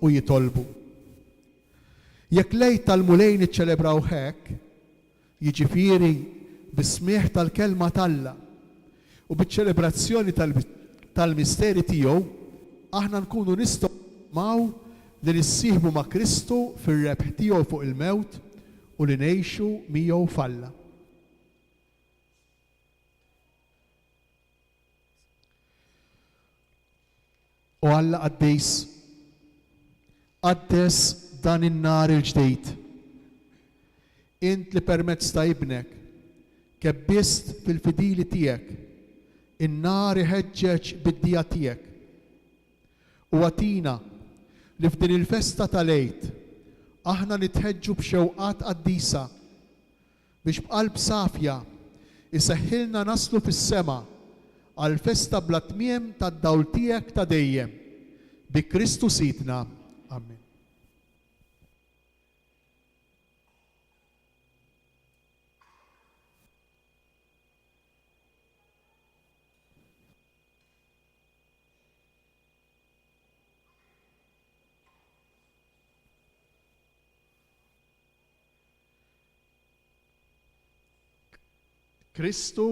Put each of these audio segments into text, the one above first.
u jitolbu. Jekk lejt tal-mulejn iċċelebraw hekk, jiġifieri bis-smieħ tal-kelma talla u biċ-ċelebrazzjoni tal-misteri tiegħu, aħna nkunu nistgħu li nissieħbu ma' Kristu fir-rebħ tiegħu fuq il-mewt u li ngħixu miegħu falla. U Alla qaddes dan in-nar il-ġdejd. Int li permezz ta' ibnek kebbist fil-fidili tiegħek in-nar iħeġġeġ bid-dija tiegħek. U għatina li f'din il-festa tal-Għid aħna nitħeġġu b'xewqat qaddisa biex b'qalb safja iseħħilna naslu fis-sema għal festa bla tmiem tad-dawl tiegħek ta' dejjem. Bi Kristu Sidna. Amen. Kristu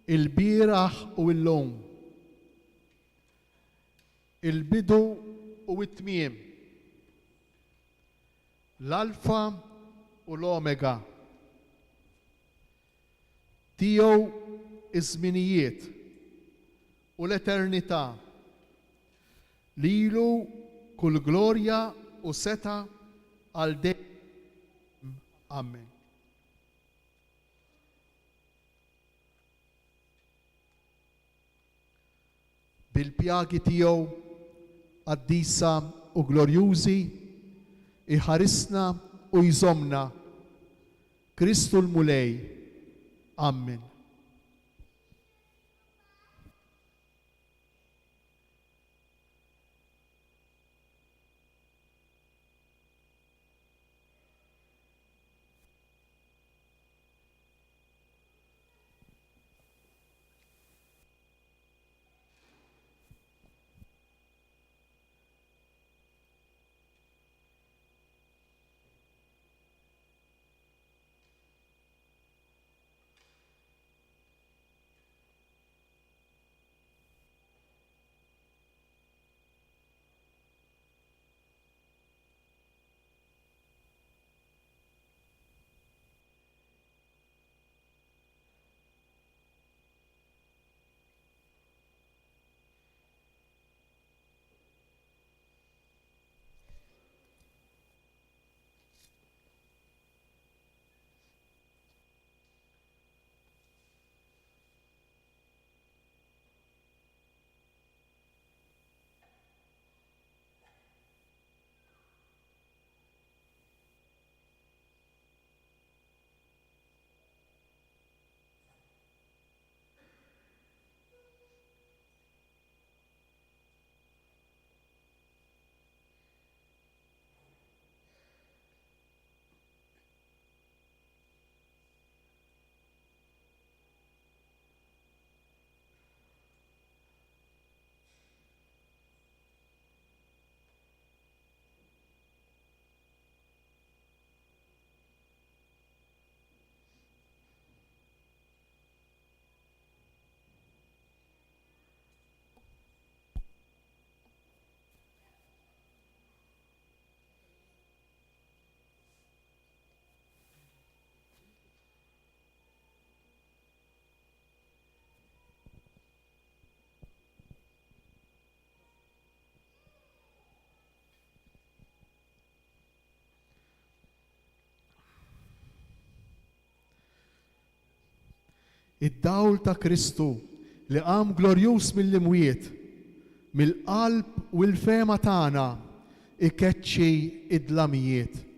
il-bieraħ u l-lum, il-bidu u t-tmiem, l-alfa u l-omega, tiegħu iż-żminijiet u l-eternità, lilu kull glorja u seta għal dejjem. Amen. Bil-pjagi tiegħu qaddisa u glorjużi iħarisna u jżommna Kristu l-mulej. Amen. Id-dawl ta' Kristu li qam glorjuż mill-imwiet, mill-qalb u l-fema tagħna ikeċċi id-dlamijiet.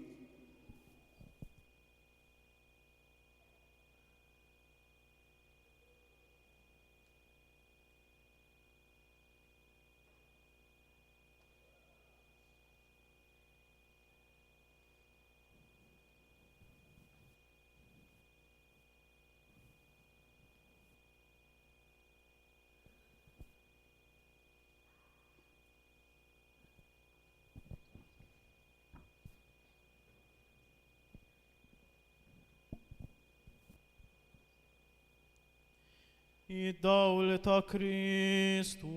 id-dawl ta' Kristu.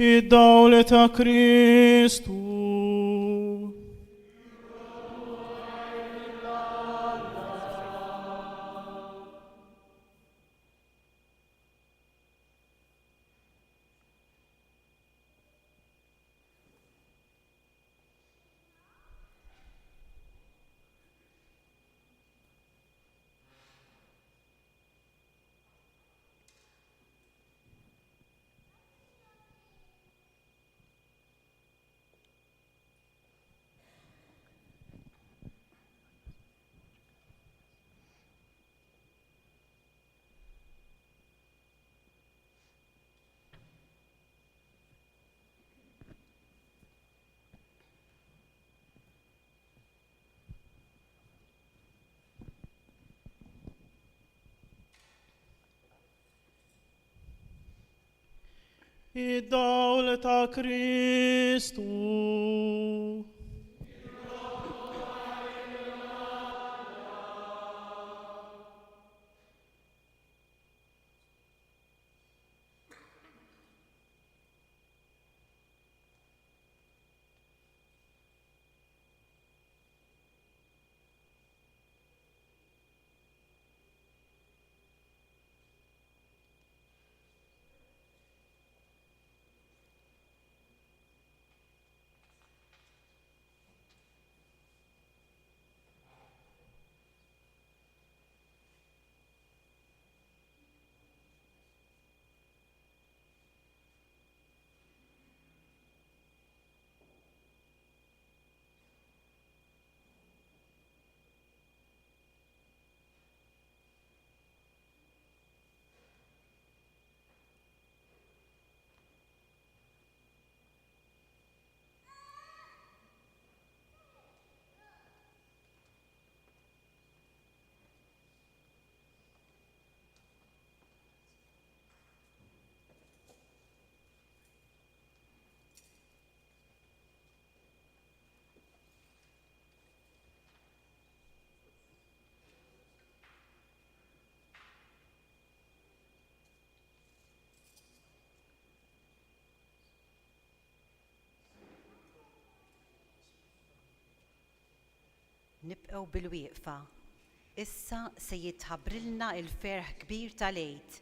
Id-dawl ta' Kristu. Id-dawl ta' Kristu. Nibqgħu bil-wieqfa. Issa se jitħabbrilna il-ferħ kbir tal-Għid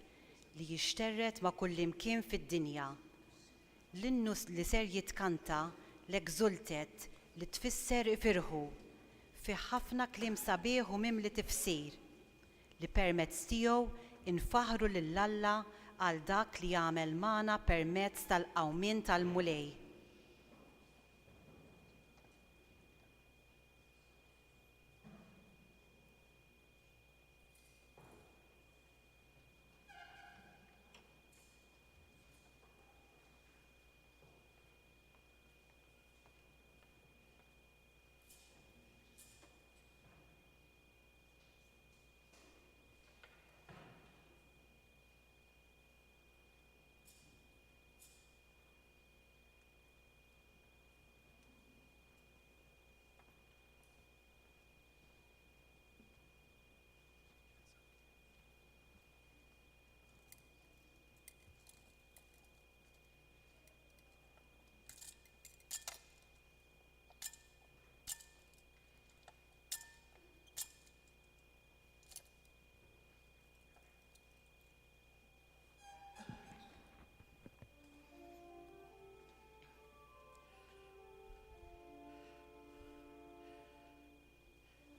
li jixterret ma' kullimkien fid-dinja. L-innu li ser jitkanta l-Exultet li tfisser ifirħu fi ħafna kliem sabiħ u mimli tifsir li permezz tiegħu infaħru lil Alla għal dak li jagħmel magħna permezz tal-qawmien tal-mulej.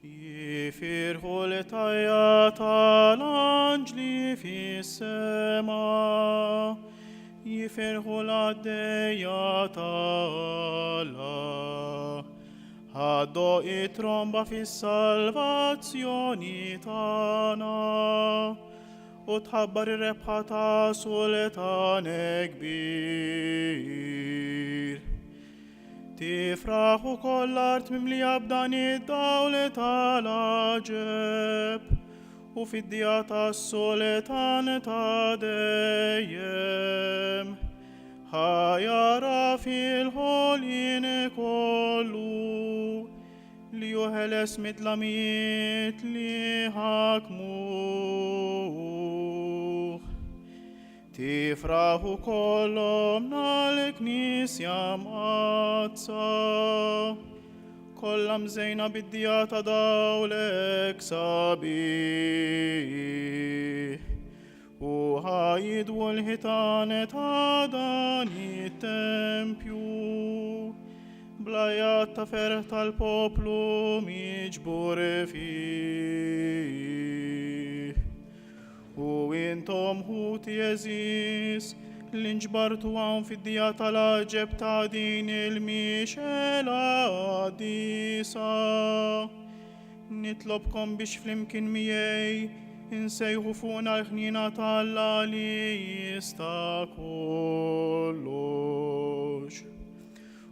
Jifirħu l-tajja tal-anġli في السماء يفرحوا العدية الله هادو tromba في salvazioni tana وتحبر ربحتا سلطان كبير تفرحوا كل أرض مملي أبدان الدولة العجب وفي الديات السلطان تديم هيرى في الهولين كله ليهلس متلميت لحكموه تفرحوا كلهم الكنيسة ماتسا كلهم زينة بالديات دولك سابيه وهايد والهتان تاداني التمبيو بلايات تفرحت البوبلو مجبور فيه وانتم هوت يزيس لنجبرتوا عن في الديات العجب تعدين الميشيلا ديسا نطلبكم بشفلمكن مياي انسيهو فونا اخنينا تعالى لي يستاكولوش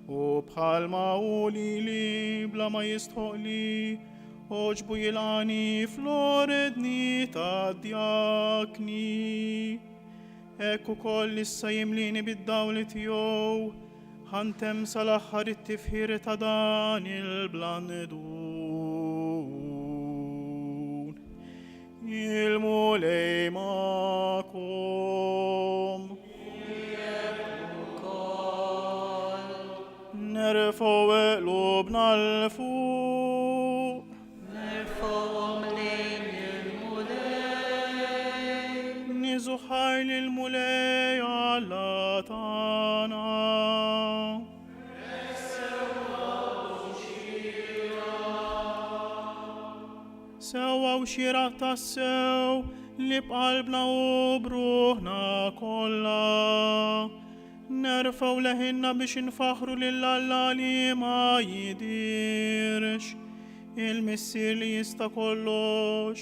وبحال ما قولي لي بلا ما يستهقلي اوجبو يلعني فلوردني تادياكني اكو كل لسه يمليني بالدولة يو هنتم سلحر التفهير تداني البلاندون المولي معكم نرفع قلوبنا لفوق نزحي للمولاي على طانا سوا وشيرة تسو اللي بقلبنا وبروحنا كلها نرفع لهن بش نفخروا لله ما يديرش المسير اللي يستقلوش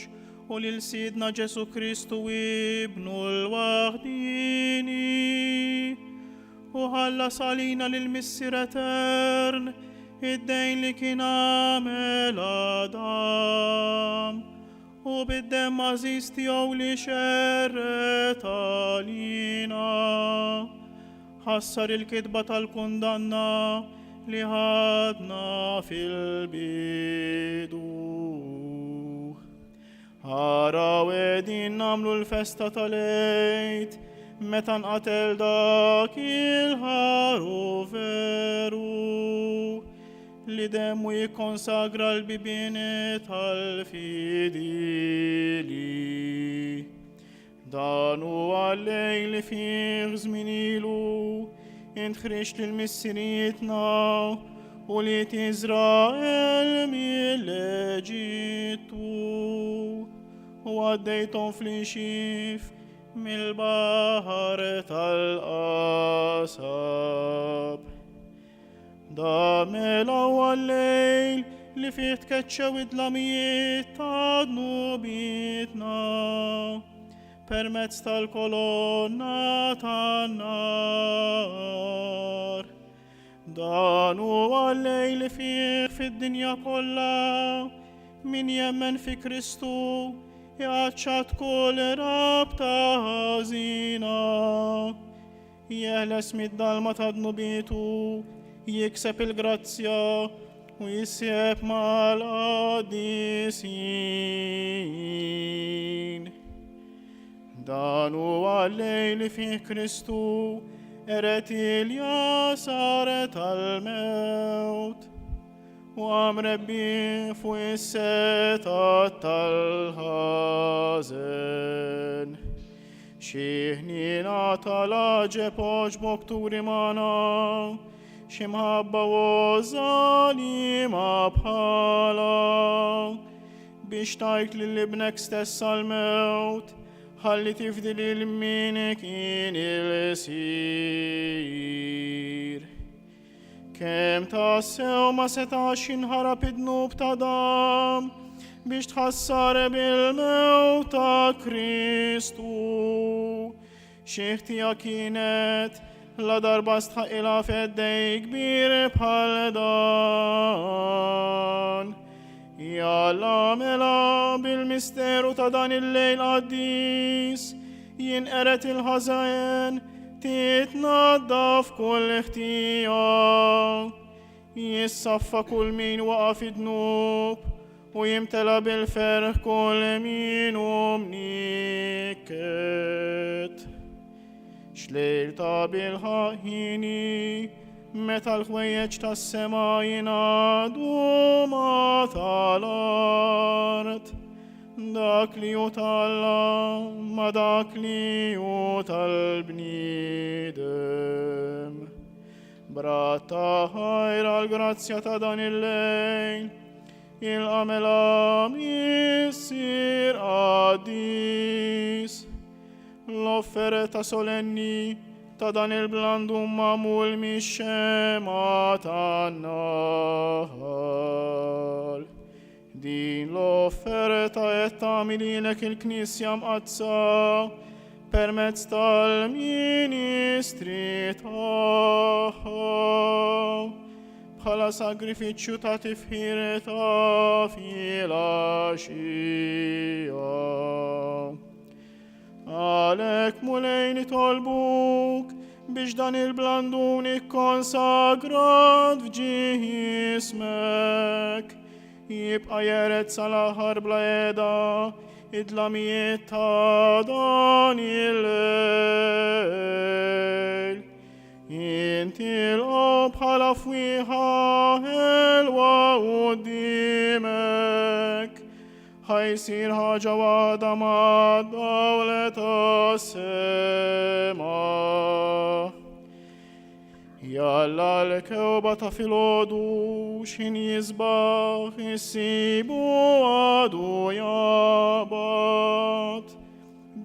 وللسيدنا جيسو كريستو وابنه الوحديني وهلا صالينا للمسير ترن الدين لكي نعمل آدم وبالدم عزيزتي أولي شرت علينا حصر الكذبة الكندنا لهادنا في البيدو هراودين نعملوا الفستة ليت متن قتل داك الهاروفرو لدم يكونساغرا البيبينت الفيديلي دانو الليل في غزمينيلو انت خرجت المسريتنا وليت إسرائيل ملجيتو ووديتهم في الشيف من البحر الأساب دام الأول ليل لفيت كتشود لميت تادنو بيتنا permezz tal-kolonna tan-nar. Dan huwa l-lejl fih fid-dinja kollha min jemmen fi Kristu jaċċat kull rabta ħażina. Jeħles mid-dalma ta' dnubitu jikseb il-grazzja u jisseb mal-qadisin. Dan huwa l-lejl fih Kristu eret il-jasar tal-mewt u għam Rebbi fuq is-seta tal-ħażen. Xi ħnina tal-aġeb oġbok turi mana xi mħabba u żalima bħala biex tajt lill-ibnek stess għal-mewt ħalli tifdil il-min kien il-sir. Kem tassew ma setax inħarab id-dnub ta' dam biex tħassar bil-mewt ta' Kristu. Xieħtija kienet la darba stħaqila feddej kbir bħal dan. Jalla mela bil-misteru ta' dan il-lejl qaddis jinqeret il-ħażen titnaddaf kull ħtija. Jissaffa kull min waqaf id-dnub u jimtela bil-ferħ kull min mniket. Xlejl ta' bil-ħaħini meta l-ħwejjeġ tas-sema jingħadu ma tal-art. Dak li hu tal-Alla ma dak li hu tal-bniedem. Brat ta' ħajra l-grazzja ta' dan il-lejl il-qamelam jissir qaddis. L-offerta solenni ta' dan il-blandum mamul mix-xema tan-naħal. Din l-offerta qed tagħmililek il-Knisja mqazza permezz tal-ministri tagħha bħala sagrifiċċju ta' tifħireta fil-għaxija. Għalek mulejn tolbuk biex dan il-blandun ikkonsagrat f'ġismek. Jibqa' jered sal-aħħar bla eda id-dlamijiet ta' dan il-lejl. Jintilqu bħala fwieħa ħelwa quddiemek. ħajsir ħaġa waħda ma' dawlet tas-sema. Jalla l-kewba ta' filgħodu xin jisbaħ issibu għadu jabat.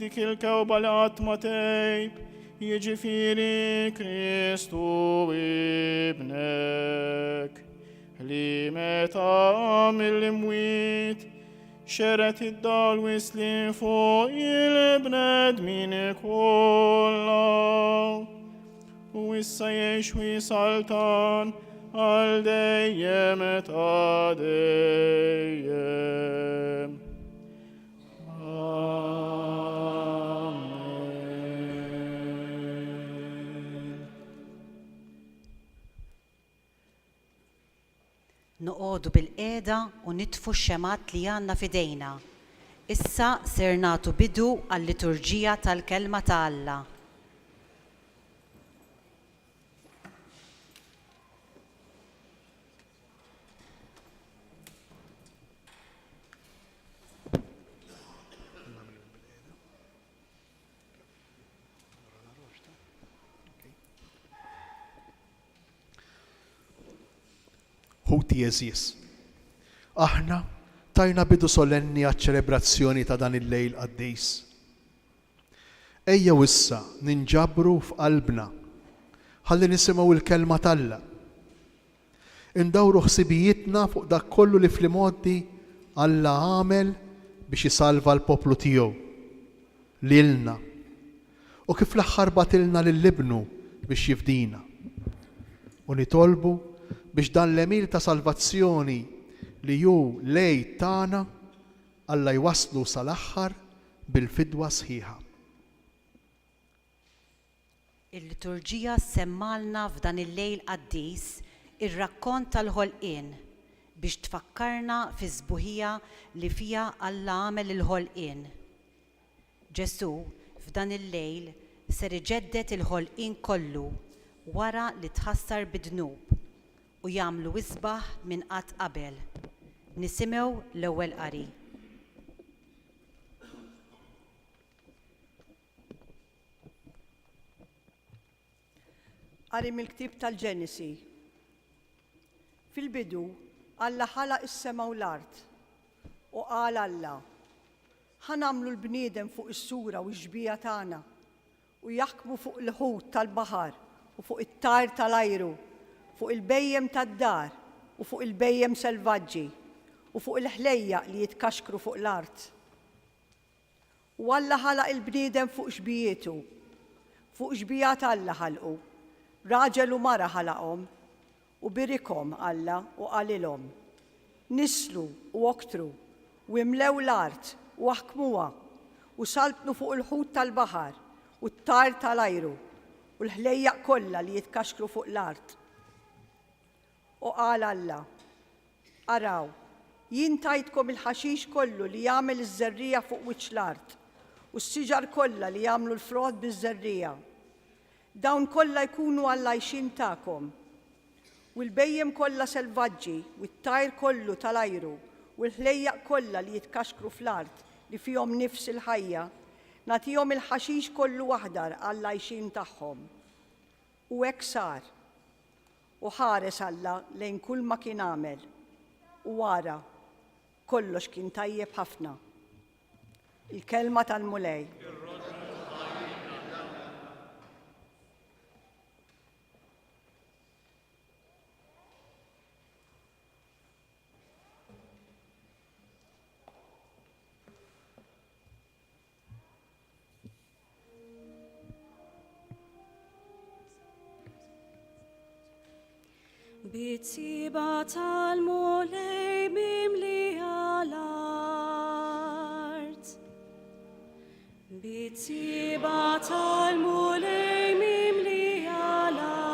Dik il-kewba li qatt ma tgħib jiġifieri Kristu ibnek li meta mill-imwiet xeret id-dal wisli fuq il-bnedmin kollha. U issa jgħix u jisaltan għal dejjem ta' dejjem. Amen. Noqogħdu bil-qiegħda u nitfu x-xemat li għandna f'idejna. Issa ser nagħtu bidu għall-liturġija tal-kelma ta' Alla. Ħuti eżis. Aħna tajna bidu solenni għaċ-ċelebrazzjoni ta' dan il-lejl qaddis. Ejjew issa ninġabru f'qalbna ħalli nisimgħu il-kelma tal-Alla. Indawru ħsibijietna fuq dak kollu li fl-imoddi Alla għamel biex isalva l-poplu tiegħu lilna u kif l-aħħar batilna lill-ibnu biex jifdina. U nitolbu biex dan l-emil ta' salvazzjoni li ju lej tagħna Alla jwaslu sal-aħħar bil-fidwa sħiħa. Il-liturġija semmalna f'dan il-lejl qaddis ir-rakkont tal-ħolqien biex tfakkarna fi żbuħija li fiha Alla għamel il-ħolqien. Ġesu f'dan il-lejl ser iġeddet il-ħolqien kollu wara li tħassar bid-dnub u jagħmlu isbaħ minn qatt qabel. Nisimgħu l-ewwel qari. Qari mill-ktieb tal-Ġenesi. Fil-bidu Alla ħalaq is-sema u l-art u qal Alla: ħanamlu l-bniedem fuq is-sura u x-xbija tagħna u jaħkmu fuq il-ħut tal-baħar u fuq it-tajr tal-ajru, fuq il-bejjem tad-dar u fuq il-bejjem selvaġġi u fuq il-ħlejjaq li jitkaxkru fuq l-art. U Alla ħalaq il-bniedem fuq xbijietu, fuq xbijat Alla ħalqu, raġel u mara ħalaqhom u birikhom Alla u qalilhom. Nislu u oktru u imlew l-art u aħkmuha u saltnu fuq il-ħut tal-baħar u t-tajr tal-ajru u l-ħlejjaq kollha li jitkaxkru fuq l-art. U qal Alla, araw, jien tajtkom il-ħaxix kollu li jagħmel iż-żerrija fuq wiċċ l-art u s-siġar kollha li jagħmlu l-frod biż-żerrija. Dawn kollha jkunu għall-għajxin tagħkom. U l-bejjem kollha selvaġġi u t-tajr kollu tal-ajru u l-ħlejjaq kollha li jitkaxkru fl-art li fihom nifs il-ħajja, nagħtihom il-ħaxix kollu aħdar għall-għajxin tagħhom. U hekk sar. U ħares Alla lejn kull ma kien għamel. U wara kollox kien tajjeb ħafna. Il-kelma tal-mulej. Bitziba tal-mulej mimli għal-art. Bitziba tal-mulej mimli għal-art.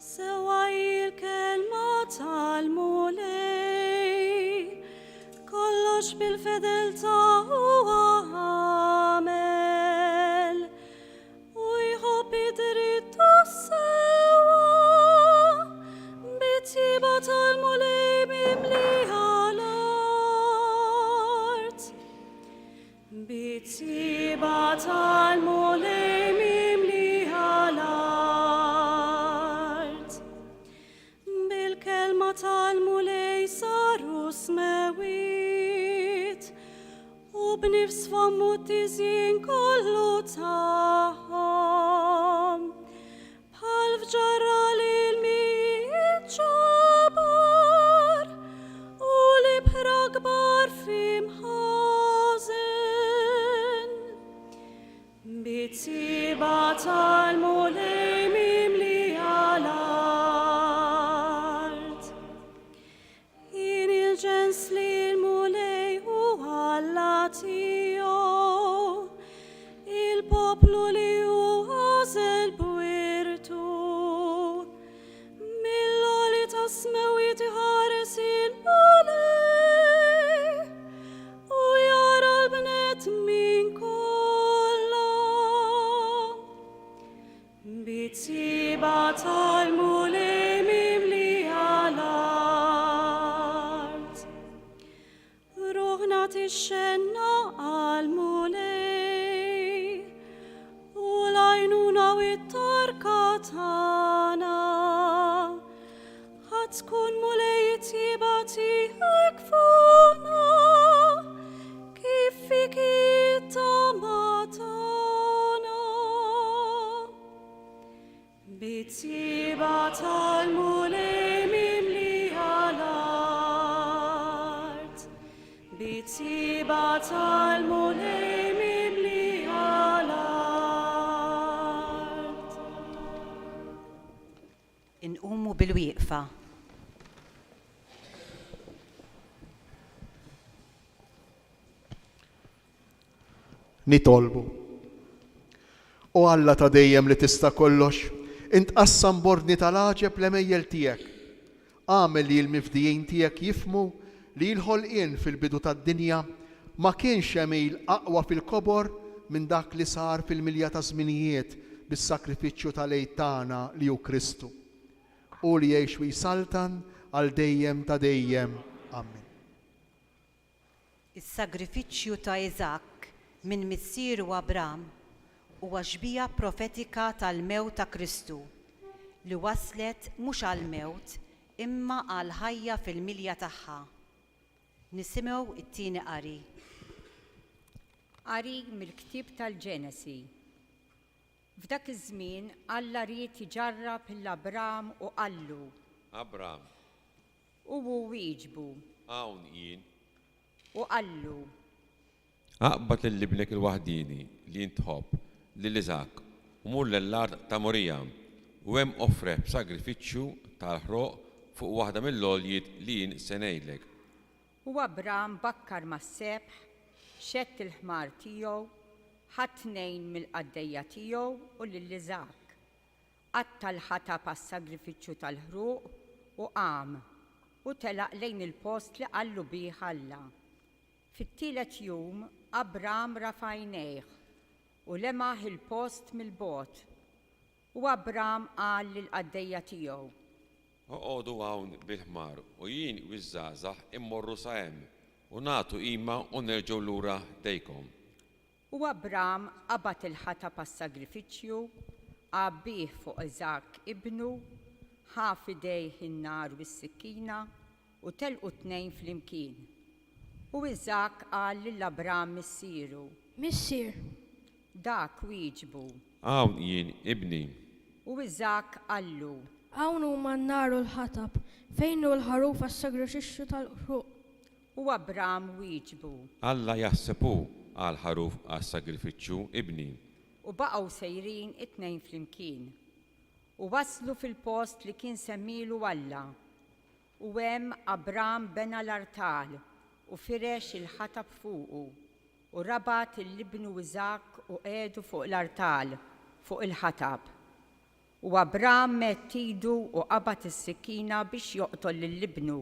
Sewa il-kelma tal-mulej, kollox bil-fedelta u għamel, u jħobb id-drittu sewa, bitziba tal-mulej mimli għal-art. Bitziba tal-mulej mimli għal-art. Bil-kelma tal-mulej saru smewit u b'nifs fammu t-tizjin kollu taħħom. Bħal fġarra li l-mijiet ġabar u li bħragbar fimħazen. Bitziba tal-mulej mimli għal-art. In il-ġens li l-mulej u għallatiju, il-poplu li u għazel bwirtu, mill-oli tasmewit ħares il-mulej u jara l-bnet min kolla. Bitziba tal-mulej mimli għal-art. Ruħna tixxenna għal-mulej u l-għajnuna u it-tarka tagħna. Ħadd tkun mulej it-tjiba tiegħek fuqna kif fik it-tama tagħna. Bitziba tal-mulej mimli għal-art. Bitziba tal-mulej mimli għal-art. Inqumu bil-wieqfa. Nitolbu. O Alla ta' dejjem li tista' kollox, int qassam bordni tal-għaġeb l-emejjel tiegħek. Għamel li l-mifdijin tiegħek jifmu li l-ħolqien fil-bidu tad-dinja ma kienx emejl aqwa fil-kobor minn dak li sar fil-milja ta' żminijiet bis-sakrifiċċju tal-Għid tagħna li hu Kristu. U li jgħix u jsaltan għal dejjem ta' dejjem. Amen. Is-sagrifiċċju ta' Iżak minn missieru Abram huwa xbija profetika tal-mewt ta' Kristu li waslet mhux għall-mewt imma għal ħajja fil-milja tagħha. Nisimgħu it-tieni qari. Qari mill-ktieb tal-Ġenesi. F'dak iż-żmien Alla ried iġarrab l-Abram u qallu. Abram, U hu wieġbu hawn jien, u qallu. aqbad lil-libnek il-waħdini li jintħobb lil Iżak u mur l-art ta' Morija u hemm offre b'sagrifiċċju tal-ħroq fuq waħda mill-għoljiet li jien se ngħidlek. U Abram bakkar mas-sebħ, xett il-ħmar tiegħu, ħadd tnejn mill-qaddejja tiegħu u lil Iżak. Qatta l-ħatab għas-sagrifiċċju tal-ħruq u qam u telaq lejn il-post li qallu bih Alla. Fit-tielet jum Abram rafa' għajnejh u lemaħ il-post mill-bogħod. U Abram qal lill-qaddejja tiegħu. Oqgħodu hawn bil-ħmar u jien u ż-żgħażagħ immorru sa hemm u nagħtu qima u nerġgħu lura ħdejkom. U Abram qabad il-ħatab għas-sagrifiċċju, qabbih fuq Iżak ibnu, ħaf idejh in-nar u s-sikkina u telqu tnejn flimkien. U Iżak qal lill-Abram missieru. Missier, Dak wieġbu. Hawn jien ibni. U Iżak qallu. hawn huma n-nar u l-ħatab, fejn hu l-ħaruf għas-sagrifiċċju tal-ħruq. U Abram wieġbu. Alla jaħsebu għal ħaruf għas-sagrifiċċju ibni. U baqgħu sejrin it-tnejn flimkien. U waslu fil-post li kien semmilu Alla. U hemm Abram bena l-artal u firex il-ħatab fuqu. U rabat il-libnu Iżak u qiegħdu fuq l-artal, fuq il-ħatab. U Abram mett idu u qabad is-sikkina biex joqtol lill-libnu.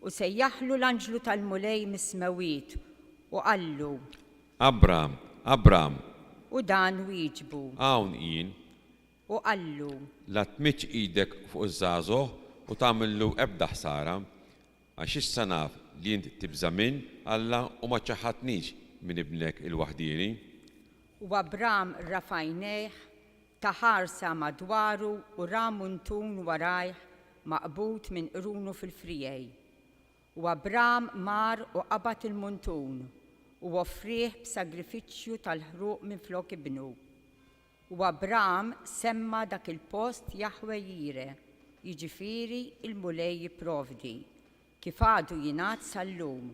U sejjaħlu l-anġlu tal-mulej mismewit u qallu. Abram, Abram, U dan wieġbu hawn jien, u qallu. la tmiċ idek fuq iż-żagħżugħ u tagħmillu ebda ħsara għax issa naf li int tibża minn Alla u ma ċaħħadnix minn ibnek il-waħdini. U Abram rafa' għajnejh, taħarsa madwaru u ra muntun warajh maqbut minn qrunu fil-frijej. U Abram mar u qabad il-muntun u offrih b'sagrifiċċju tal-ħruq minflok ibnu. U Abram semma dak il-post Jahwe Jire, jiġifieri il-mulej jipprovdi, kif għadu jingħad sal-lum.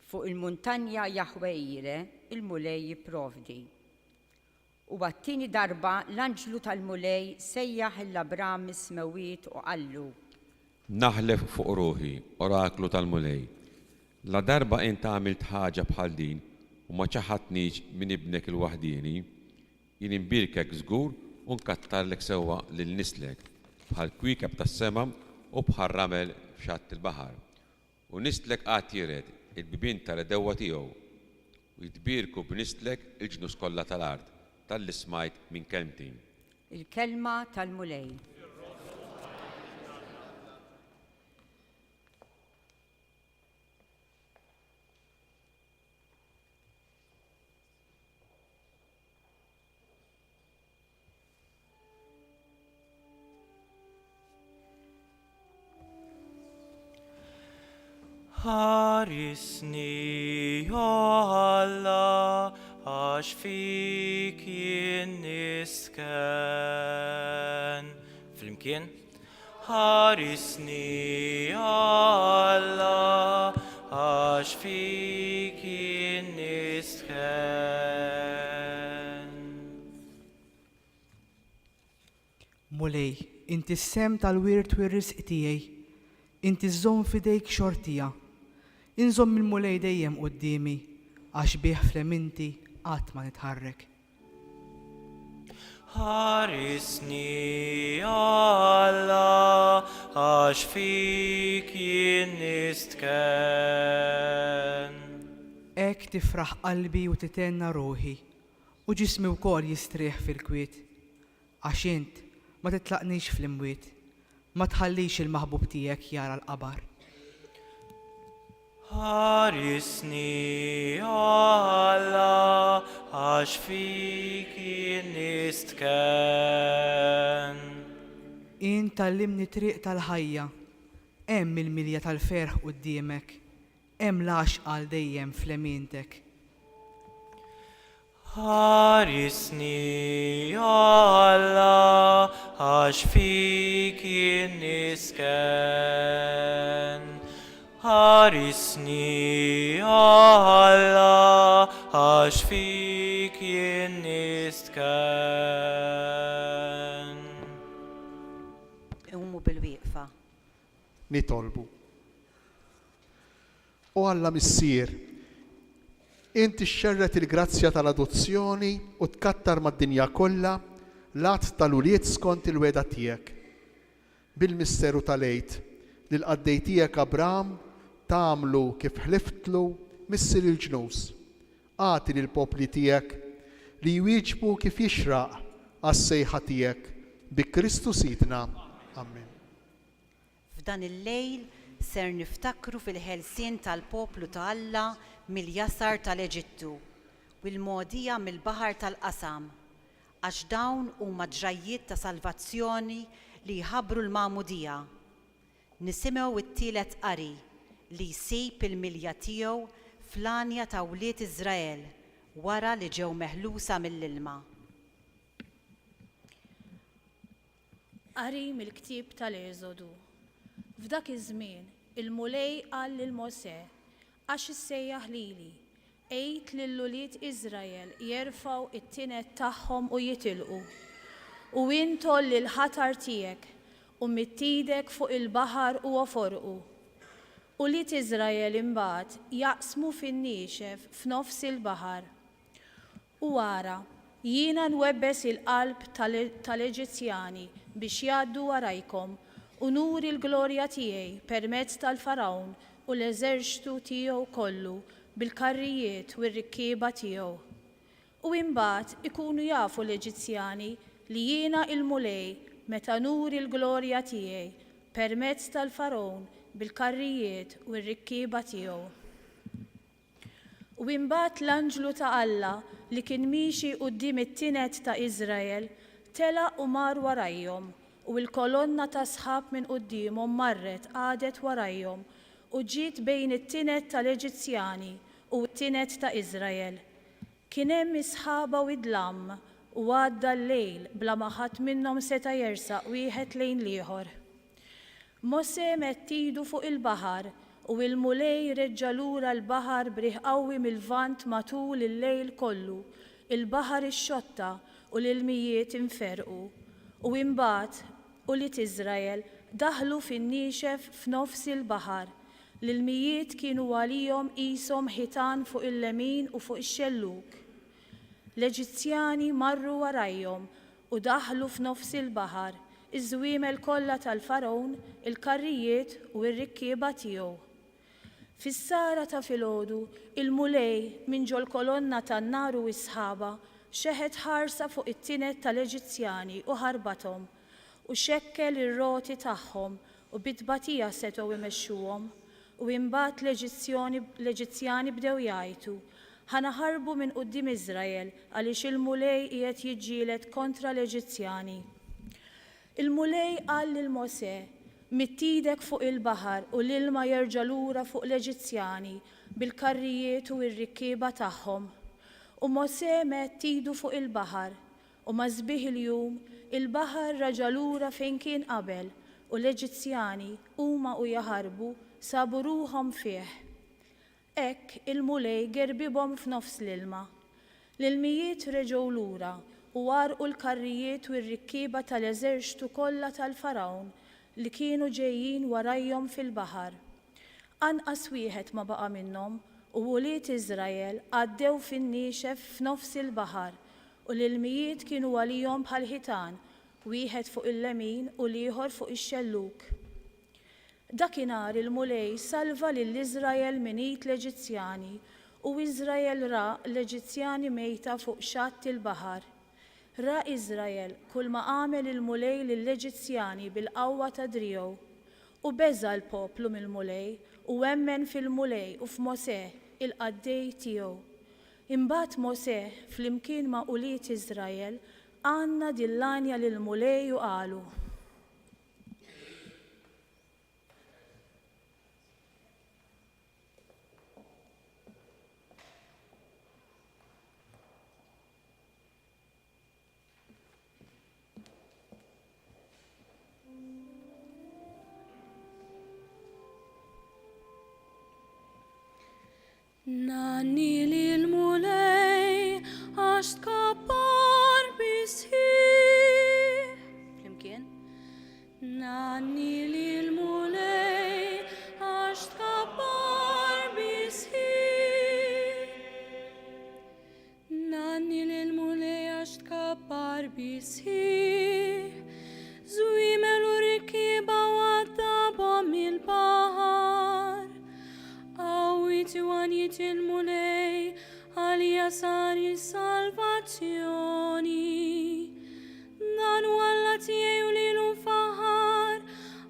Fuq il-muntanja Jahwe Jire, il-mulej jipprovdi. U għat-tieni darba l-anġlu tal-mulej sejjaħ l-Abram mismewit u qallu. Naħlef fuq ruħi, oraklu tal-mulej. La darba int għamilt ħaġa bħal din u ma ċaħħadnix minn ibnek il-waħdini, jien imbirkek żgur u nkattarlek sewwa lil nislek bħal kwikeb tas-sema u bħal ramel f'xatt il-baħar. U nislek qatt jired il-bibien tal-edewwa tiegħu u jitbierku b'nislek il-ġnus kollha tal-art tal-li smajt minn kelmti. Il-kelma tal-mulej. Ħarisni Alla għax fik jien nisken. Flimkien. Ħarisni Alla għax fik jien nisken. Mulej, inti s-sem tal-wirt wir-risq tiegħi, inti żżomm fidejk xortija. Inżomm il-mulej dejjem qudiemi għax bih fleminti qatt ma nitħarrek. Ħarisni Alla għax fik jien nistken. Ek tifraħ qalbi u titenna ruħi u ġismi wkoll jistrieħ fil-kwiet. Għax int ma titlaqnix fl-imwiet, ma tħallix il-maħbub tiegħek jara l-qabar. Ħarisni Alla għax fik jien nistken. Int tallimni triq tal-ħajja, hemm il-milja tal-ferħ quddiemek. hemm lax għal dejjem flemintek. Ħarisni Alla għax fik jien nisken. Ħarisni Alla għax fik jien nisken. Umu bil-wieqfa. Nitolbu. U Alla missier, inti xxerret il-grazzja tal-adozzjoni u tkattar mad-dinja kollha l-att tal-ulied skont il-weda tiegħek. Bil-misteru tal-għejt li l-qaddej tiegħek Abraham tagħmlu kif ħliftlu missier il-ġnus. Għati lill-popli tiegħek li jwieġbu kif jixraq għas-sejħa tiegħek bi Kristu Sidna. Amen. F'dan il-lejl ser niftakru fil-ħelsien tal-poplu ta' Alla mill-jasar tal-Eġittu u l-mogħdija mill-baħar tal-Qasam, għax dawn huma ġrajiet ta' salvazzjoni li jħabbru l-magħmudija. Nisimgħu t-tielet qari li jsib il-milja tiegħu fl-għanja ta' wlied Iżrael wara li ġew meħlusa mill-ilma. Qari mill-ktieb tal-Eżodu. F'dak iż-żmien il-mulej qal lil Mosè għax issejjaħ lili, għid lill-ulied Iżrael jerfgħu it-tinet tagħhom u jitilqu. U intol lill-ħatar tiegħek u mittidek fuq il-baħar u forqu. Ulied Iżrael imbagħad jaqsmu fin-niexef f'nofs il-baħar. U wara jiena nwebbes il-qalb tal-Eġizzjani biex jgħaddu warajkom u nuri l-glorja tiegħi permezz tal-Farawn u l-eżerċitu tiegħu kollu bil-karrijiet u r-rikkieba tiegħu. U imbagħad ikunu jafu l-Eġizzjani li jiena il-mulej meta nuri l-glorja tiegħi permezz tal-Farawn bil-karrijiet u r-rikkieba tiegħu. U imbagħad l-anġlu ta' Alla li kien mixi quddiem it-tinet ta' Iżrael telaq u mar warajhom u l-kolonna ta' sħab minn quddiemhom marret għadet warajhom u ġiet bejn it-tinet tal-Eġizzjani u t-tinet ta' Iżrael. Kien hemm isħaba u idlam u għadda l-lejl bla ma ħadd minnhom seta' jersaq wieħed lejn l-ieħor. Mosè mett idu fuq il-baħar u l-mulej reġġa' lura l-baħar briħ qawwi mill-vant matul il-lejl kollu, il-baħar ix-xotta u l-ilmijiet inferqu. U imbagħad ulied Iżrael daħlu fin-niexef f'nofs il-baħar. L-ilmijiet kienu għalihom qishom ħitan fuq il-lemin u fuq ix-xelluk. L-Eġizzjani marru warajhom u daħlu f'nofs il-baħar, iż-żwiemel kollha tal-Farawn, il-karrijiet u r-rikkieba tiegħu. Fis-sara ta' filgħodu, il-mulej minn ġol kolonna tan-nar u s-sħaba xeħed ħarsa fuq it-tinet tal-Eġizzjani u ħarbathom u xekkel ir-roti tagħhom u bit-tbatija setgħu imexxuhom. U imbagħad l-Eġizzjani bdew jgħidu, ħanaħarbu minn quddiem Iżrael għaliex il-mulej qiegħed jiġġieled kontra l-Eġizzjani. Il-mulej qal lil Mosè, mittidek fuq il-baħar u l-ilma jerġa' lura fuq l-Eġizzjani bil-karrijiet u r-rikkieba tagħhom. U Mosè mett idu fuq il-baħar u ma sbieħ il-jum il-baħar raġa' lura fejn kien qabel u l-Eġizzjani huma u jaħarbu sabu ruhom fih. Hekk il-mulej gerbibhom f'nofs l-ilma. L-ilmijiet reġgħu lura u għarqu l-karrijiet u r-rikkieba tal-eżerċitu kollha tal-Farawn li kienu ġejjin warajhom fil-baħar. Anqas wieħed ma baqa' minnhom u ulied Iżrael għaddew fin-niexef f'nofs il-baħar u l-ilmijiet kienu għalihom bħal ħitan, wieħed fuq il-lemin u l-ieħor fuq ix-xelluk. Dakinhar il-mulej salva lill-Iżrael minn id l-Eġizzjani u Iżrael ra l-Eġizzjani mejta fuq xatt il-baħar. Ra Iżrael kull ma għamel il-mulej lill-Eġizzjani bil-qawwa ta' driegħu u beża l-poplu mill-mulej u emmen fil-mulej u f'Mosè il-qaddej tiegħu. Imbagħad Mosè flimkien ma' ulied Iżrael għandna dillanja lill-mulej u qalu. Nanni lil mulej għax tkabbar bisħiħ. Nanni lil mulej għax tkabbar bisħiħ. Zwimel u rikiba waddaba mill-bahar. Għawiti għanjit il-mulej għalija sari salvazzjoni. Dan u Alla tiegħi u lilu faħar,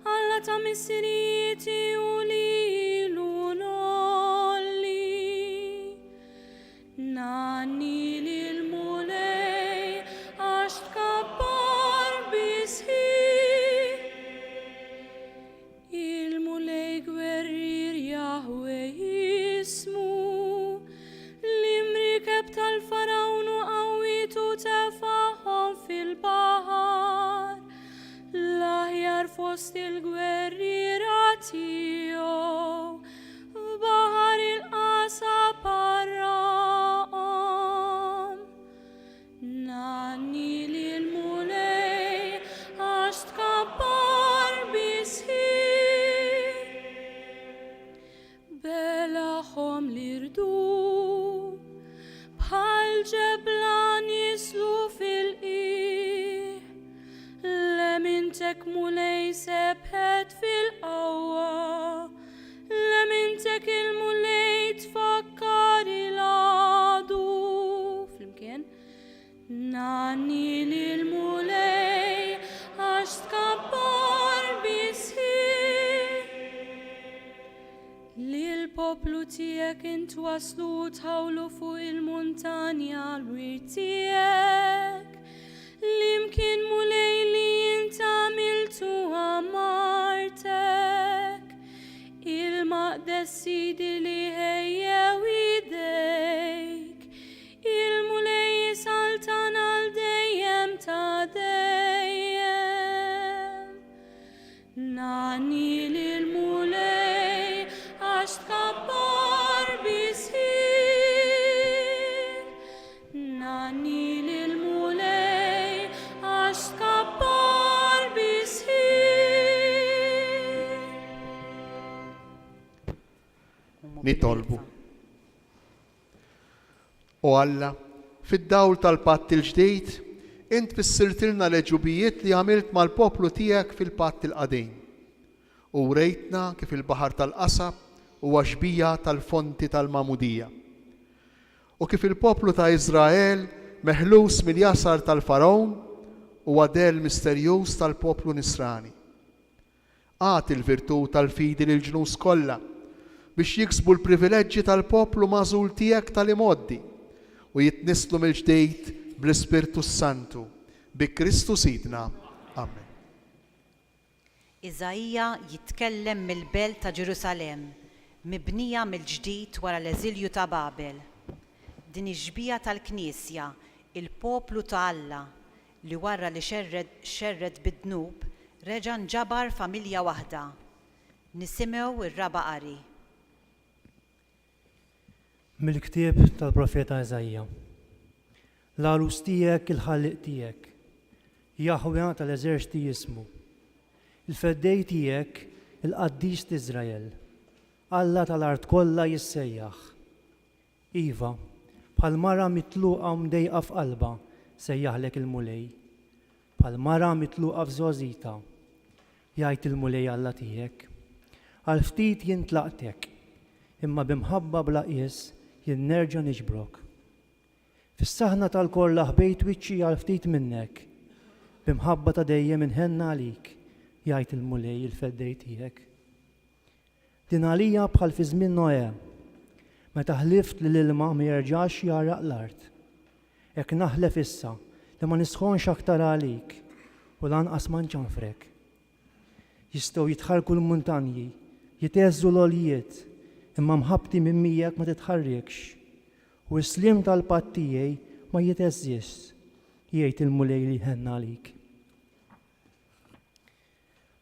Alla ta' missirieti u lilu nolli. Nanni lil mulej għax tkabbar bisħiħ. Il-mulej gwerrir Yahweh jismu, l-imrikeb tal-farawn u qawwitu tefahom fil-bahar. L-aħjar fost il-gwerriera tiegħu, f'baħar il-qasa parraqhom. Nanni lil mulej għax tkabbar bisħiħ. Belaħom l-irdum bħal ġeblan jislu fil-qiegħ. Lemintek mulej sebħet fil-qawwa, lemintek il-mulej tfakkar il-għadu. Flimkien? Nanni lil mulej għax tkabbar bisħiħ. Lil-poplu tiegħek intwaslu tħawlu fuq il-muntanja l-wirt tiegħek. L-imkien mulej li inta għamiltu għamartek. Il-maqdes sidi li ħejjew idejk. Il-mulej jisaltan għal dejjem ta' dejjem. Nanni lil mulej għax tkabbar bisħiħ. Nanni lil mulej għax tkabbar bisħiħ. Nitolbu. O Alla, fid-dawl tal-patt il-ġdejt, int fissirtilna l-eġubijiet li għamilt mal-poplu tiegħek fil-patt il-qadim. U rejtna kif il-baħar tal-qasab u għaxbija tal-fonti tal-Mamudija. U kif il-poplu ta' Izrael meħlus mill-jasar tal-farawn u għadel misterjuż tal-poplu nisrani. Għat il-virtu tal-fidi l-ġnus kollha biex jiksbu l-privileġġi tal-poplu mażul tiegħek tal-imoddi u jitnislu mill-ġdejt bl-Ispirtu Santu bi Kristu Sidna. Amen. Iżajja jitkellem mill-belt ta' Ġerusalem, mibnija mill-ġdid wara l-eżilju ta' Babel. Din iġbija tal-Knisja, il-poplu ta' Alla, li wara li xerred bid-dnub, reġa' nġabar familja waħda. Nisimgħu ir-raba' qari. Mill-ktieb tal-profeta Eżajja. L-għalus tiegħek il-ħalliq tiegħek, Jahwe tal-eżerċti jismu. Il-feddej tiegħek il-qaddis Iżrael, Alla tal-art kollha jissejjaħ. Iva, bħal mara mitluqa mdejqa f'qalba sejjaħlek il-mulej, bħal mara mitluqa f'żożita jgħid il-mulej Alla tiegħek. Għal ftit jintlaqtek, imma bimħabba bla qies jien nerġa' niġbrok. Fis-saħna tal-kolla ħbejt wiċċi għal ftit minnek, bimħabba ta' dejjem inħenna għalik, jgħid il-mulej il-feddej tiegħek. Din għalija bħal fi żmien Noe, meta ħlift li l-ilma ma jerġax jaraq l-art. Hekk naħlef issa li ma nisħonx aktar għalik u lanqas ma nċanfrek. Jistgħu jitħarku l-muntanji, jiteżżu l-għoljiet, imma mħabti minn miegħek ma titħarrekx. U s-slim tal-patt tiegħi ma jiteżżis, jgħid il-mulej li ħenna għalik.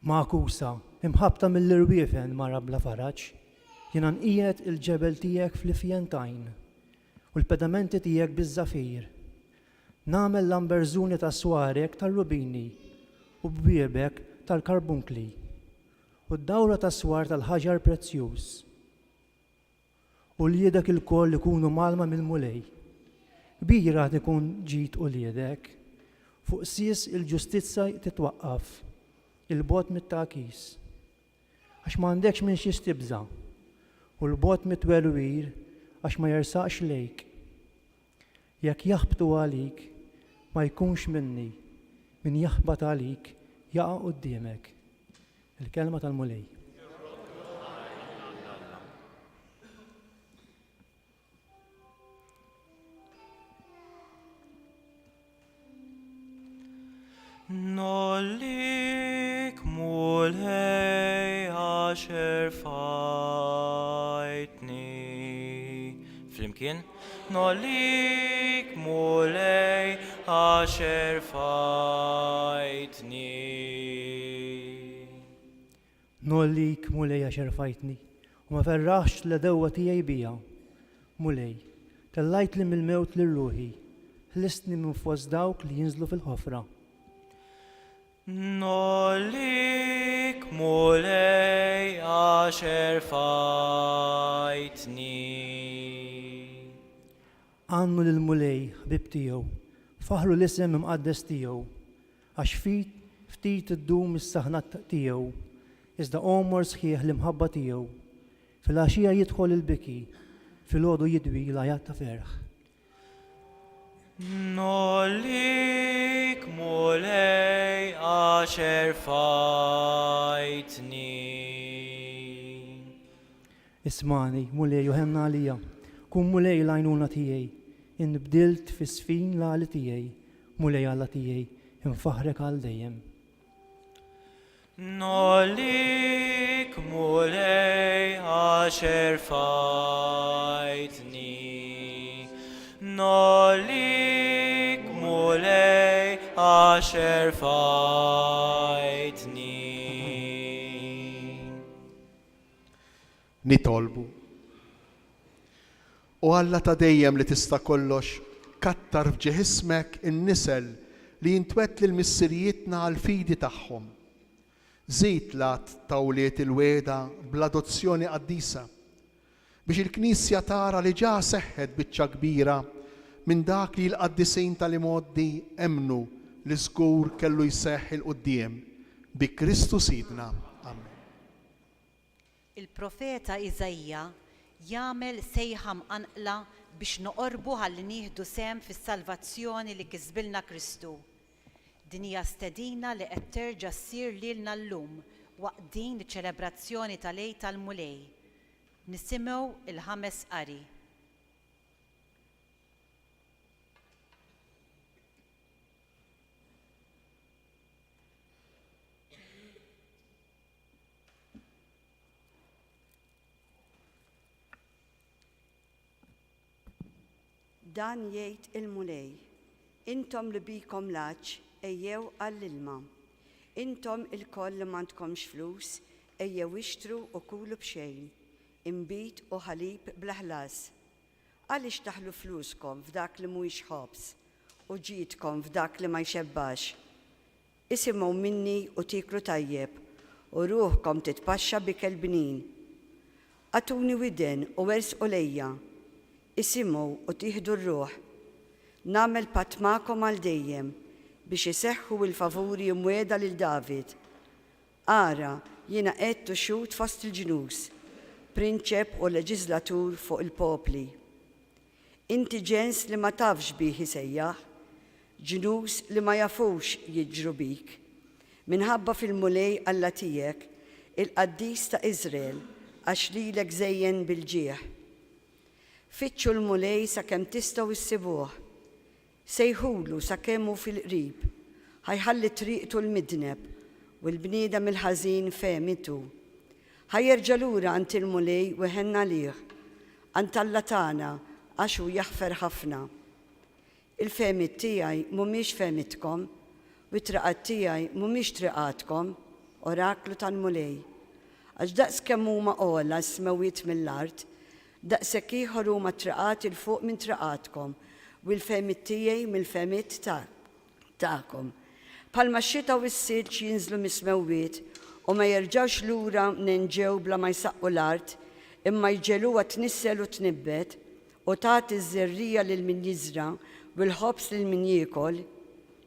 Ma'kusa, imħabta mill-irwiefen mara bla faraġġ, jiena nqiegħed il-ġebel tiegħek fl-ifjentajn u l-pedamenti tiegħek biż-żafir. Nagħmel l-amberżuni tas-swarek tar-rubini u bbiebek tal-karbunkli u d-dawra tas-swar tal-ħaġar prezzjuż u liedek il-koll ikunu malma mill-mulej. Kbira ikun ġid u liedek, fuq sis il-ġustizza titwaqqaf, il-bot mit-takis. Għax m'għandekx minn xi stibża u l-bot mit-welwir għax ma jersaqx lejk. Jekk jaħbtu għalik, ma jkunx minni, min jaħbat għalik jaqa' quddiemek. Il-kelma tal-mulej. Nollik mulej għaxer fajtni. Flimkien? Nollik mulej għaxer fajtni. Nollik mulej għaxer fajtni u ma ferraħx l-dewwa tiegħi bija. Mulej, tellajt li mill-mewt lir-ruħi, ħlistni minn fost dawk li jinżlu fil-ħofra. Nollik mulej għaxer fajtni. Għannu lil-mulej ħbib tiegħu, faħru l-isem imqaddes tiegħu, għax ftit iddum is-saħna tiegħu, iżda omor sħiħ l-imħabba tiegħu. Fil-għaxija jidħol il-biki, fil-għodu jidwi l-għajat ta' ferħ. Nollik mulej għaxer fajtni. Ismani, mulej uħenna għalija, kun mulej l-għajnuna tiegħi, inbdilt fi sfin l-għali tiegħi, mulej għalla tiegħi, infaħrek għal dejjem. Nollik mulej għaxer fajtni. Nollik mulej għaxer fajtni. Nitolbu. U Alla ta' dejjem li tista' kollox, kattar f'ġeħismek in-nisel li jintwet lil missirijietna għal fidi tagħhom. Żid lat tawliet il-weda bl-adozzjoni qaddisa biex il-Knisja tara li ġa seħħet biċċa kbira minn dak li l-qaddisin tal-imoddi emnu li żgur kellu jseħħ il-qudiem bi Kristu Sidna. Amen. Il-profeta Iżajja jagħmel sejħa mqanqla biex noqorbu ħalli nieħdu sehem fis-salvazzjoni li kisbilna Kristu. Din hija stedina li qed terġa' ssir lilna llum waqt din iċ-ċelebrazzjoni tal-Għid tal-Mulej. Nisimgħu il-ħames qari. Dan jgħid il-mulej, intom li bikom laċ ejjew għall-ilma, intom il-koll li m'għandkomx flus ejjew ixtru u kulu b'xejn, imbit u ħalib bla ħlas. Għaliex taħlu fluskom f'dak li mhuwiex ħobs u ġidkom f'dak li ma jxebbax. Isimgħu minni u tiklu tajjeb u ruħkom titpaxxa bikel bnin. Għatuni widen u wersqu lejja, isimgħu u tieħdu r-ruħ. Nagħmel patt magħkom għal dejjem biex iseħħu l-favuri mwieda lil David. Ara jiena qed xut fost il-ġnus, prinċep u leġislatur fuq il-popli. Inti ġens li ma tafx bih isejjaħ, ġnus li ma jafux jiġru bik. Minħabba fil-mulej Alla tiegħek, il-qaddis ta' Iżrael, għax lilek żejjen bil-ġieħ. Fittxu l-mulej sakemm tistgħu issibuh, sejħulu sakemm hu fil-qrib, ħajħalli triqtu l-midneb u l-bniedem il-ħażin fehmitu. Ħajjerġa' lura għand il-mulej u ħenna lih, għand Alla tagħna għax hu jaħfer ħafna. Il-fehmiet tiegħi mhumiex fehmitkom u t-traqat tiegħi mhumiex triqatkom, oraklu tal-mulej. Għax daqskemm huma ogħla smewiet mill-art, daqshekk ieħor huma traqat il fuq minn traqatkom u l-fehmiet tiegħi mill-fehmiet tagħkom. Palma x-xita u s-silġ jinżlu mis-smewwiet u ma jerġawx lura ninġew bla ma jsaqqu l-art, imma jġeluha tnissel u tnibbet u tagħti ż-żerrija lil min jiżra u l-ħobs lil min jiekol,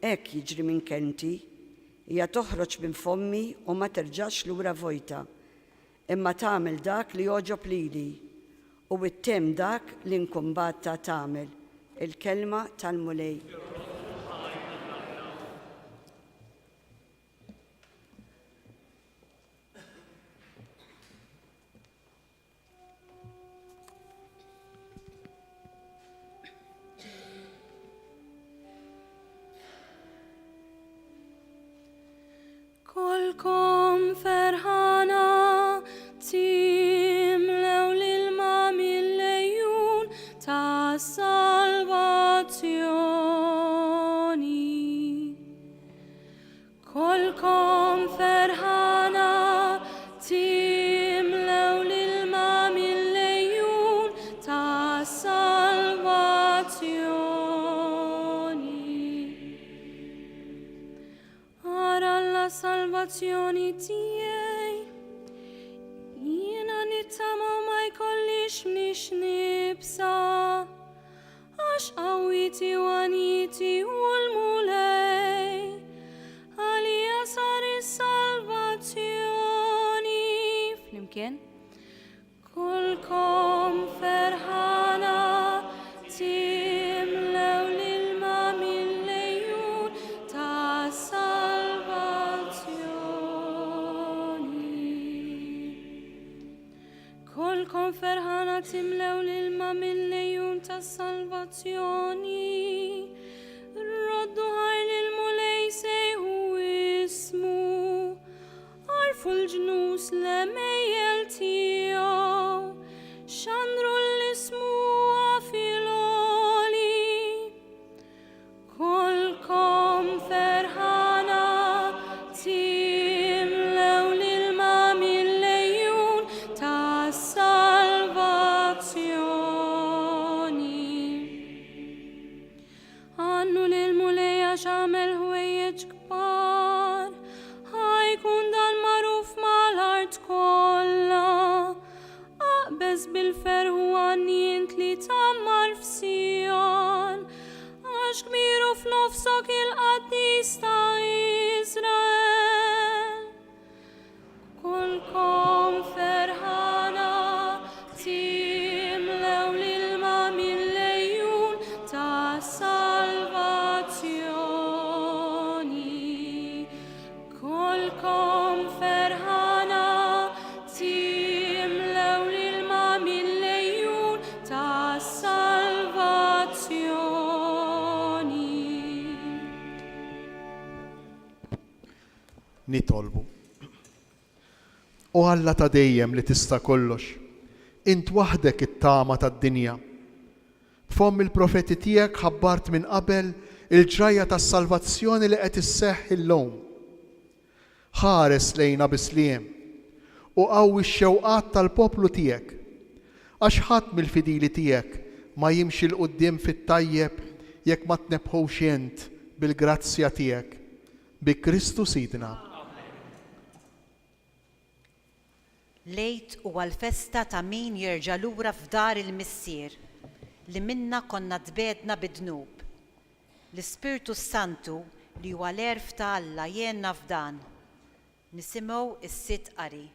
hekk jiġri minn kelmti, hija toħroġ minn fommi u ma terġax lura vojta, imma tagħmel dak li jogħġob lili u ittemm dak li nkumbatta tagħmel. Il-kelma tal-mulej. Kolkom ferħana timlew l-ilma mill-lejjun ta' salvazzjoni. Kolkom ferħana timlew l-ilma mill-lejjun ta' salvazzjoni. Ara la salvazzjoni tiegħi, jiena nittama ma jkollix mniex nibsa, għax qawwiti u għaniti u l-mulej, għalija sar is-salvazzjoni. Flimkien? Kulkom ferħana timlew l-ilma mill-lejjun ta' Kolkom ferħana timlew l-ilma mill-lejjun ta' salvazzjoni. Roddu ħajl il-mulej sejħu ismu, għarfu l-ġnus l-emejjel tiegħu, xandru l-ismu għafiloli. Kolkom ferħana timlew l-ilma mill-lejjun ta' salvazzjoni. Għannu l-mulej għax għamel ħwejjeġ kbar, ħajkun dan magħruf mal-art kollha, aqbeż bil-ferħu għannient li tammar f'Sion, għax kbiru f'nofsok il-qaddis ta' Izrael. Kolkom ferħana timlew l-ilma mill-lejjun ta' salvazzjoni. Kolkom ferħana timlew l-ilma mill-lejjun ta' salvazzjoni. Nitolbu. O Alla ta' dejjem li tista' kollox, int waħdek it-tama tad-dinja. B'fomm il-profeti tiegħek ħabbart minn qabel il-ġrajja tas-salvazzjoni li qed isseħħ illum. Ħares lejna bisliem u qawwi x-xewqat tal-poplu tiegħek, għax ħadd mill-fidili tiegħek ma jimxi l quddiem fit-tajjeb jekk ma tnebħux int bil-grazzja tiegħek bi Kristu Sidna. Lejt huwa l-festa ta' min jerġa' lura f'dar il-missier li minna konna tbedna bid-dnub. L-Ispirtu Santu li huwa l-erf ta' Alla jenna f'dan. Nisimgħu is-sitt qari.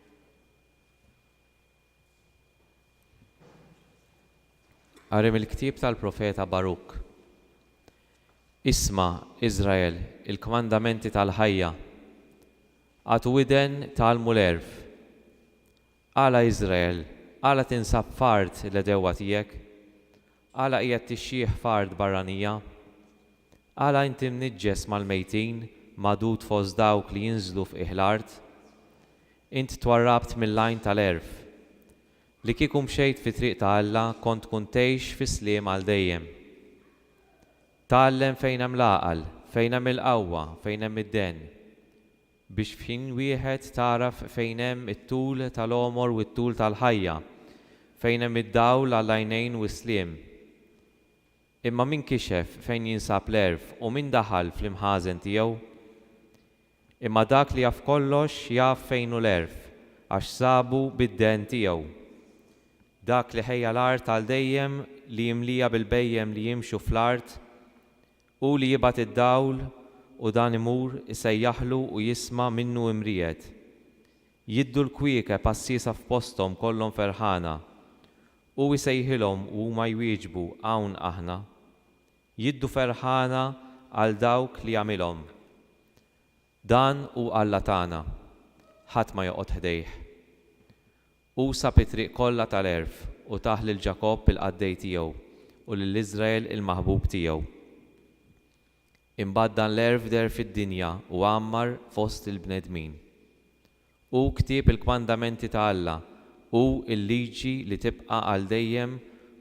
Qari mill-ktieb tal-profeta Baruk. Isma' Iżrael il-kmandamenti tal-ħajja, għatu widen tal-mulerf. Għala Iżrael, għala tinsab fard l-edewwa tiegħek, għala qiegħed tixjieħ fard barranija, għala inti mniġġes mal-mejtin madud fost dawk li jinżlu f'qiegħ l-art, int twarrabt mill-lajn tal-erf, li kieku mxejt fi triq ta' Alla kont tkun tgħix fi sliem għal dejjem. Tgħallem fejn hemm l-għaqal, fejn hemm il-qawwa, fejn hemm id-den, biex f'ħin wieħed taraf fejn hemm it-tul tal-omor u t-tul tal-ħajja, fejn hemm id-dawl għall-għajnejn u sliem. Imma min kixef fejn jinsab l-erf u min daħal fl-imħażen tiegħu, Imma dak li jaf kollox jaf fejn hu l-erf, għax sabu bid-den tiegħu. Dak li ħejja l-art għal dejjem li jimlija bil-bejjem li jimxu fl-art u li jibat id-dawl u dan imur isejjaħlu u jisma' minnu imriet. Jiddu l-kwieke passisa f'posthom kollhom ferħana u jsejħilhom u huma jwieġbu hawn aħna. Jiddu ferħana għal dawk li jagħmilhom. Dan hu Alla tagħna, ħadd ma joqgħod ħdejh. U sab it-triq kollha tal-erf u taħ lil Ġakob il-qaddej tiegħu u lil Iżrael il-maħbub tiegħu. Imbagħad dan l-erf der fid-dinja u għammar fost il-bnedmin. U ktieb il-kmandamenti ta' Alla u l-liġi li tibqa' għal dejjem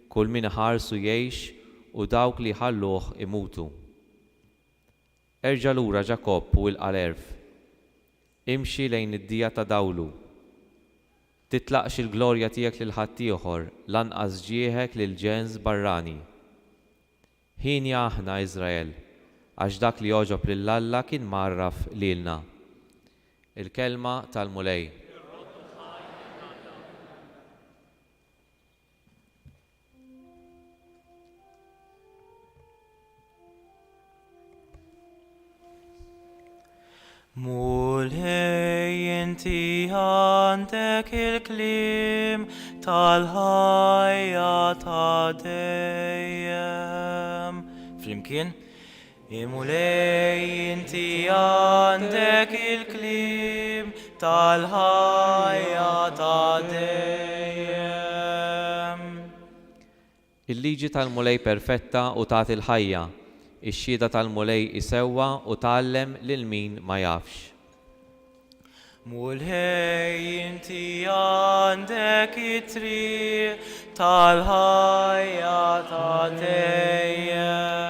kull min iħarsu jgħix u dawk li ħalluh imutu. Erġa' lura Ġakob u l-erf. Imxi lejn id-dija ta' dawlu. Titlaqx il-glorja tiegħek lil ħadd ieħor lanqas ġieħek lil ġens barrani. Ħini aħna Iżrael, għax dak li joġob lil Alla kien marraf lilna. Il-kelma tal-mulej. Mulej inti għandek il-klim tal-ħajja ta' dejjem. Flimkien? Mulej inti għandek il-klim tal-ħajja ta' dejjem. Il-liġi tal-mulej perfetta u tagħti il-ħajja. Ix-xhieda tal-mulej isewwa u tgħallem lil min ma jafx. Mulej inti għandek it-triq tal-ħajja ta' dejjem.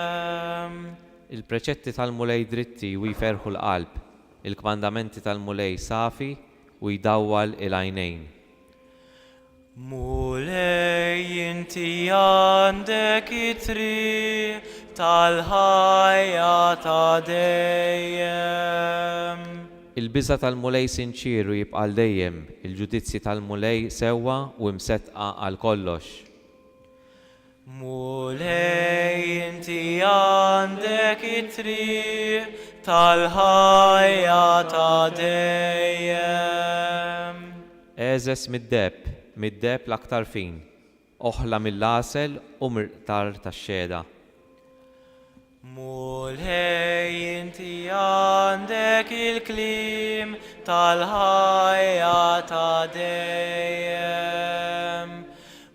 Il-preċetti tal-mulej dritti u jferħu l-qalb, il-kmandamenti tal-mulej safi u jdawwal il-għajnejn. Mulej inti għandek it-triq tal-ħajja ta' dejjem. Il-biża tal-mulej sinċiru jibqa' dejjem, il-ġudizzji tal-mulej sewwa u msettqa għal kollox. Mulej inti għandek it-triq tal-ħajja ta' dejjem. Eżes mid-deb l-aktar fin, oħla mill-asel u mirtar tax-xeda. Mulej inti għandek il-klim tal-ħajja ta' dejjem.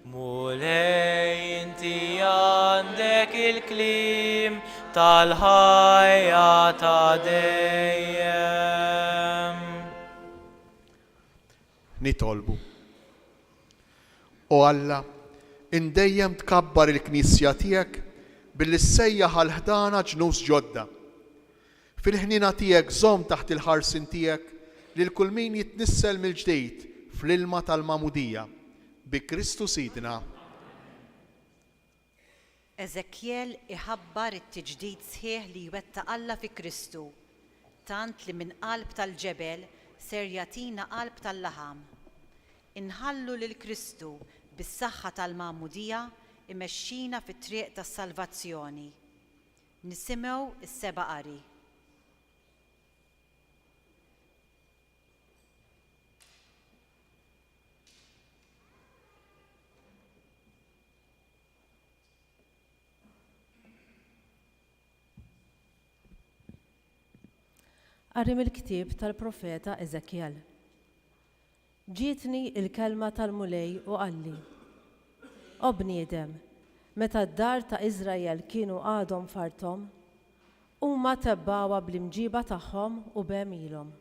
Mulej inti għandek il-klim tal-ħajja ta' dejjem. Nitolbu. O Alla, indejjem tkabbar il-Knisja tiegħek billi ssejjaħ għal ħdana ġnus ġodda. Fil-ħnina tiegħek żomm taħt il-ħarsin tiegħek lil kull min jitnissel mill-ġdejd fl-ilma tal-Magħmudija bi Kristu Sidna. Eżekjel iħabbar it-tiġdid sħiħ li jwettaq Alla fi Kristu, tant li minn qalb tal-ġebel ser jagħtina qalb tal-laħam. Inħallu lil Kristu bis-saħħa tal-Magħmudija imexxina fit-triq tas-salvazzjoni. Nisimgħu is-seba' qari. Qari mill-ktieb tal-profeta Eżekjel. Ġietni il-kelma tal-mulej u qalli: O bniedem, meta d-dar ta' Iżrael kienu għadhom farthom, huma tebbawa bl-imġiba tagħhom u bemilhom.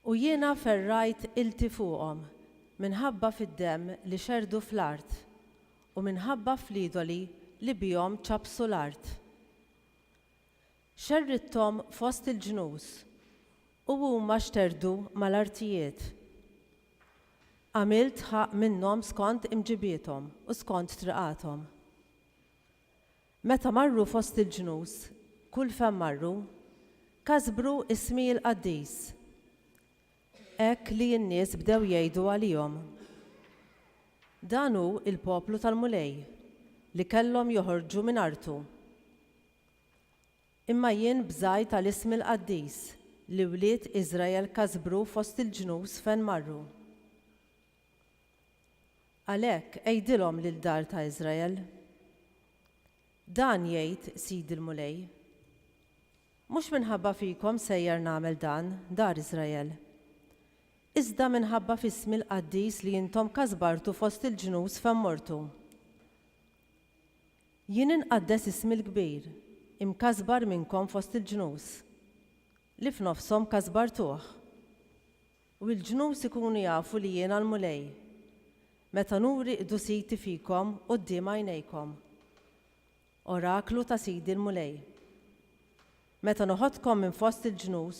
U jiena ferrajt ilti fuqhom minħabba fid-demm li xerdu fl-art u minħabba fl-idoli li bihom ċabsu l-art. Xerritthom fost il-ġnus u huma xterdu mal-artijiet. Għamilt ħaq minnhom skont imġibietom u skont triqathom. Meta marru fost il-ġnus, kull fejn marru, kasbru ismi l-qaddis. Hekk li n-nies bdew jgħidu għalihom. Dan hu il-poplu tal-mulej li kellhom joħorġu minn artu. Imma jien bżgħid tal-ismi l-qaddis li wlied Iżrael kasbru fost il-ġnus fejn marru. Għalhekk għejdilhom lil-dar ta' Iżrael. Dan jgħid Sidi l-mulej. Mhux minħabba fikom sejjer nagħmel dan, dar Iżrael. Iżda minħabba f'ismi l-qaddis li intom kasbartu fost il-ġnus fejn mortu. Jien inqaddes ismi l-kbir, imkasbar minnkom fost il-ġnus, li f'nofshom kasbartuh. U l-ġnus ikunu jafu li jiena l-mulej, meta nuri qdusiti fikom quddiem għajnejkom. Oraklu ta' Sidi l-mulej. Meta noħodkom minn fost il-ġnus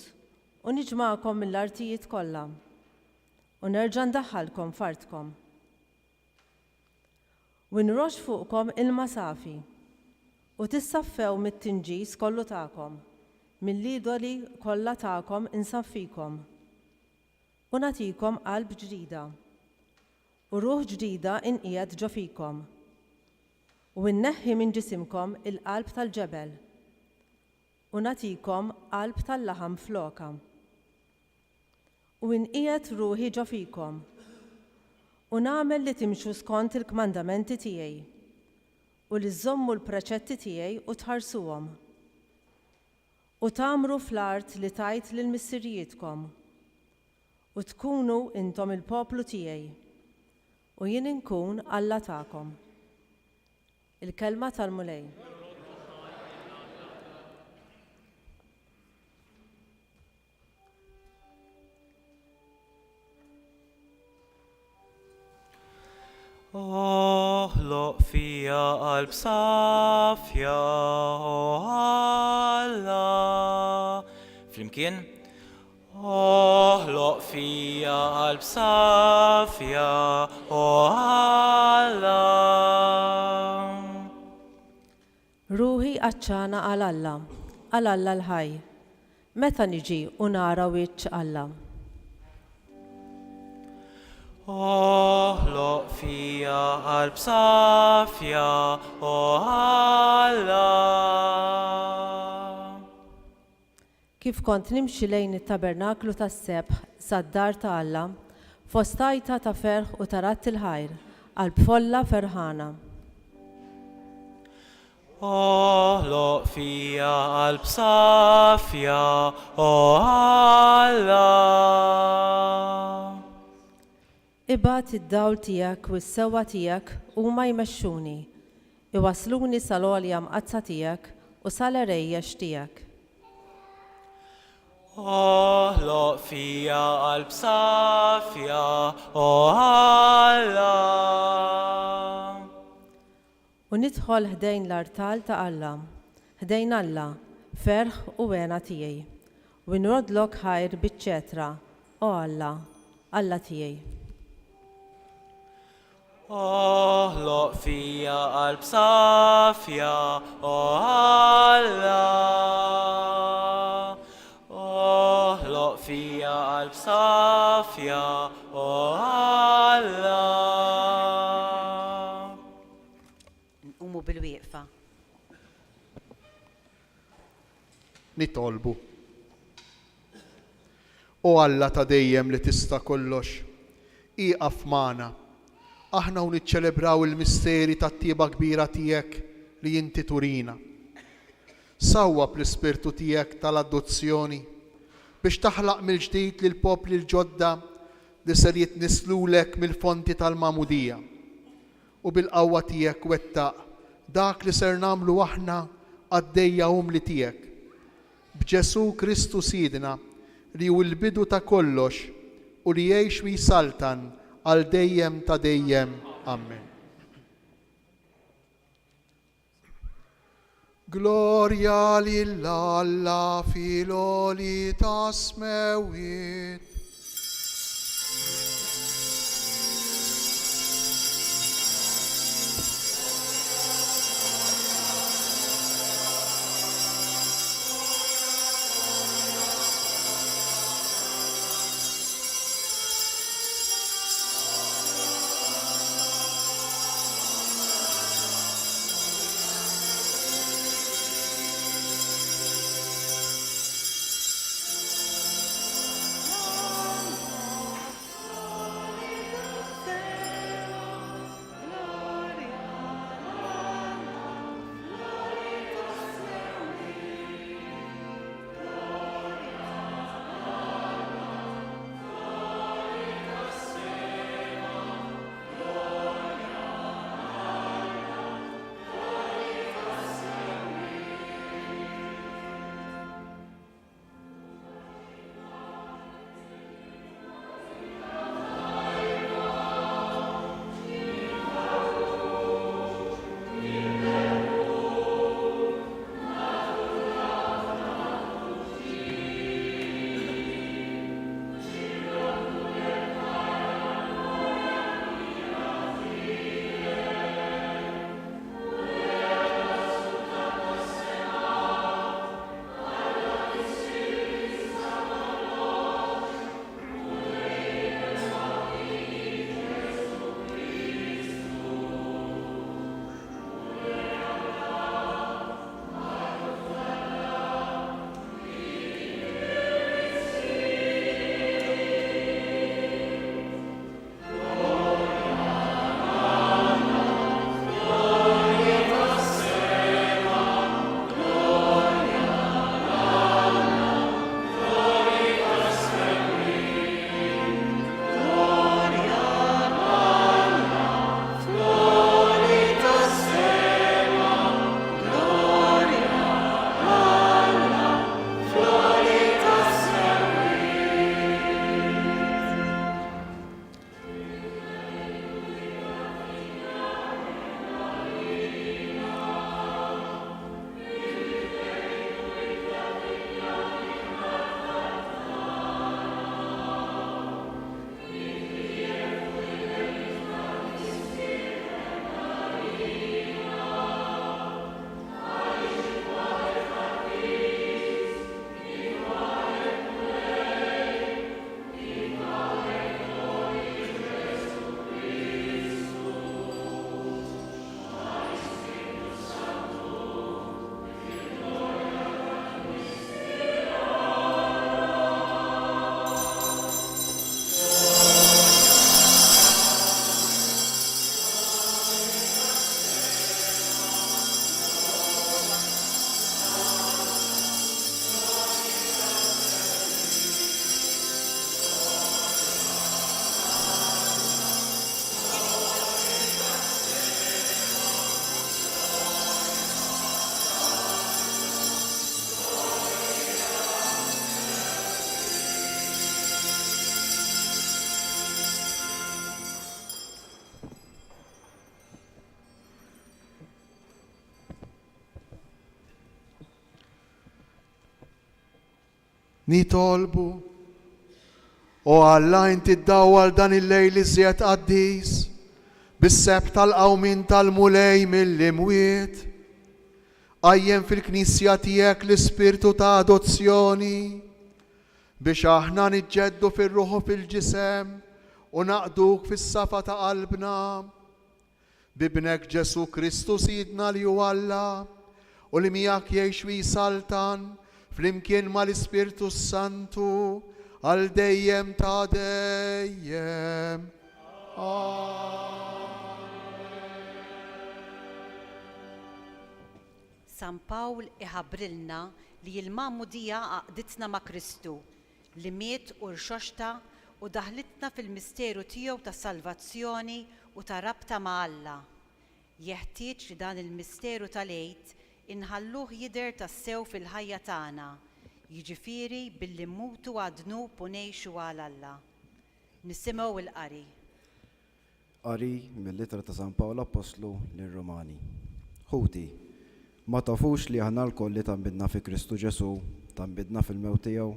u niġma'kom mill-artijiet kollha u nerġa' ndaħħalkom fartkom. U nrox fuqkom ilma safi u tissaffew mit-tinġis kollu tagħkom, mill-idoli kollha tagħkom insaffikom. U nagħtikom qalb ġdida u ruħ ġdida inqiegħed ġo fikom. U nneħħi minn ġisimkom il-qalb tal-ġebel u nagħtikom qalb tal-laħam floka. U inqiegħed ruħi ġo fikom u nagħmel li timxu skont il-kmandamenti tiegħi u li żommu l-preċetti tiegħi u tħarsuhom. U tagħmru fl-art li tajt lil missirijietkom u tkunu intom il-poplu tiegħi u jien inkun Alla tagħkom. Il-kelma tal-mulej. Oħloq fija qalb safja, o Alla. Flimkien. Oħloq fija qalb safja, o Alla. Ruħi qaċċana għal Alla l-ħaj, meta niġi u nara wiċċ Alla. Oħloq fija qalb safja, o Alla. Kif kont nimxi lejn it-tabernaklu tas-sebħ sad-dar ta' Alla, fostajta ta' ferħ u tarat il-ħajr, qalb folla ferħana. Oħloq fija qalb safja, o Alla. Ibgħat id-dawl tiegħek u s-sewwa tiegħek huma jmexxuni, iwasluni sal-għolja mqazza tiegħek u sal-erejjex tiegħek. Oħloq fija qalb safja, o Alla. U nidħol ħdejn l-artal ta' Alla, ħdejn Alla, ferħ u għena tiegħi, u nrodlok ħajr biċ-ċetra, o Alla, Alla tiegħi. Oħloq fija qalb safja, o Alla. Oħloq fija qalb safja, o Alla. Nqumu bil-wieqfa. Nitolbu. O Alla ta' dejjem li tista' kollox, iqaf magħna. Aħna u niċċelebraw il-misteri tat-tieba kbira tiegħek li inti turina. Sawwa bl-ispirtu tiegħek tal-adozzjoni biex taħlaq mill-ġdid lil popli l-ġodda li ser jitnislulek mill-fonti tal-Mamudija. U bil-qawwa tiegħek wettaq dak li ser nagħmlu aħna għaddejja umli tiegħek. B'Ġesu Kristu Sidna li hu l-bidu ta' kollox u li jgħix u jsaltan għal dejjem ta' dejjem. Amen. Gloria lill-Alla fil-oli ta' smewit. nitolbu. O Alla inti ddawwal dan il-lejl iżjed qaddis bis-seb tal-qawmin tal-mulej mill-imwiet. Għajjem fil-Knisja tiegħek l-ispirtu ta' adozzjoni biex aħna niġġeddu fir-ruħ u fil-ġisem u naqduk fis-safa ta' qalbna. Bibnek Ġesu Kristu Sidna li hu Alla u li miegħek jgħix u jisaltan flimkien mal-Ispirtu Santu għal dejjem ta' dejjem. San Pawl iħabbrilna li l-Magħmudija għaqditna ma' Kristu li miet u rxoxta u daħlitna fil-misteru tiegħu ta' salvazzjoni u ta' rabta ma' Alla. Jeħtieġ li dan il-misteru tal-għid inħalluh jidher tas-sew fil-ħajja tagħna, jiġifieri billi mmutu għad-dnub u ngħixu għal Alla. Nisimgħu il-qari. Qari mill-Littra ta' San Pawl Apostlu lir-Rumani. Ħuti, ma tafux li aħna l-koll li tanbidna fi Kristu Ġesu, tanbidna fil-mewt tiegħu?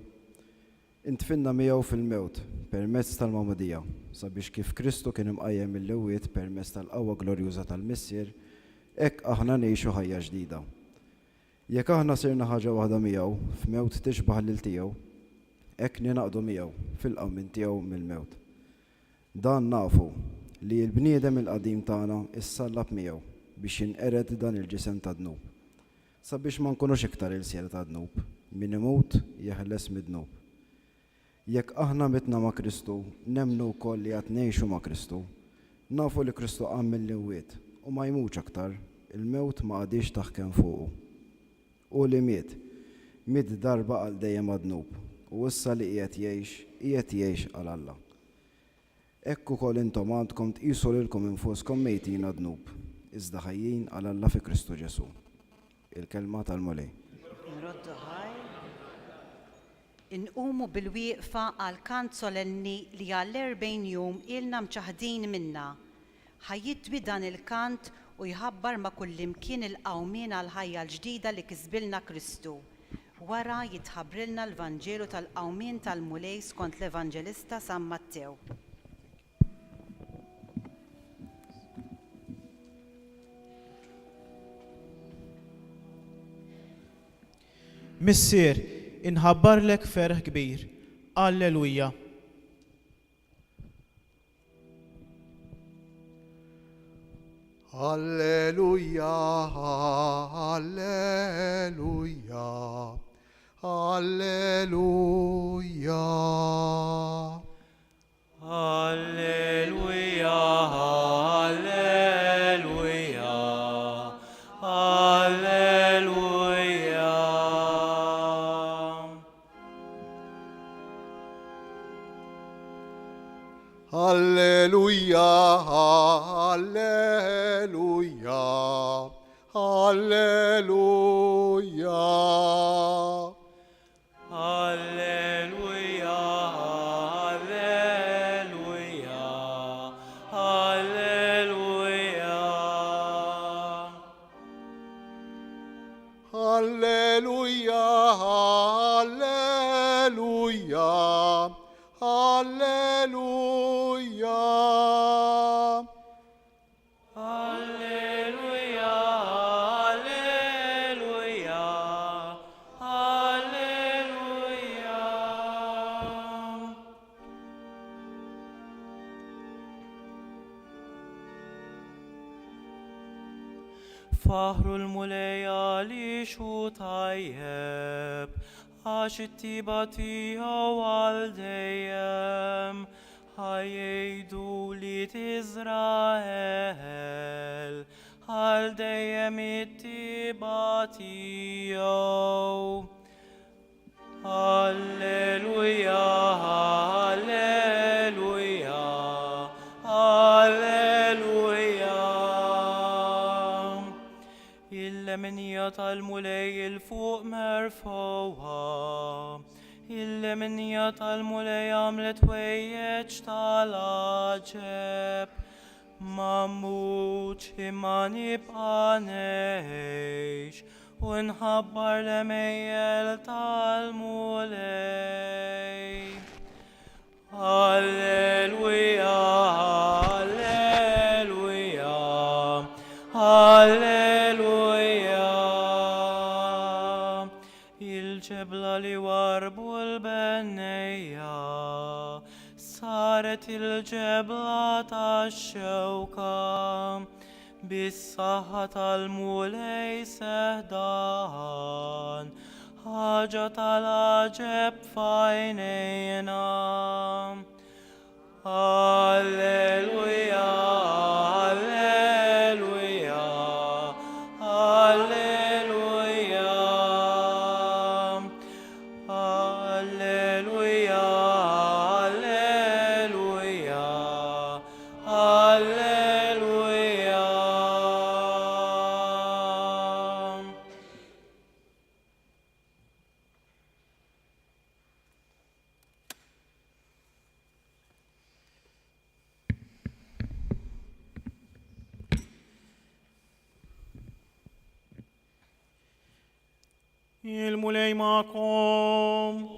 Intfinna miegħu fil-mewt permezz tal-Magħmudija, sabiex kif Kristu kien imqajjem mill-imwiet permezz tal-qawwa glorjuża tal-Missier, hekk aħna ngħixu ħajja ġdida. Jekk aħna sirna ħaġa waħda miegħu f'mewt tixbaħ lil tiegħu, hekk ninaqdu miegħu fil-qawmin tiegħu mill-mewt. Dan nafu li l-bniedem il-qadim tagħna issallab miegħu biex jinqered dan il-ġisem ta' dnub. Sabiex ma nkunux iktar il-siel ta' dnub, min imut jeħles mid-dnub. Jekk aħna mitna ma' Kristu, nemmnu wkoll li qed ngħixu ma' Kristu, nafu li Kristu qam mill-imwiet u ma jmutx aktar, il-mewt ma għadix taħkem fuqu. U li miet darba għal dejjem għad-dnub u issa li qiegħed jgħix għal Alla. Hekk ukoll intom għandkom tqisu lilkom infuskom mejtin għad-dnub, iżda ħajjin għal Alla fi Kristu Ġesu. Il-kelma tal-mulej. Inqumu bil-wieqfa għal kant solenni li għall-40 jum ilna mċaħdin minna. Ħajjitwi dan il-kant u jħabbar ma' kullimkien il-qawmien għal ħajja l-ġdida li kisbilna Kristu. Wara jitħabbrilna l-Vanġelu tal-qawmien tal-mulej skont l-Evanġelista San Mattew. Missier, inħabbarlek ferħ kbir. Alleluja. Alleluja, alleluja, alleluja. Alleluja, alleluja, alleluja. Alleluja, alleluja, alleluja. Alleluja, alleluja, alleluja. Alleluja, alleluja, alleluja. Alleluja, alleluja, alleluja. Faħru l-mulejja li xu tajjeb, għax it-tiba tiegħu għal dejjem, ħajjejdu li Izrael, għal dejjem it-tiba tiegħu. Alleluja, alleluja, alleluja. Il-leminija tal-mulej il-fuq merfuwa, il-leminija tal-mulej għamlet wejjeġ tal-aġeb, ma mmuċ imma nibqa' ngħix ونخبر لميل تعالمولي. هللويا هللويا هللويا. الجبلة لورب البنية صارت الجبلة الشوكة بالصحة المولي سهدان حاجة العجب فعينينا. هللويا هللويا هللويا هللويا هللويا هللويا. المولي معكم.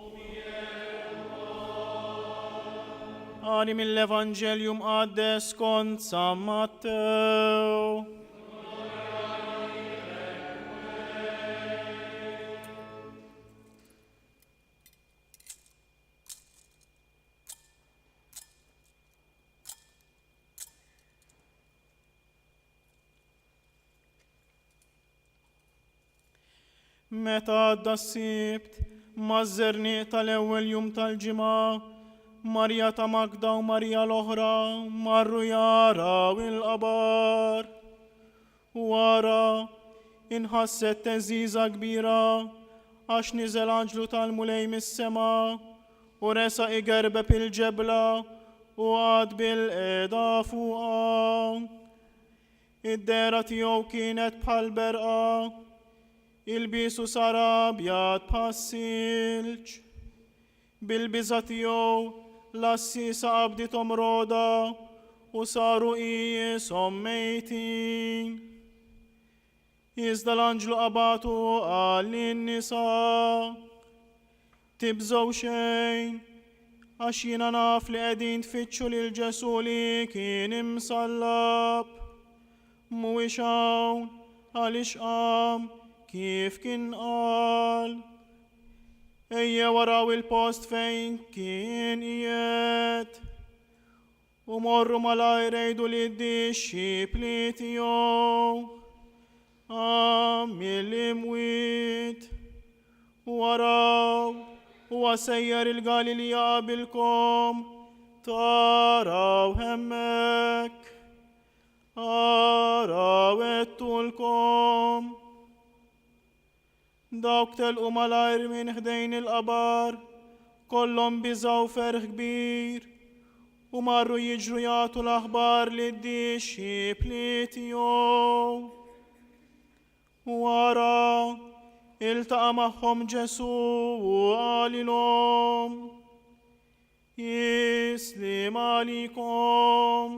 أني من الإفانجيليوم قدس كنت سمعته. متى عدى السبت مزرني tal-ewwel jum tal-ġimgħa Marja ta' Magda u Marja l-oħra marru jaraw il-qabar. Wara inħasset teżiża kbira għax niżel anġlu tal-mulej mis-sema u resa igerbeb il-ġebla u għad bil-qeda fuqha. Id-dera tiegħu kienet bħal berqa, il-bisu sar abjad bħas-silġ. Bil-biża tiegħu l-assisa qabdithom roda u saru qishom mejtin. Iżda l-anġlu qabatu qal lin-nisa tibżgħu xejn għax jiena naf li qegħdin tfittxu lil Ġesu li kien imsallab. Mhuwiex hawn għaliex qam kif kien qal. Ejja waraw il-post fejn kien qiegħed u morru malajr ngħidu lid-dixxipli tiegħu mill-imwiet. Waraw huwa sejjer il-Galilja qabilkom taraw hemmhekk. Araw għedtulkom. Dawk telqu malajr minn ħdejn il-qabar kollhom biżgħu ferħ kbir u marru jiġru jagħtu l-aħbar lid-dixxipli tiegħu. Wara iltaqa' magħhom Ġesu u qalilhom jislim għalikom.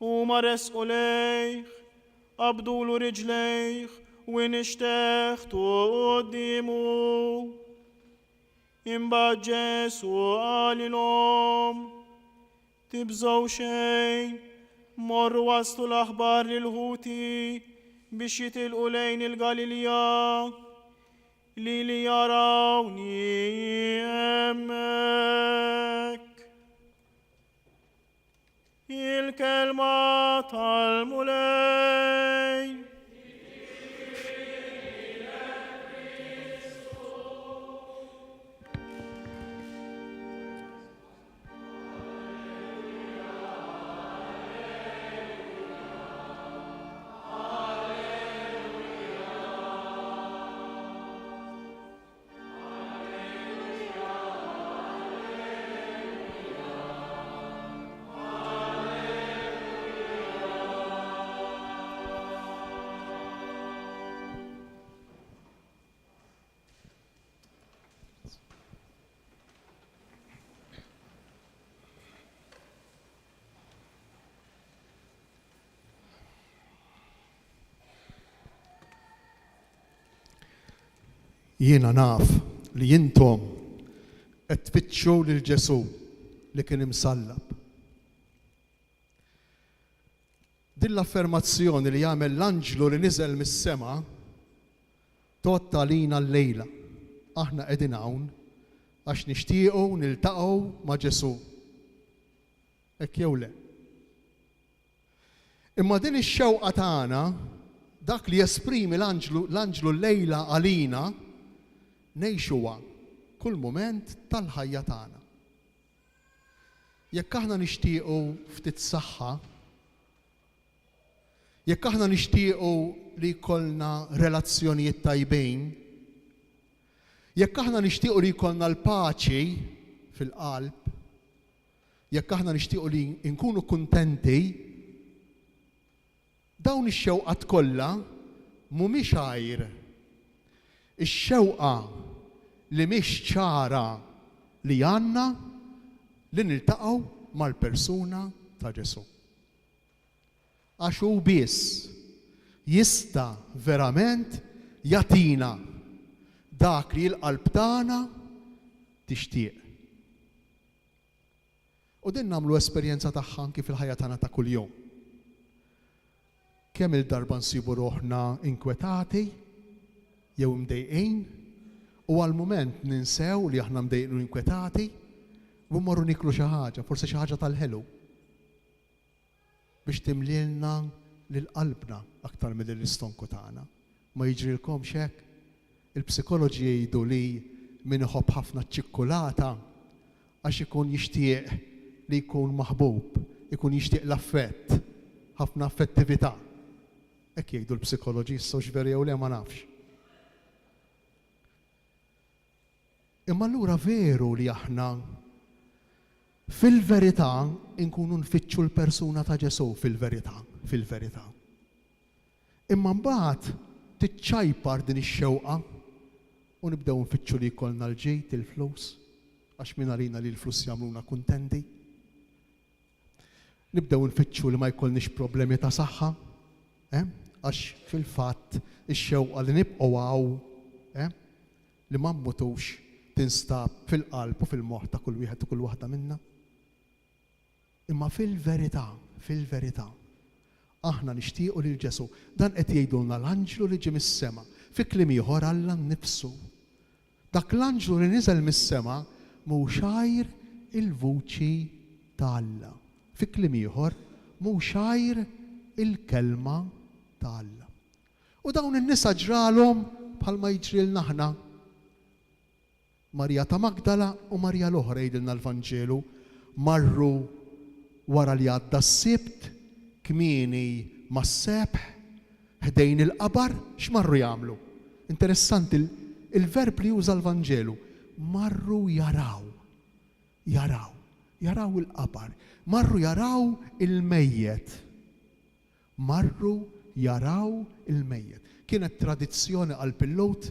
Huma resqu lejh, qabdulu riġlejh u nixteħtu quddiemu. Imbagħad Ġesu qalilhom tibżgħu xejn, morru waslu l-aħbar lil-ħuti biex jitilqu lejn il-Galilja li jarawni hemmhekk. Il-kelma tal-mulej. Jiena naf li jintom qed tfittxu lil Ġesu li kien imsallab. Din l-affermazzjoni li jagħmel l-anġlu li niżel mis-sema totta lina l-lejla. Aħna qegħdin hawn għax nixtiequ niltaqgħu ma' Ġesu. Hekk jew le. Imma din ix-xewqa tagħna dak li jesprimi l-anġlu l-lejla għalina ngħixuha kull mument tal-ħajja tagħna. Jekk aħna nixtiequ ftit saħħa, jekk aħna nixtiequ li jkollna relazzjonijiet tajbin, jekk aħna nixtiequ li jkollna l-paċi fil-qalb, jekk aħna nixtiequ li nkunu kuntenti, dawn ix-xewqat kollha mhumiex għajr. Ix-xewqa li mhix ċara li għandna li niltaqgħu mal-persuna ta' Ġesu. Għax hu biss jista' verament jagħtina dak li l-qalb tagħna tixtieq. U din nagħmlu esperjenza tagħha anki fil-ħajja tagħna ta' kuljum. Kemm il-darba nsibu ruħna inkwetati jew mdejqin u għal-mument ninsew li aħna mdejqin u inkwetati u mmorru niklu xi ħaġa, forsi xi ħaġa tal-ħelu biex timlilna lil qalbna aktar mill l-istonku tagħna. Ma jiġrilkomx hekk? Il-psikoloġi jgħidu li min iħobb ħafna ċikkulata għax ikun jixtieq li jkun maħbub, ikun jixtieq l-affett, ħafna affettività. Hekk jgħidu l-psikoloġisti u x'veri jew le ma nafx. Imma allura veru li aħna fil-verità nkunu nfittxu l-persuna ta' Ġesu fil-verità. Imma mbagħad tiċċajpar din ix-xewqa u nibdew nfittxu li jkollna l-ġejt, il-flus, għax min għalina li l-flus jagħmluna kuntenti. Nibdew nfittxu li ma jkollniex problemi ta' saħħa, għax fil-fatt ix-xewqa li nibqgħu hawn li ma mmutux tinstab fil-qalb u fil-moħħ ta' kull wieħed u kull waħda minna. Imma fil-verità, aħna nixtiequ lil Ġesu. Dan qed jgħidulna l-anġlu li ġie mis-sema. Fi kliem ieħor Alla nnifsu. Dak l-anġlu li niżel mis-sema mhux għajr il-vuċi ta' Alla. Fi kliem ieħor mhux għajr il-kelma ta' Alla. U dawn in-nisa ġralhom bħalma jiġrilna aħna. Marja ta' Magdala u Marja l-oħra jgħidilna l-Vanġelu marru wara li għadda s-sibt kmieni mas-sebħ ħdejn il-qabar x'marru jagħmlu. Interessanti il-verb li juża l-Vanġelu. Marru jaraw il-qabar. Marru jaraw il-mejjet. Kienet tradizzjoni għal-pillot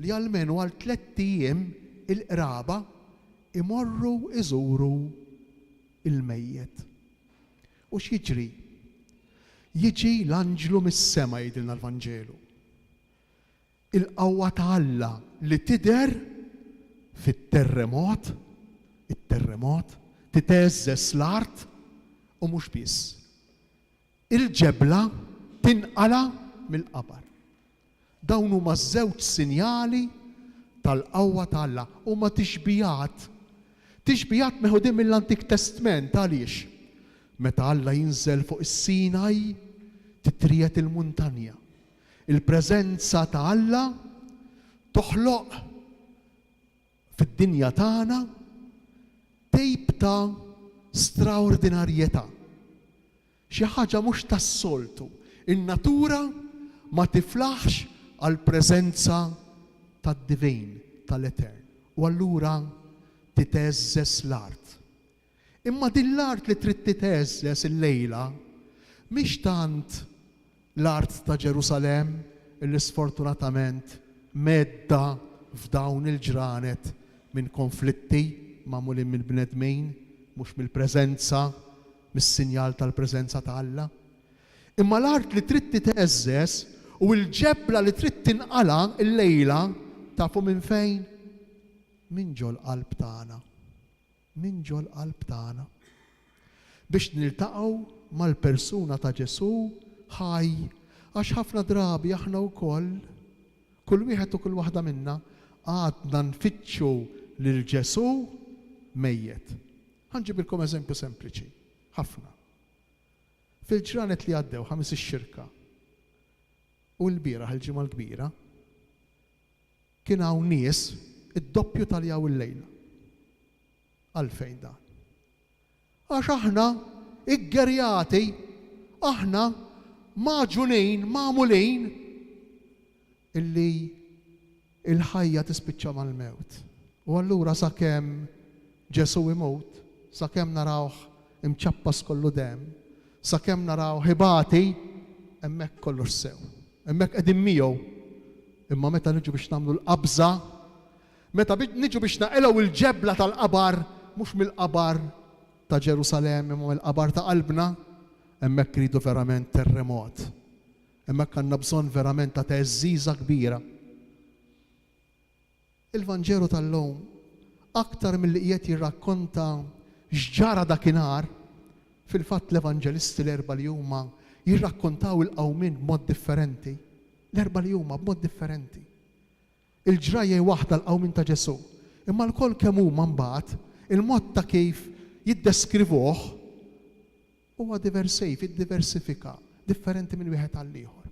li għalmenu għal 3 ijiem il-qraba imorru iżuru il-mejjet. U x'jiġri? Jiġi l-anġlu mis-sema jgħidilna l-Vanġelu. Il-qawwa ta' Alla li tidher fit-terremot, titeżżes l-art u mhux biss. Il-ġebla tinqala mill-qabar. Dawn huma żewġ sinjali tal-qawwa ta' Alla huma tixbijat meħudin mill-Antik Testament għaliex. Meta Alla jinżel fuq is-Sinaj titriet il-muntanja. Il-preżenza ta' Alla toħloq fid-dinja tagħna tejb ta' straordinarjetà. Xi ħaġa mhux tas-soltu. In-natura ma tiflaħx għall-preżenza tad-divin, tal-Etern. U allura titeżżes l-art. Imma din l-art li trid titeżżes il-lejla mhix tant l-art ta' Ġerusalemm illi sfortunatament medda f'dawn il-ġranet minn konflitti magħmulin mill-bnedmin, mhux mill-preżenza, mis-sinjal tal-preżenza ta' Alla. Imma l-art li trid titeżżes u l-ġebla li trid tinqala l-lejla Tafu minn fejn? Minn ġol qalb tagħna. Minn ġol qalb tagħna. Biex niltaqgħu mal-persuna ta' Ġesu ħaj, għax ħafna drabi aħna wkoll, kull wieħed u kull waħda minna għadna nfittxu lil Ġesu mejjed. Ħanġibilkom eżempju sempliċi, ħafna. Fil-ġranet li għaddew 5 ix-xirka u l-bieraħ il-ġimgħa l-kbira kien hawn nies id-doppju tal-jaw il-lejla. Għalfejn dan? Għax aħna iggerjati, aħna maġunin, magħmulin illi il-ħajja tispiċċa mal-mewt. U allura sakemm Ġesu imut, sakemm narawh imċappas kollu dem, sakemm naraw ħibati, hemmhekk kollox sew. Hemmhekk qegħdin miegħu. Imma meta niġu biex nagħmlu l-qabża, meta niġu biex naqilgħu il-ġebla tal-qabar, mhux mill-qabar ta' Ġerusalem, imma mill-qabar ta' qalbna, hemmhekk ridu verament terremot. Hemmhekk għandna bżonn verament ta' teżżiża kbira. Il-Vanġelu tal-lum aktar milli qiegħed jirrakkonta x'ġara dakinhar, fil-fatt l-Evanġelisti l-erba' li huma jirrakkontaw il-qawmin b'mod differenti. L-erba' li huma b'mod differenti. Il-ġrajja waħda l-qawmin ta' Ġesu, imma l-koll kemm huma mbagħad il-mod ta' kif jiddeskrivuh huwa diversif, jiddiversifika, differenti minn wieħed għal ieħor.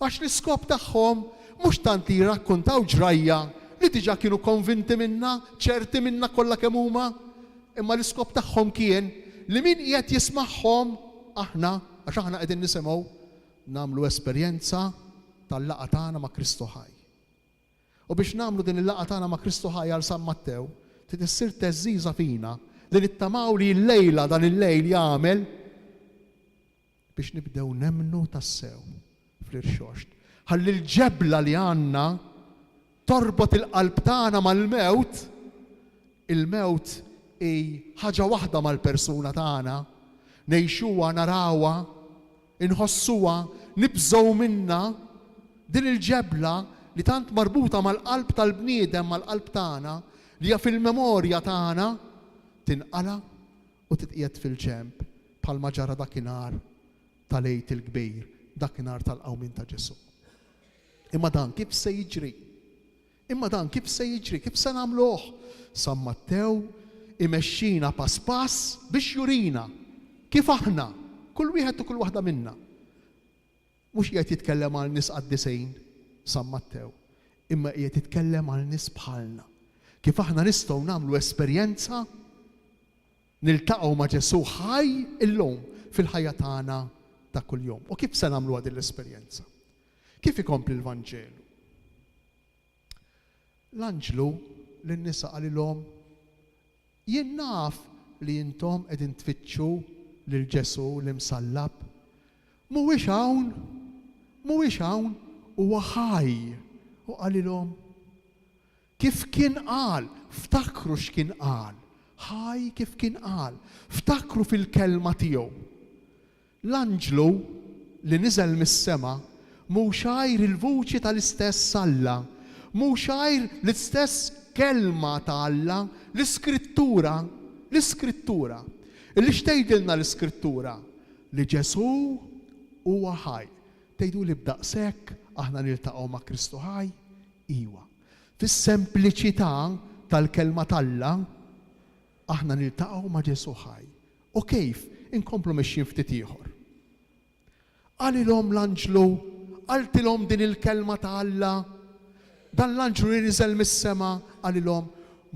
Għax l-iskop tagħhom mhux tant li jirrakkontaw ġrajja li diġà kienu konvinti minna, ċerti minna kollha kemm huma, imma l-iskop tagħhom kien li min qiegħed jismagħhom aħna, għax aħna qegħdin nisimgħu nagħmlu esperjenza tal-laqgħa tagħna ma' Kristu ħaj. U biex nagħmlu din il-laqgħa tagħna ma' Kristu ħaj għal San Mattew, trid issir teżżiża fina li nittamaw li l-lejla dan il-lejl jagħmel biex nibdew nemmnu tassew fl-irxoxt. Ħalli l-ġebla li għandna torbot il-qalb tagħna mal-mewt, il-mewt hi ħaġa waħda mal-persuna tagħna, ngħixuha, narawha, inħossuha, nibżgħu minnha, din il-ġebla li tant marbuta mal-qalb tal-bniedem, mal-qalb tagħna, li hija fil-memorja tagħna, tinqala u titqiegħed fil-ġemp bħalma ġara dakinhar tal-Għid il-Kbir, dakinhar tal-qawmin ta' Ġesu. Imma dan kif se jiġri? Kif se nagħmluh? San Mattew imexxina pass pass biex jurina kif aħna, kull wieħed u kull waħda minna. Mhux qiegħed jitkellem għal nies qaddisejn San Mattew, imma qiegħed jitkellem għal nies bħalna. Kif aħna nistgħu nagħmlu esperjenza niltaqgħu ma' Ġesu ħaj illum fil-ħajja tagħna ta' kuljum. U kif se nagħmlu din l-esperjenza? Kif ikompli l-Vanġelu? L-anġlu lin-nisa qalilhom jien naf li intom qegħdin tfittxu lil Ġesu l-imsallab. Mhuwiex hawn huwa ħaj. U qalilhom kif kien qal, ftakru x'kien qal. Ħaj kif kien qal, ftakru fil-kelma tiegħu. L-anġlu li niżel mis-sema mhux għajr il-vuċi tal-istess Alla, mhux għajr l-istess kelma ta' Alla, l-iskrittura. Illi x'tgħidilna l-iskrittura? Li Ġesu huwa ħaj. Tgħidu li b'daqshekk aħna niltaqgħu ma' Kristu ħaj? Iwa. Fis-sempliċità tal-kelma tal-Alla aħna niltaqgħu ma' Ġesu ħaj. U kif? Inkomplu mexxin ftit ieħor. Qalilhom l-anġlu, qaltilhom din il-kelma ta' Alla, dan l-anġlu li niżel mis-sema qalilhom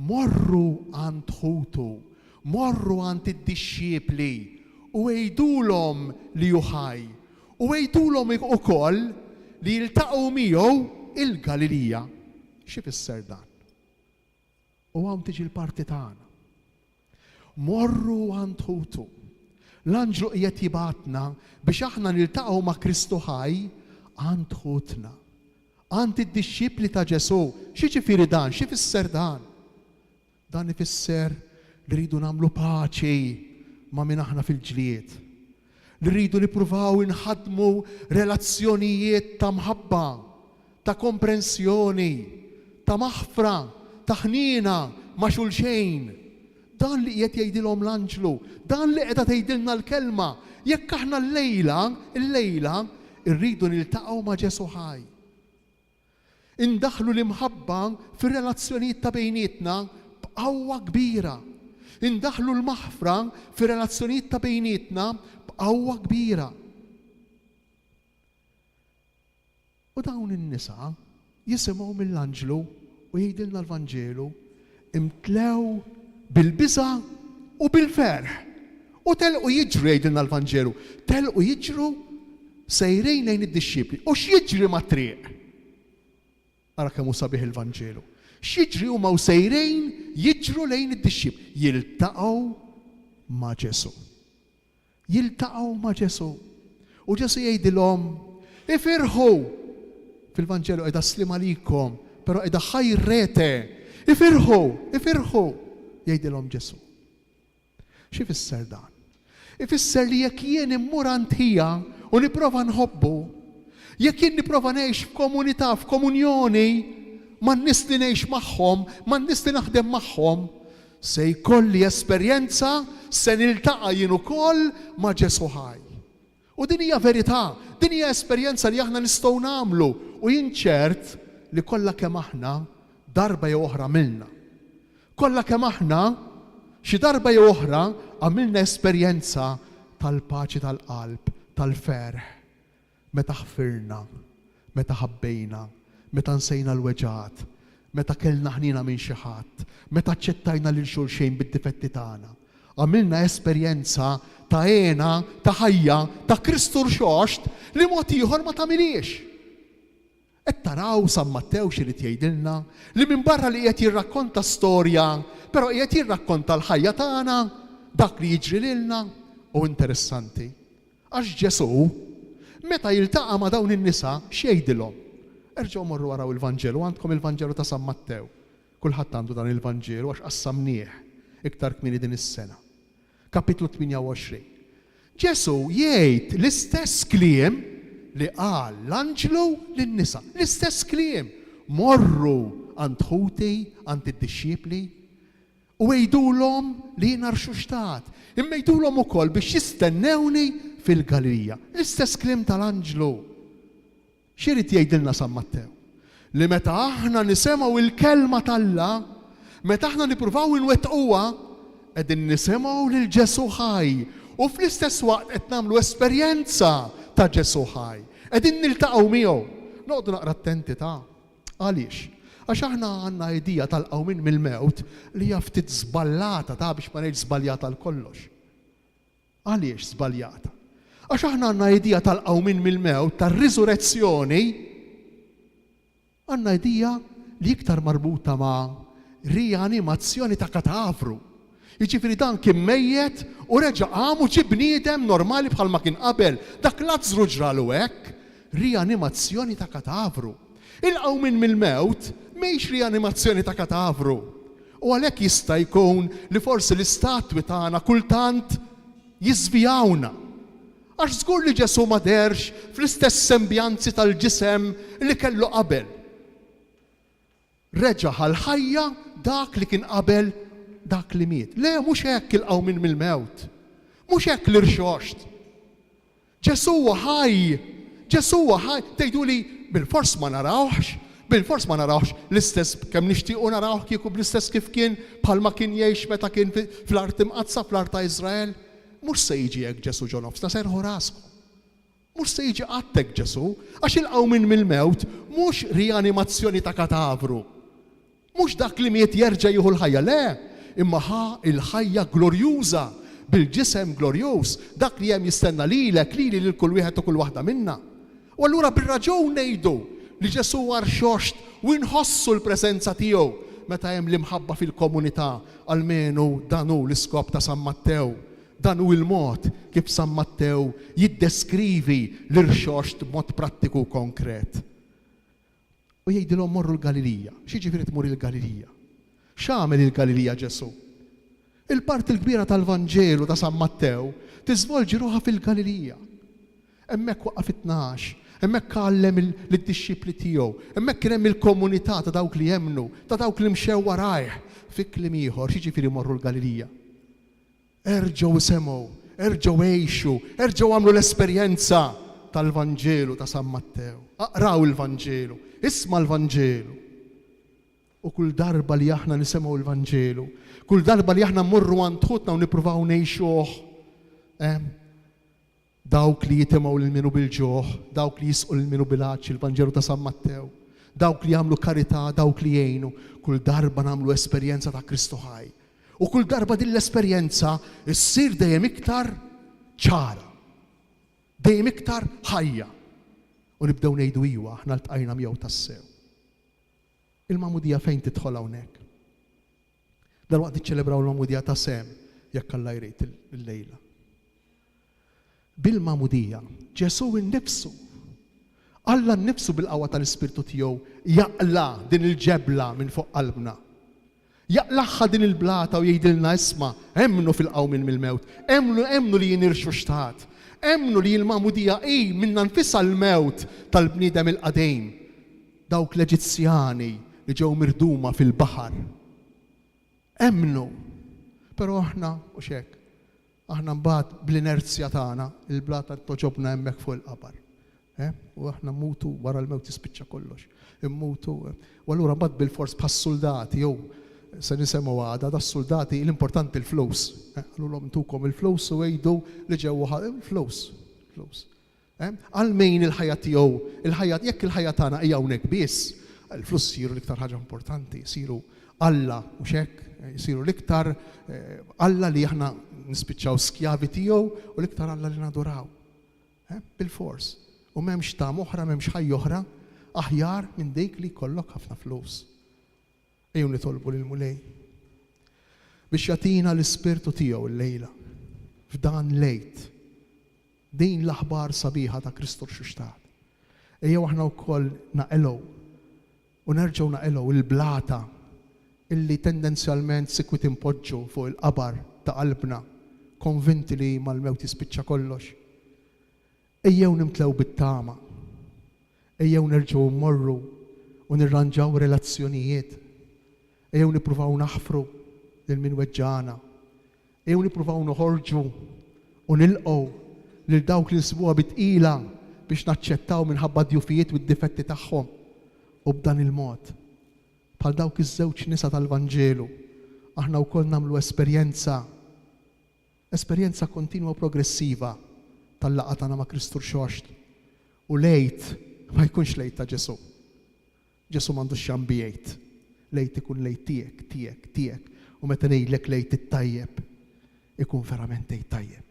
morru għand ħutu, morru għand id-dixxiepli u għejdulhom li hu ħaj. U għejdulhom ukoll li jiltaqgħu miegħu il-Galilija. X'ifisser dan? U hawn tiġi l-parti tagħna. Morru għand ħutu. L-anġlu qiegħed jibgħatna biex aħna niltaqgħu ma' Kristu ħaj għand ħutna. Għand id-dixxiepli ta' Ġesu. X'jiġifieri dan? X'ifisser dan? Dan ifisser li rridu nagħmlu paċi ma' min aħna fil-ġlied. Li rridu nippruvaw inħadmu relazzjonijiet ta' mħabba, ta' komprensjoni, ta' maħfra, ta' ħnina ma' xulxejn. Dan li qiegħed jgħidilhom l-anġlu, dan li qiegħda tgħidilna l-kelma. Jekk aħna l-lejla irridu niltaqgħu ma' Ġesu ħaj. Indaħlu l-imħabba fir-relazzjonijiet ta' bejnietna b'qawwa kbira. Indaħlu l-maħfra fir-relazzjonijiet ta' bejnietna b'qawwa kbira. U dawn in-nisa jisimgħu mill-anġlu u jgħidilna l-Vanġelu imtlew bil-biża u bil-ferħ. U telqu jiġru jgħidilna l-Vanġelu, telqu jiġru sejrejn lejn id-dixxipli. U x'jiġri mat-triq? Ara kemm hu sabiħ il-Vanġelu. X'jiġri huma sejrejn jiġru lejn id-dixxipli, jiltaqgħu ma' Ġesu. Jiltaqgħu ma' Ġesu. U Ġesu jgħidilhom ifirħu. Fil-Vanġelu qiegħda slim għalikom, però qiegħda ħajrete. Ifirħu, jgħidilhom Ġesu. Xi fisser dan? Ifisser li jekk jien immur għandija u nipprova nħobbu, jekk jien nipprova ngħix f'komunità, f'komunjoni, ma' nies li ngħix magħhom, ma' nies li naħdem magħhom, se jkolli esperjenza se niltaqa' jien ukoll ma' Ġesu ħaj. U din hija verità, din hija esperjenza li aħna nistgħu nagħmlu u jien ċert li kollha kemm aħna darba jew oħra għamilna. Kollha kemm aħna xi darba jew oħra għamilna esperjenza tal-paċi tal-qalb, tal-ferħ, meta ħfirna, meta ħabbejna, meta nsejna l-weġat, meta kellna ħnina minn xi ħadd, meta aċċettajna lil xulxejn bid-difetti tagħna. Għamilna esperjenza ta' għena, ta' ħajja, ta' Kristu rxoxt li mod ieħor ma tagħmilix. Qed taraw San Mattew x'irid jgħidilna li minn barra li qiegħed jirrakkonta storja, però qiegħed jirrakkonta l-ħajja tagħna, dak li jiġri lilna u interessanti. Għax Ġesu meta jiltaqa' ma' dawn in-nisa x'jgħidilhom? Erġgħu morru waraw il-Vanġelu, għandkom il-Vanġelu ta' San Mattew. Kulħadd għandu dan il-Vanġelu għax qassamnieh iktar kmieni din is-sena. Kapitlu 28. Ġesu jgħid l-istess kliem li qal l-anġlu lin-nisa. L-istess kliem. Morru għand ħuti, għand id-dixxiepli u jgħidulhom li jiena rxuxtat. Imma jgħidulhom ukoll biex jistennewni fil-Galilija. L-istess kliem tal-anġlu. X'irid jgħidilna San Mattew? Li meta aħna nisemgħu il-kelma tal-Alla, meta aħna nippruvaw inwettquha, qegħdin nisimgħu lil Ġesu ħaj u fl-istess waqt qed nagħmlu esperjenza ta' Ġesu ħaj. Qegħdin niltaqgħu miegħu. Noqgħdu naqra attenti ta' għaliex? Għax aħna għandna idea tal-qawmin mill-mewt li hija ftit żballata ta' biex ma ngħidx żbaljata għal kollox. Għaliex żbaljata? Għax aħna għandna idea tal-qawmin mill-mewt tar-riżurezzjoni, għandna idea li iktar marbuta ma' rianimazzjoni ta' katavru. Jiġifieri dan kien mejjed u reġa' qam u ġie bniedem normali bħalma kien qabel. Dak Lazzru ġralu hekk, rianimazzjoni ta' katavru. Il-qawmin mill-mewt mhix rianimazzjoni ta' katavru. U għalhekk jista' jkun li forsi l-istatwi tagħna kultant jiżvijawna. Għax żgur li Ġesu ma derx fl-istess sembjanzi tal-ġisem li kellu qabel. Reġa' għal-ħajja dak li kien qabel dak li miet. Le, mhux hekk il-qawmin mill-mewt. Mhux hekk l-irxoxt. Ġesu ħaj. Tgħiduli bil-fors ma narawx l-istess kemm nixtiequ narawh kieku bl-istess kif kien bħalma kien jgħix meta kien fl-art imqazza fl-art ta' Iżrael. Mhux se jiġi hekk Ġesu ġo nofsna, serħu raskom. Mhux se jiġi għattek Ġesu, għax il-qawmin mill-mewt mhux rianimazzjoni ta' katavru. Mhux dak li miet jerġa' jieħu l-ħajja, le, imma il-ħajja glorjuża bil-ġisem glorjuż, dak li hemm jistenna lilek, lili lil kull wieħed u kull waħda minna. U allura bir-raġun ngħidu li Ġesu rxoxt u nħossu l-preżenza tiegħu meta hemm l-imħabba fil-komunità, almenu dan hu l-iskop ta' San Mattew. Dan hu il-mod kif San Mattew jiddeskrivi l-irxoxt b'mod prattiku konkret. U jgħidilhom morru l-Galilija. X'jiġifieri tmur il-Galilija? X'għamel il-Galilija Ġesu? Il-parti l-kbira tal-Vanġelu ta' San Mattew tiżvolġi ruħha fil-Galilija. Hemmhekk waqaf it-12 Hemmhekk għallem lid-dixxipli tiegħu, hemmhekk kien hemm il-komunità ta' dawk li jemmnu, ta' dawk li mxew warajh fi kliem ieħor, jiġifieri morru l-Galilija. Erġgħu semgħu, erġgħu għejxu, erġgħu għamlu l-esperjenza tal-Vanġelu ta' San Mattew. Aqraw il-Vanġelu, isma' l-Vanġelu. U kull darba li aħna nisimgħu l-Vanġelu, kull darba li aħna mmorru għand ħutna u nippruvaw ngħixuh, dawk li jitimgħu lil minu bil-ġuħ, dawk li jisqu lil minu bil-għaġġ, il-Vanġelu ta' San Mattew, dawk li jagħmlu karità, dawk li jgħinu, kull darba nagħmlu esperjenza ta' Kristu ħaj. U kull darba din l-esperjenza issir dejjem iktar ċara, dejjem iktar ħajja. U nibdew ngħidu iwa aħna ltqajna miegħu tassew. Il-Magħmudija fejn tidħol hawnhekk? Dalwaqt iċċelebraw il-Magħmudija ta' Sem, jekk Alla jrid il-lejla. Bil-Magħmudija Ġesu innifsu, Alla nnifsu bil-qawwa tal-Ispirtu tiegħu jaqla din il-ġebla minn fuq qalbna. Jaqlaħħa din il-blata u jgħidilna isma' emmnu fil-qawmin mill-mewt, emmnu li jinirxu xtat, emmnu li l-Magħmudija minna nfisha l-mewt tal-bniedem il-qadejm, dawk l-Eġizzjani li ġew mirduma fil-baħar. Emmnu, però aħna u xek, aħna mbagħad bl-inerzja tagħna il-blata toġobna hemmhekk fuq il-qabar. U aħna mmutu wara l-mewt jispiċċa kollox. Immutu. U allura mbagħad bil-fors bħas-soldati jew se nisemgħu għada das-soldati l-importanti l-flus. Għallulhom ntukom il-flus u jgħidu li ġew flus. Għalmejn il-ħajja tiegħu, jekk il-ħajja tagħna hija hawnhekk biss, il-flus siru l-iktar ħaġa importanti, siru Alla u xek, jisiru l-iktar Alla li aħna nispiċċaw skjavi tiegħu u l-iktar Alla li naduraw. Bil-fors. U m'hemmx tagħm oħra, m'hemmx ħajja oħra aħjar minn dik li jkollok ħafna flus. Ejjew nitolbu lill-Mulej biex jagħtina l-Ispirtu tiegħu l-lejla f'dan lejt din l-aħbar sabiħa ta' Kristu x'ixtaq. Ejjew aħna wkoll naqelgħu u nerġgħu naqelgħu il-blata illi tendenzjalment sikwit impoġġu fuq il-qabar ta' qalbna, konvinti li mal-mewt jispiċċa kollox. Ejjew nimtlew bit-tama, ejjew nerġgħu mmorru u nirranġaw relazzjonijiet, ejjew nippruvaw naħfru lil min weġġana, ejjew nippruvaw noħorġu u nilqgħu lil dawk li nsibuha bitqila biex naċċettaw minħabba djufijiet u d-difetti tagħhom u b'dan il-mod. Bħal dawk iż-żewġ nisa tal-Vanġelu, aħna wkoll nagħmlu esperjenza kontinwa u progressiva tal-laqgħa tagħna ma' Kristu xoxt. U lejt ma jkunx lejt ta' Ġesu. Ġesu m'għandux x'ambi jgħid. Lejt ikun lejt tiegħek. U meta ngħidlek lejt it-tajjeb, ikun verament lejt tajjeb.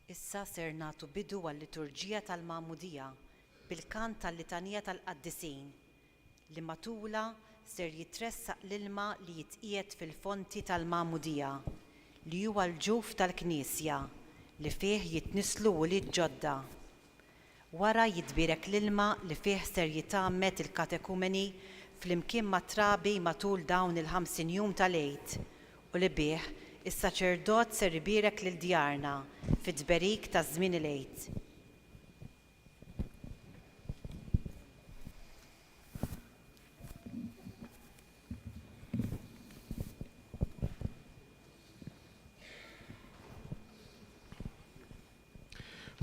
Issa ser nagħtu bidu għal-liturġija tal-Magħmudija bil-kant tal-litanija tal-Qaddisin li matula ser jitressaq l-ilma li jitqiegħed fil-fonti tal-Magħmudija li huwa l-ġuf tal-Knisja li fih jitnislu wulied ġodda. Wara jitbierek l-ilma li fih ser jitgħammed il-katekumeni flimkien ma' trabi matul dawn il-50 jum tal-għid u li bih is-saċerdot ser ibierek lil djarna fit-tberik ta' żmien il-għid.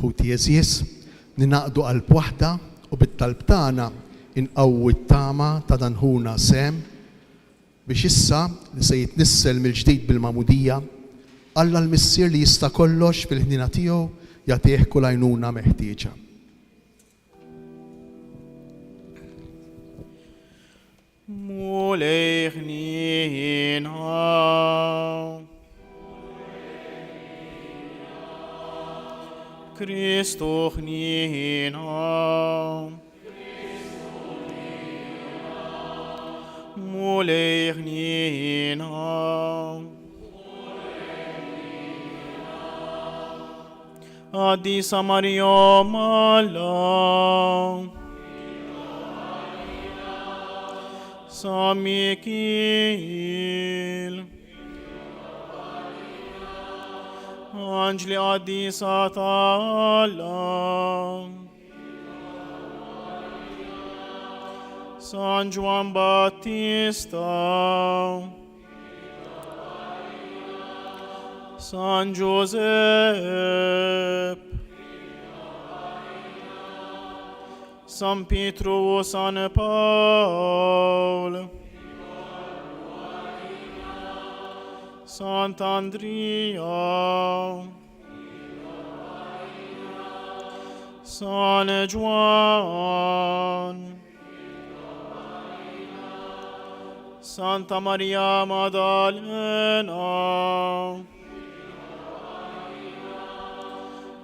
Ħuti Jeżies, ninaqdu qalb waħda u bit-talb tagħna inqawwu t-tama ta' danħuna Sem biex issa li se jitnissel mill-ġdid bil-Magħmudija, Alla l-Missier li jista' kollox fil-ħnina tiegħu jagħtih kull għajnuna meħtieġa. Mulej ħnina. Kristu ħnina. Mulej ħnina. Addisa Maryam Allah. Samikil. Angeli Addisa Allah. San Juan Battista. San Joseph. San Pietro, San Paul. Sant'Andrea. San Juan. Santa Maria Maddalena.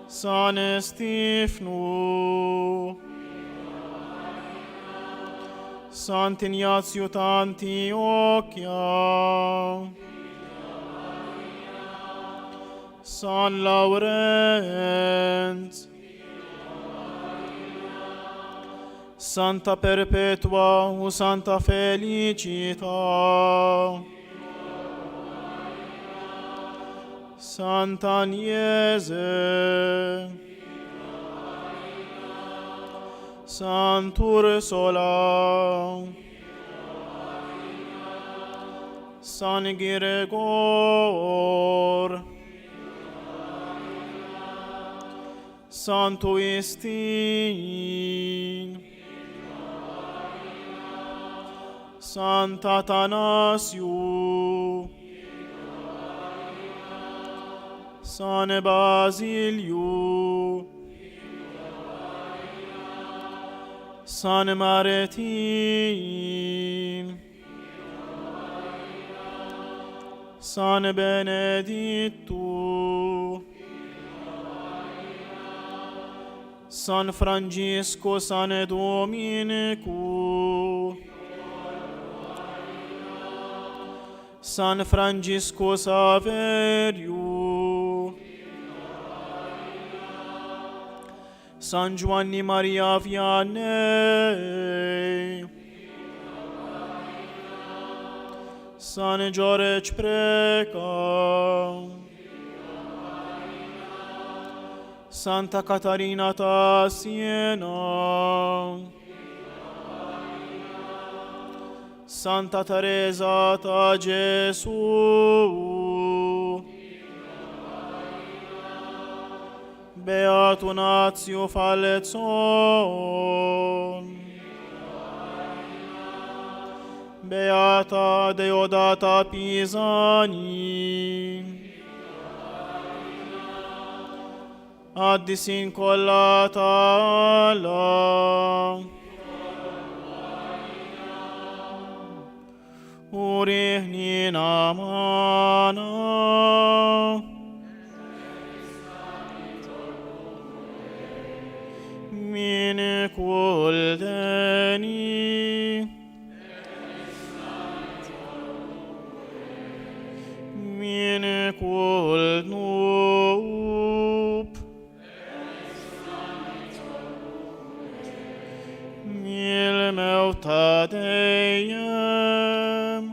San Stefano. Sant'Ignazio d'Antiochia. San Laurent. Santa Perpetua o Santa Felicita. Santa Agnese. Sant'Ursula. San Gregor. Santo Estin. Sant'Atanasio. San Basilio. San Martin. San Benedetto. San Francisco, San Domenico. San Francisco Saverio. San Giovanni Maria Vianney. San George Preca. Santa Catarina da Siena. Santa Teresa da Gesù. Beato Nazio Fallezzon. Beata Deodata Pisani. Addis incollata alla. Urihni namana. Min kuldeni. Min kuldnup. Mil meuta deiem.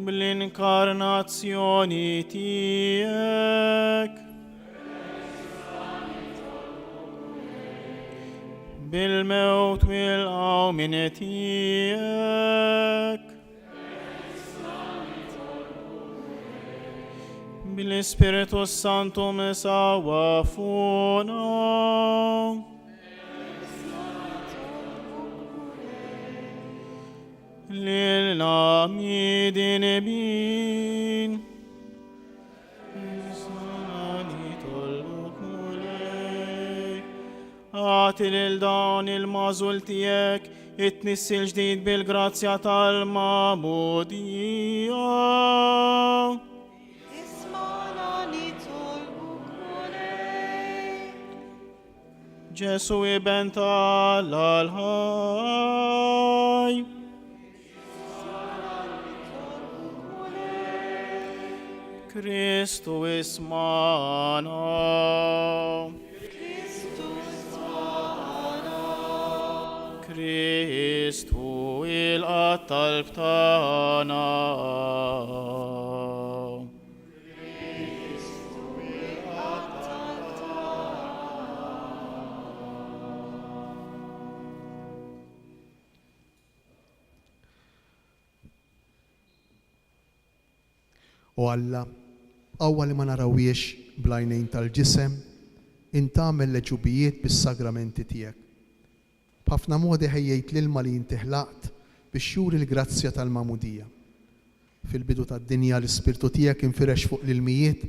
Blincarnazioni tiec. بالموت والآمنة تيك بالإسبريتو سانتو مساوافونا للعميد نبين Għati l-dan il-mażul tijek, it-nissi l-ġdid bil-grazzja tal-mamudija. Ismana nitolbu kulek. Ġesu iben tal-ħaj. Christu ismana. Kristu il-qattal btana. U Alla, awwa li ma narawiex blajnejn tal-ġisem, intamel leġubijiet bis-sagramenti tiegħek. B'ħafna modi ħejjejt l-ilma li jintiħlaqt biex juri l-grazzja tal-mamudija. Fil-bidu tad-dinja l-ispirtu tiegħek infirex fuq l-ilmijiet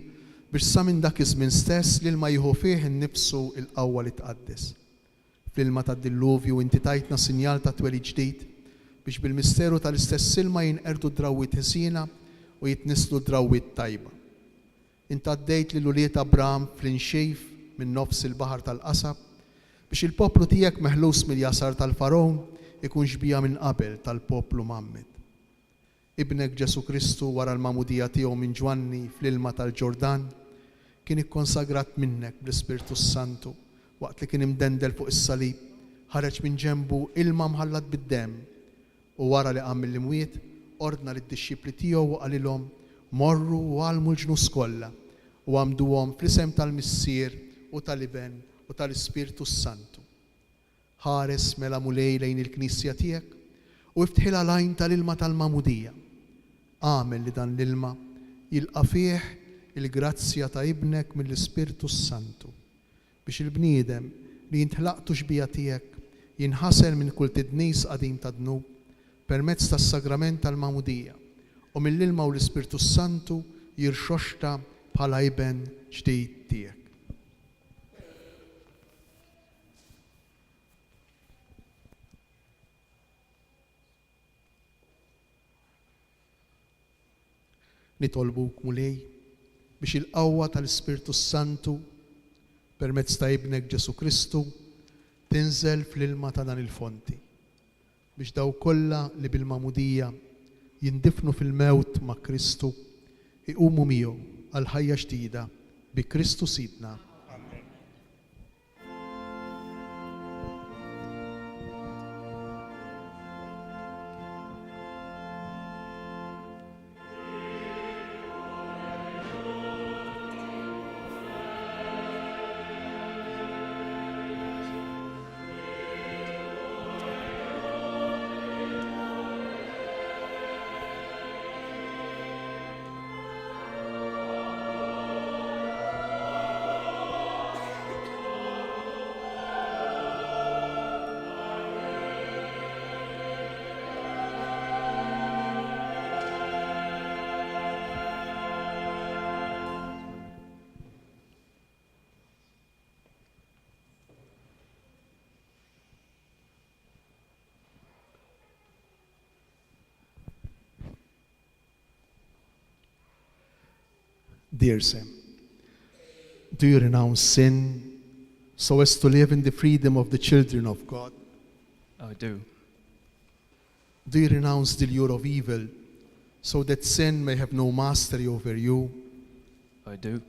biex sa minn dak iż-żmien stess l-ilma jieħu fih innifsu l-qawwa li tqaddes. Fl-ilma tad-dilluvju inti tajtna sinjal ta' twelid ġdid biex bil-misteru tal-istess ilma jinqerdu drawwiet ħsiena u jitnislu drawwiet tajba. Inti għaddejt lil uliet Abraham fl-inxejf minn nofs il-baħar tal-qasab biex il-poplu tiegħek meħlus mill-jasar tal-farawn ikun xbija minn qabel tal-poplu Mammed. Ibnek Ġesu Kristu wara l-mamudija tiegħu minn Ġwanni fl-ilma tal-Ġordan kien ikkonsagrat minnek bl-Ispirtu Santu waqt li kien imdendel fuq is-salib, ħareġ minn ġenbu ilma mħallat bid-demm u wara li qam mill-imwiet ordna lid-dixxipli tiegħu u qalilhom morru u għalmu l-ġnus kollha u għamduhom fl-isem tal-Missier u tal-Iben u tal-Ispirtu Santu. Ħares mela mulej lejn il-Knisja tiegħek u iftħilha lajn tal-ilma tal-mamudija. Għamel li dan l-ilma jilqa' fih il-grazzja ta' ibnek mill-Ispirtu Santu biex il-bniedem li jintħlaqtu xbija tiegħek jinħasel minn kull tidnis qadim ta' dnub permezz tas-sagrament tal-mamudija u mill-ilma u l-Ispirtu Santu jirxoxta bħala iben ġdid tiegħek. Nitolbuk mulej biex il-qawwa tal-Ispirtu Santu permezz ta' ibnek Ġesu Kristu tinżel fl-ilma ta' dan il-fonti biex daw kollha li bil-mamudija jindifnu fil-mewt ma' Kristu iqumu miegħu għal ħajja ġdida bi Kristu Sidna. Dear Sam, do you renounce sin so as to live in the freedom of the children of God? I do. Do you renounce the lure of evil so that sin may have no mastery over you? I do.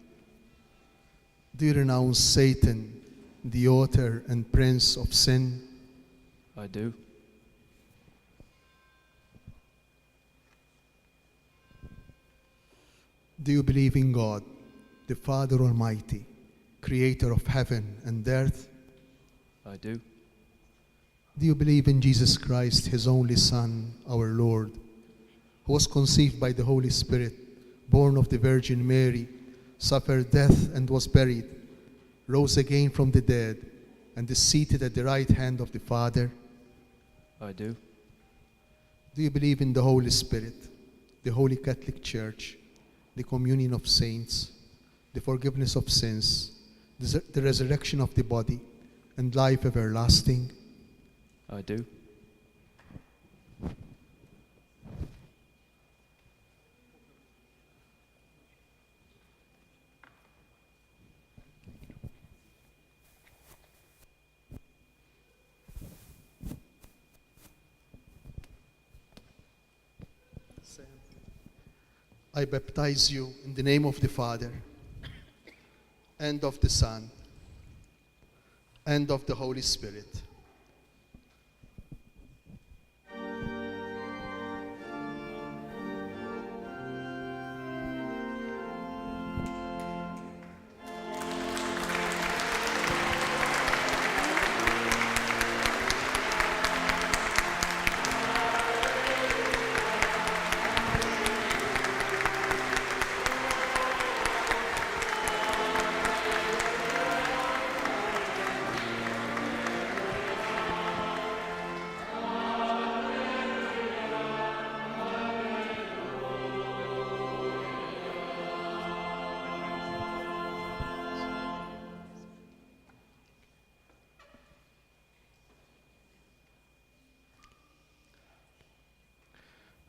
Do you renounce Satan, the author and prince of sin? I do. Do you believe in God, the Father Almighty, creator of heaven and earth? I do. Do you believe in Jesus Christ, his only Son, our Lord, who was conceived by the Holy Spirit, born of the Virgin Mary, suffered death and was buried, rose again from the dead, and is seated at the right hand of the Father? I do. Do you believe in the Holy Spirit, the Holy Catholic Church, the communion of saints, the forgiveness of sins, the resurrection of the body, and life everlasting? I do. I baptize you in the name of the Father, and of the Son, and of the Holy Spirit.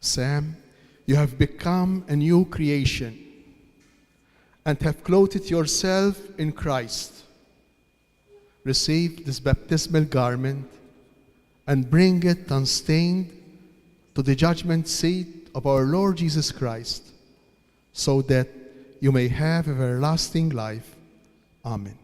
Sam, you have become a new creation and have clothed yourself in Christ. Receive this baptismal garment and bring it unstained to the judgment seat of our Lord Jesus Christ, so that you may have everlasting life. Amen.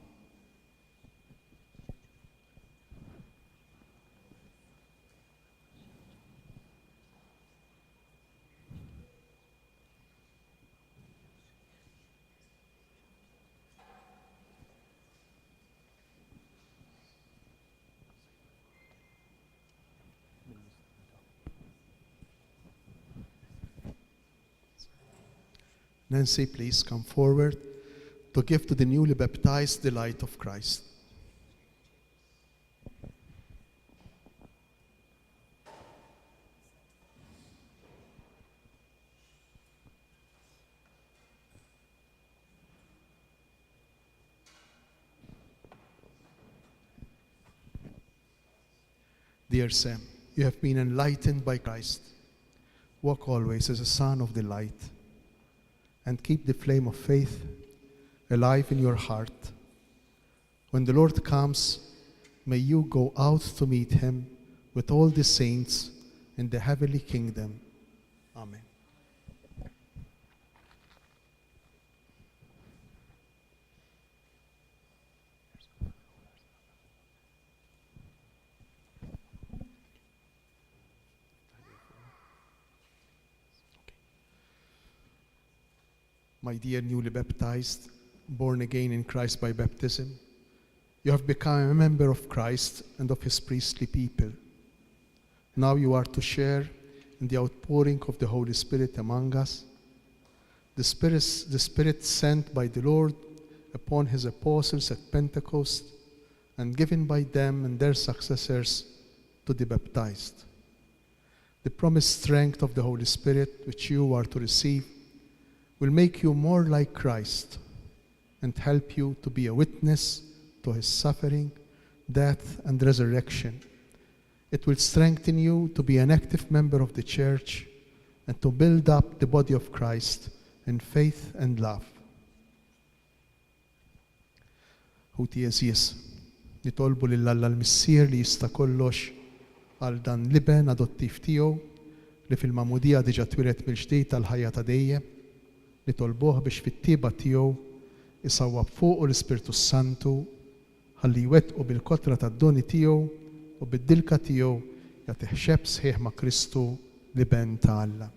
Nancy, please come forward to give to the newly baptized the light of Christ. Dear Sam, you have been enlightened by Christ. Walk always as a son of the light, and keep the flame of faith alive in your heart. When the Lord comes, may you go out to meet him with all the saints in the heavenly kingdom. Amen. My dear newly baptized, born again in Christ by baptism, you have become a member of Christ and of his priestly people. Now you are to share in the outpouring of the Holy Spirit among us. The Spirit sent by the Lord upon his apostles at Pentecost and given by them and their successors to the baptized. The promised strength of the Holy Spirit, which you are to receive, will make you more like Christ and help you to be a witness to his suffering, death, and resurrection. It will strengthen you to be an active member of the church and to build up the body of Christ in faith and love. Ħuti Jeżis, nitolbu lill-Alla l-Missier li jista' kollox għal dan l-iben adottiv tiegħu li fil-mamudija diġà twilet mill-ġdid tal-ħajja ta' dejjem, nitolbuh biex fit-tieba tiegħu isawwab fuqu l-Ispirtu Santu ħalli jwettqu bil-kotra tad-doni tiegħu u bid-dilka tiegħu jagħtih xebb sħiħ ma' Kristu l-iben ta' Alla.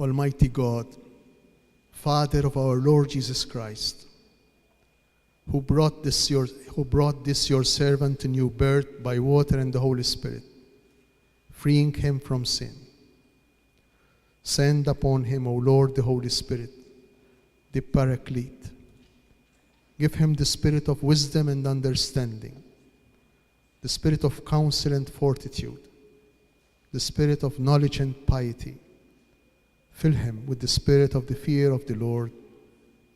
Almighty God, Father of our Lord Jesus Christ, who brought this your servant to new birth by water and the Holy Spirit, freeing him from sin. Send upon him, O Lord, the Holy Spirit, the Paraclete. Give him the spirit of wisdom and understanding, the spirit of counsel and fortitude, the spirit of knowledge and piety. Fill him with the spirit of the fear of the Lord,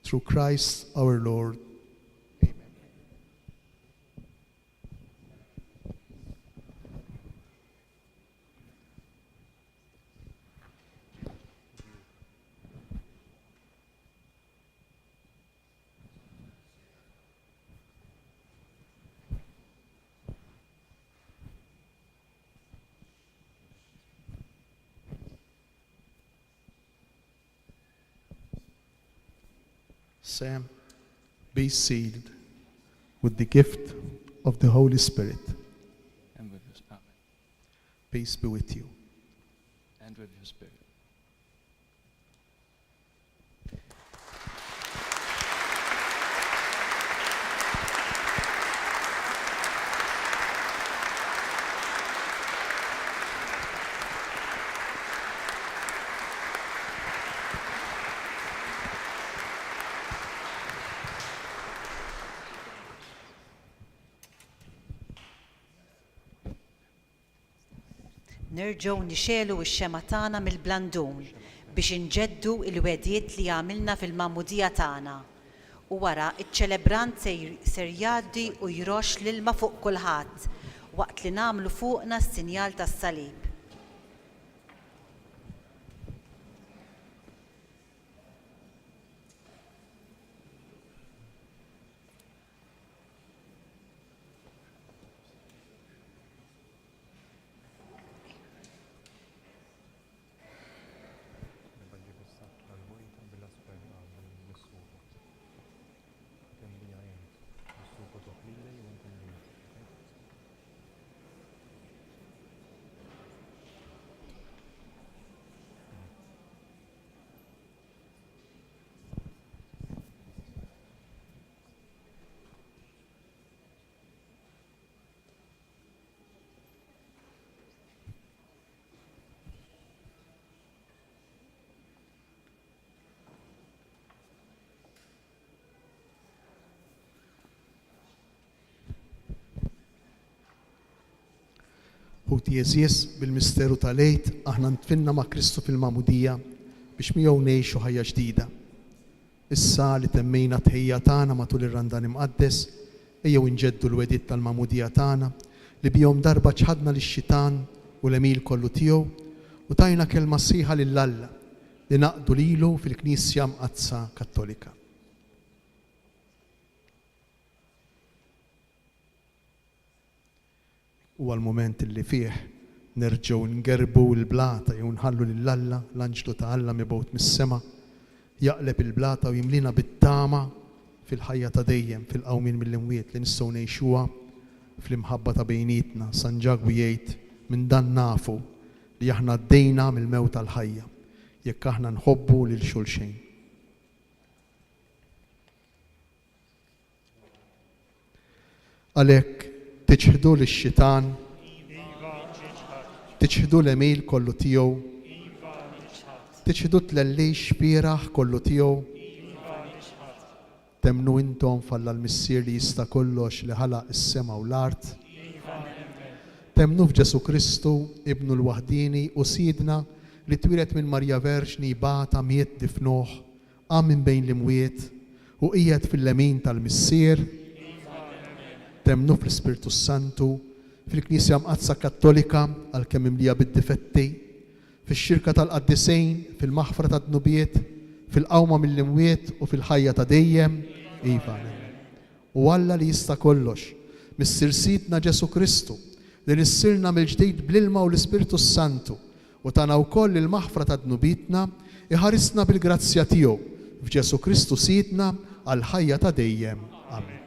through Christ our Lord. Amen. Sam, be sealed with the gift of the Holy Spirit. And with your Amen. Peace be with you. And with your spirit. Nerġgħu nixelu x-xema tagħna mill-blandun biex inġeddu l-wedijiet li għamilna fil-magħmudija tagħna. U wara iċ-ċelebrant ser jgħaddi u jroxx l-ilma fuq kulħadd waqt li nagħmlu fuqna s-sinjal tas-salib. Ħuti Jeżies bil-misteru tal-għid aħna ntfinna ma' Kristu fil-magħmudija biex miegħu ngħixu ħajja ġdida. Issa li temmejna tħejja tagħna matul ir-Randan imqaddes, ejjew inġeddu l-wedijiet tal-magħmudija tagħna li bihom darba ċħadna lix-xitan u l-emil kollu tiegħu u tajna kelma sħiħa lill-Alla li naqdu lilu fil-Knisja Mqazza Kattolika. Huwa l-mument li fih nerġgħu ngerbu l-blata jew nħallu lill-Alla l-anġlu ta' Alla mibgħut mis-sema jaqleb il-blata u jimlina bit-tama fil-ħajja ta' dejjem fil-qawmin mill-imwiet li nistgħu ngħixuha fl-imħabba ta' bejnietna. San Ġagwi jgħid minn dan nafu li aħna għaddejna mill-mewt tal-ħajja jekk aħna nħobbu lil xulxejn. Għalhekk tiċħdu lix-xitan, tiċħdu l-emil kollu tiegħu, tiċħdu tlellejx xbieraħ kollu tiegħu, temnu intom falla l-missier li jista' kollox li ħalaq is-sema u l-art, temnu f'Ġesu Kristu ibnu l-waħdini u sidna li twilet minn Marja Verġni bata miet difnuh qam minn bejn l-imwiet u qiegħed fil-lemin tal-missier. Temnu fl-Ispirtu Santu, fil-Knisja Mqazza Kattolika għalkemm imlija bid-difetti, fix-xirka tal-qaddisejn, fil-maħfra tad-dnubiet, fil-qawma mill-imwiet u fil-ħajja ta' dejjem. Iva. U Alla li jista' kollox, mis-sirsidna Ġesu Kristu li nissirna mill-ġdid bl-ilma u l-Ispirtu Santu u tagħna wkoll il-maħfra tad-dnubietna iħarisna bil-grazzja tiegħu f'Ġesu Kristu sidna għal ħajja ta' dejjem. Amen.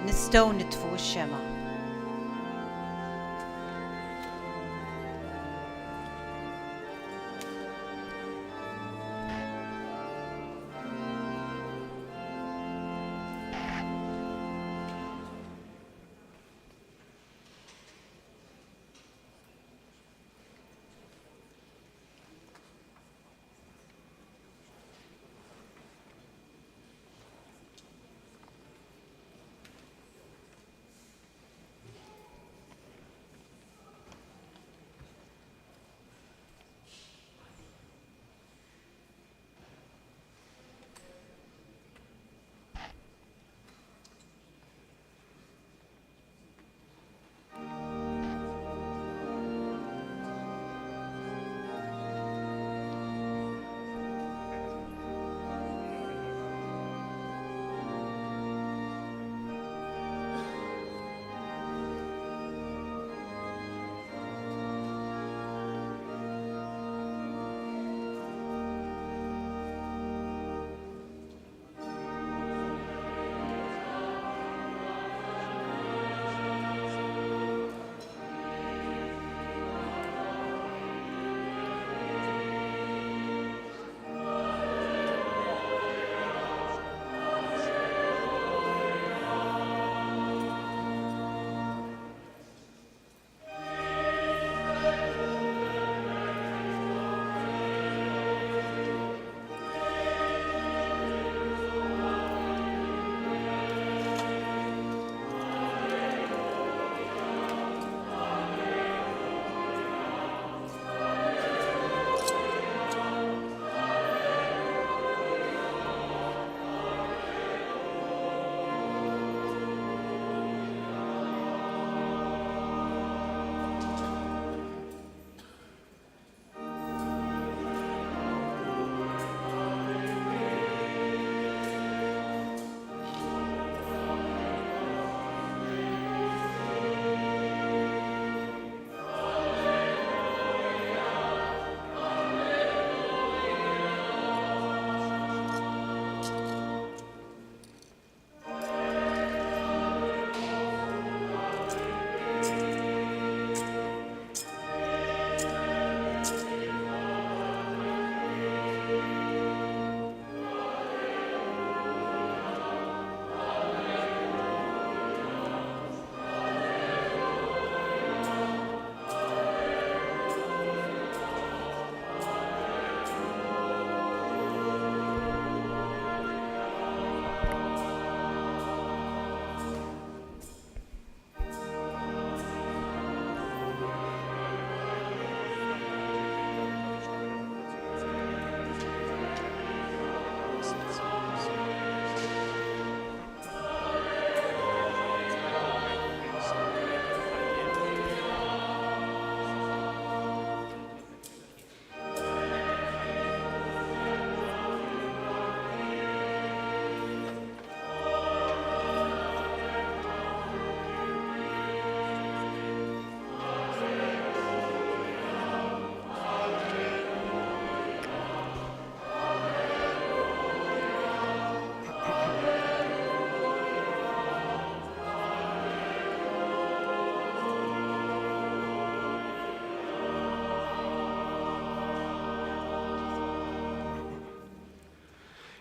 nistgħu nitfgħu x-xema.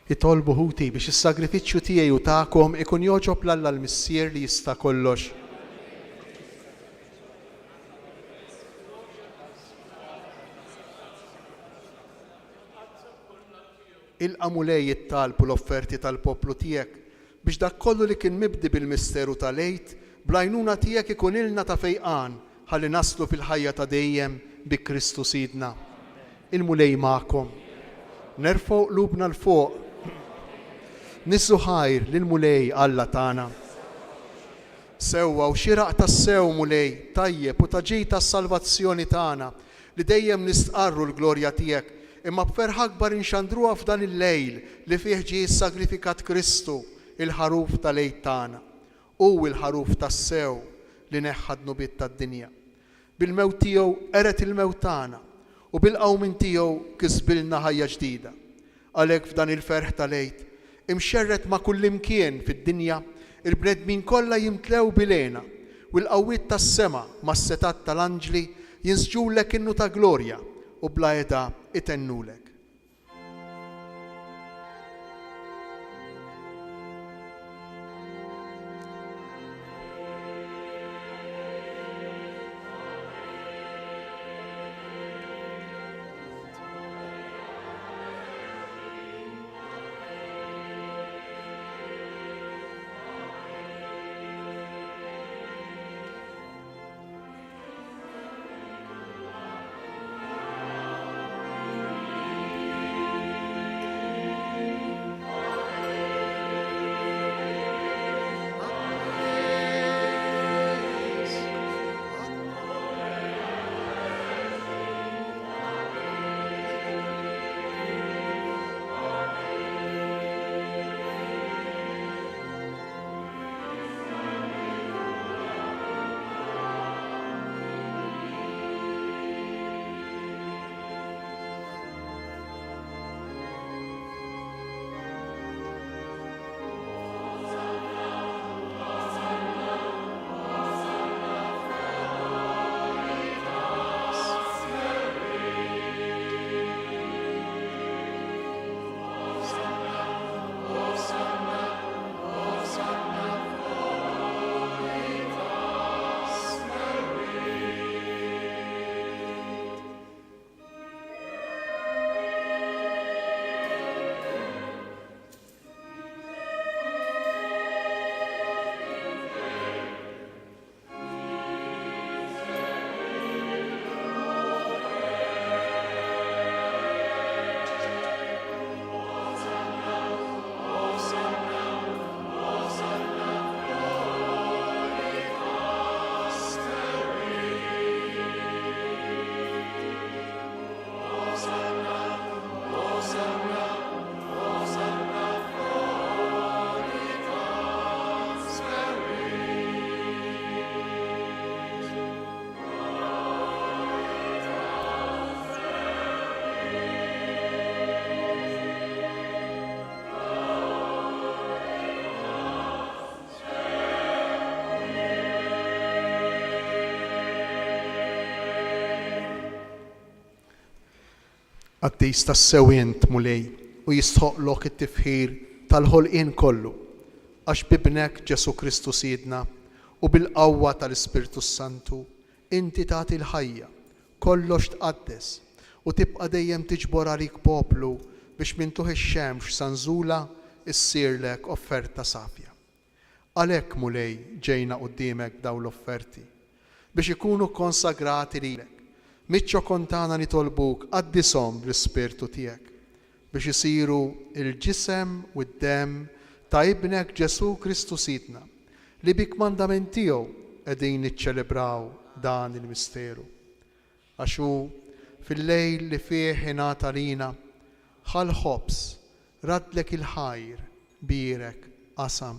Jitolbu ħuti biex is-sagrifiċċju tiegħi u tagħkom ikun joġob l-Alla l-Missier li jista' kollox. Il-qamulej jittalbu l-offerti tal-poplu tiegħek biex dak kollu li kien mibdi bil-misteru tal-għejd bl-għajnuna tiegħek ikun ilna ta' fejqan ħalli naslu fil-ħajja ta' dejjem bi Kristu Sidna. Il-mulej magħkom. Nerfgħu qlubna l-fuq. Nissu ħajr lill-mulej Alla tagħna. Sewwa u xiraq tas-sew mulej tajjeb u taġej tas-salvazzjoni tagħna li dejjem nistqarru l-glorja tiegħek imma b'ferħ akbar inxandruha f'dan il-lejl li fih ġie sagrifikat Kristu, il-ħaruf tal-għejd tagħna. Hu il-ħaruf tas-sew li neħħad nubiet tad-dinja. Bil-mewt tiegħu eret il-mewt tagħna u bil-qawmin tiegħu kisbilna ħajja ġdida. Għalhekk f'dan il-ferħ tal-għejd imxerret ma' kullimkien fid-dinja il-bnedmin kollha jimtlew bilena u l-qawwiet tas-sema mas-setat tal-anġli jinsġulek innu ta' glorja u bla eda itennulek. Għaddis tas-sewient mulej u jistħoqlok it-tifħir tal-ħolqien kollu għax bibnek Ġesu Kristu Sidna u bil-qawwa tal-Ispirtu Santu inti tagħti l-ħajja kollox tqaddes u tibqa' dejjem tiġbor għalik poplu biex mintuħ ix-xemx sanżula issirlek offerta safja. Għalhekk mulej ġejna quddiemek dawn l-offerti biex ikunu konsagrati lilek. Miċċo kontana nitolbuk qaddisom l-Ispirtu tiegħek biex isiru il-ġisem u d-dem ta' ibnek Ġesu Kristu Sidna li bik mandament tiegħu qegħdin niċċelebraw dan il-misteru. Għax hu fil-lejl li fih ingħata lina ħal ħobs radlek il-ħajr birek qasam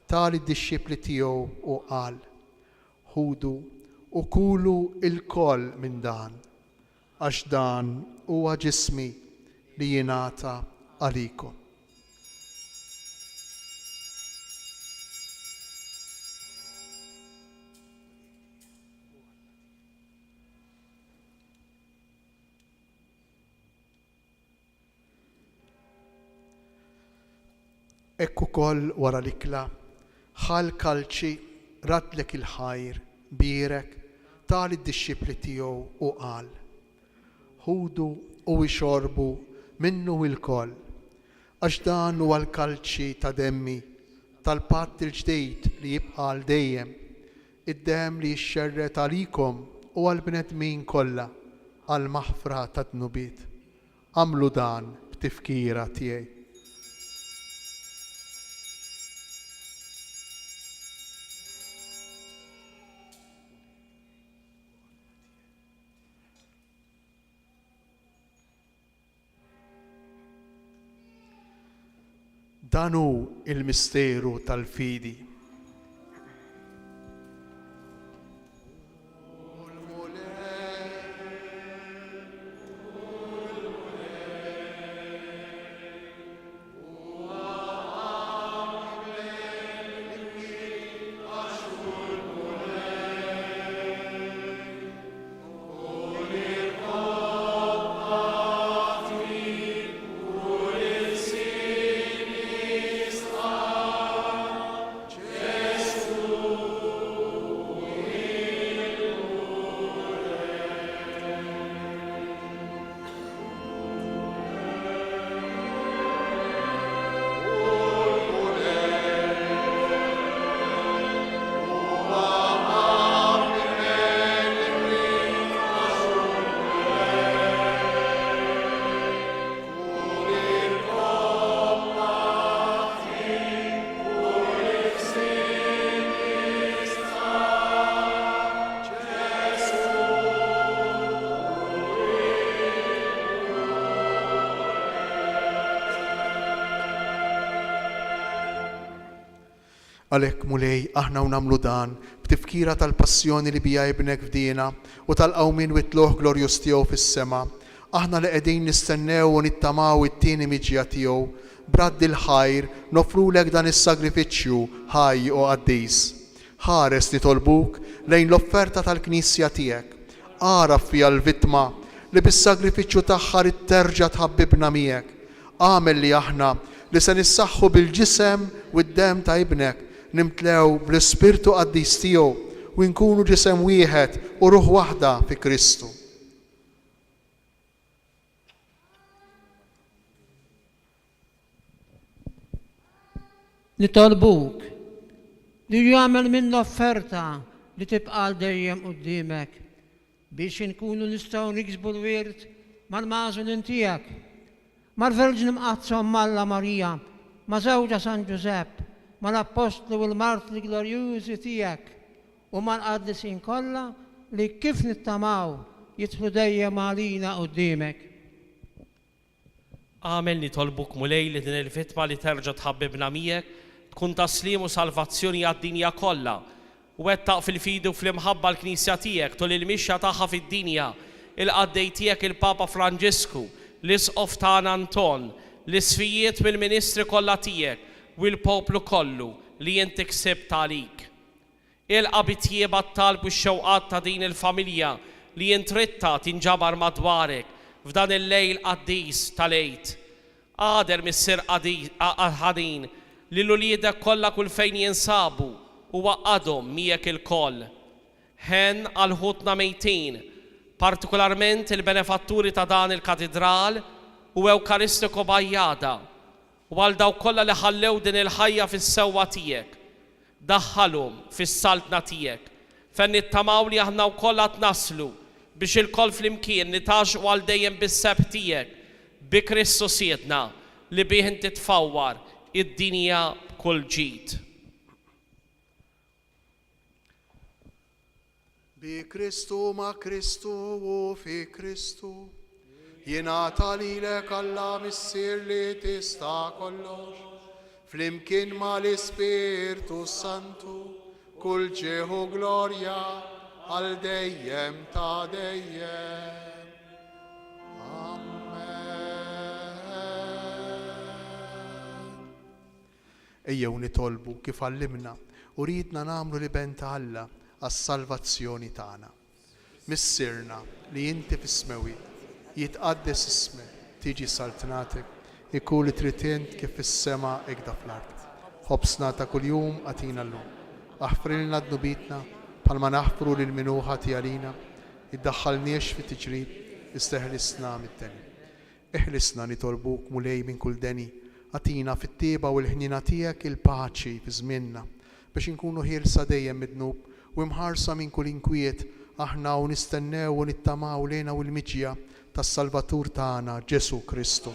tali d-dixxipli tiegħu u qal ħudu u kulu il-koll minn dan, għax dan huwa ġismi li jingħata għalikom. Ekku koll wara l-ikla, ħal kalċi radlek il-ħajr birek tali d-dixxipli tiegħu u qal ħudu u ixorbu minnu il-koll għax dan huwa l-kalċi ta' demmi tal-patt il-ġdejd li jibqa' għal dejjem id-demm li jixxerret għalikom u għall-bnedmin kollha għal maħfra ta' dnubiet. Għamlu dan b'tifkira tiegħi. Dan hu il-misteru tal-fidi. Għalhekk mulej aħna u nagħmlu dan b'tifkira tal-passjoni li bija ibnek f'dina u tal-qawmin witluh glorjus tiegħu fis-sema. Aħna li qegħdin nistennew u nittamaw it-tieni miġja tiegħu b'raddi l-ħajr nofrulek dan is-sagrifiċċju ħaj u qaddis. Ħares nitolbuk lejn l-offerta tal-Knisja tiegħek. Għaraf fiha l-vittma li bis-sagrifiċċju tagħha terġa' tħabbibna miegħek. Għamel li aħna li se nissaħħu bil-ġisem u d-dem ta' ibnek nimtlew bl-Ispirtu qaddis tiegħu u nkunu ġisem wieħed u ruħ waħda fi Kristu. Nitolbuk li jagħmel minn l-offerta li tibqa' dejjem quddiemek biex inkunu nistgħu niksbu l-wirt mal-mażunin tiegħek, mal-Verġni Mqazza Malla Marija, ma' żewġa San Ġusepp, mal-Apostlu u l-Martri Glorjużi tiegħek u mal-qaddisin kollha li kif nittamaw jidħlu dejjem għalina quddiemek. Għamel nitolbuk mulej li din il-vittma li terġa' tħabbibna miegħek tkun taslim u salvazzjoni għad-dinja kollha u wettaq fil-fidu fl-imħabba l-Knisja tiegħek tul il-mixja tagħha fid-dinja il-qaddej tiegħek il-Papa Franġisku, l-Isqof tagħna Anton, l-isfijiet mill-Ministri kollha tiegħek u l-poplu kollu li inti ksibt għalik. Il-qabi tjieba t-talb u x-xewqat ta' din il-familja li jintritta tinġabar madwarek f'dan il-lejl qaddis tal-għid. Għader mis-sir ħadin li l-uliedek kollha kull fejn jinsabu u waqqadhom miegħek il-koll. Ħen għal ħutna mejtin, partikolarment il-benefatturi ta' dan il-katedral u Ewkaristiku Bajjada u għal daw kollha li ħallew din il-ħajja fis-sewwa tiegħek. Daħħalhom fis-saltna tiegħek fejn nittamaw li aħna wkoll qed naslu biex il-koll flimkien nitaxqu għal dejjem bis-seb tiegħek bi Kristu siedna li bih inti tfawwar id-dinja b'kull ġid. Bi Kristu ma' Kristu u fi Kristu jingħata lilek Alla missier li tista' kollox flimkien ma' l-Ispirtu Santu kull ġieħu glorja għal dejjem ta' dejjem. Ejjew nitolbu kif għallimna u ridna nagħmlu li ben ta' Alla għas-salvazzjoni tagħna. Missirna li inti fis-smewi jitqaddes ismek, tiġi saltnatek, ikun li trid int kif fis-sema hekk fl-ard. Ħobsna ta' kuljum għatina llum. Aħfrilna d-nubitna bħalma naħfru lil minuħa tiegħina, iddaħħalniex fit-tiġrid, isteħlisna mit-teni. Eħlisna nitolbuk mulej minn kull deni, għatina fit-tieba u l-ħnina tiegħek il-paċi fi żmienna biex inkunu ħielsa dejjem mid-dnub u mħarsa minn kull inkwiet aħna u nistennew u nittamaw lejna u l-miġja tas-Salvatur tagħna Ġesu Kristu.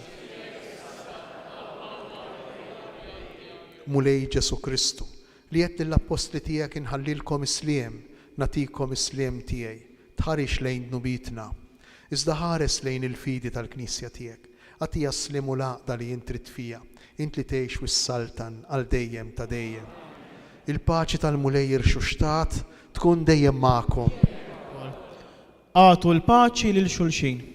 Mulej Ġesu Kristu li qed lill-Apostli tiegħek inħallilkom isliem, natikom isliem tiegħi, tħarix lejn dnubitna, iżda ħares lejn il-fidi tal-Knisja tiegħek. Għatija slimu laqda li jintrit fija, int li tgħix wis-saltan għal dejjem ta' dejjem. Il-paċi tal-mulej irxuxtat tkun dejjem magħkom. Għatu l-paċi lil xulxin.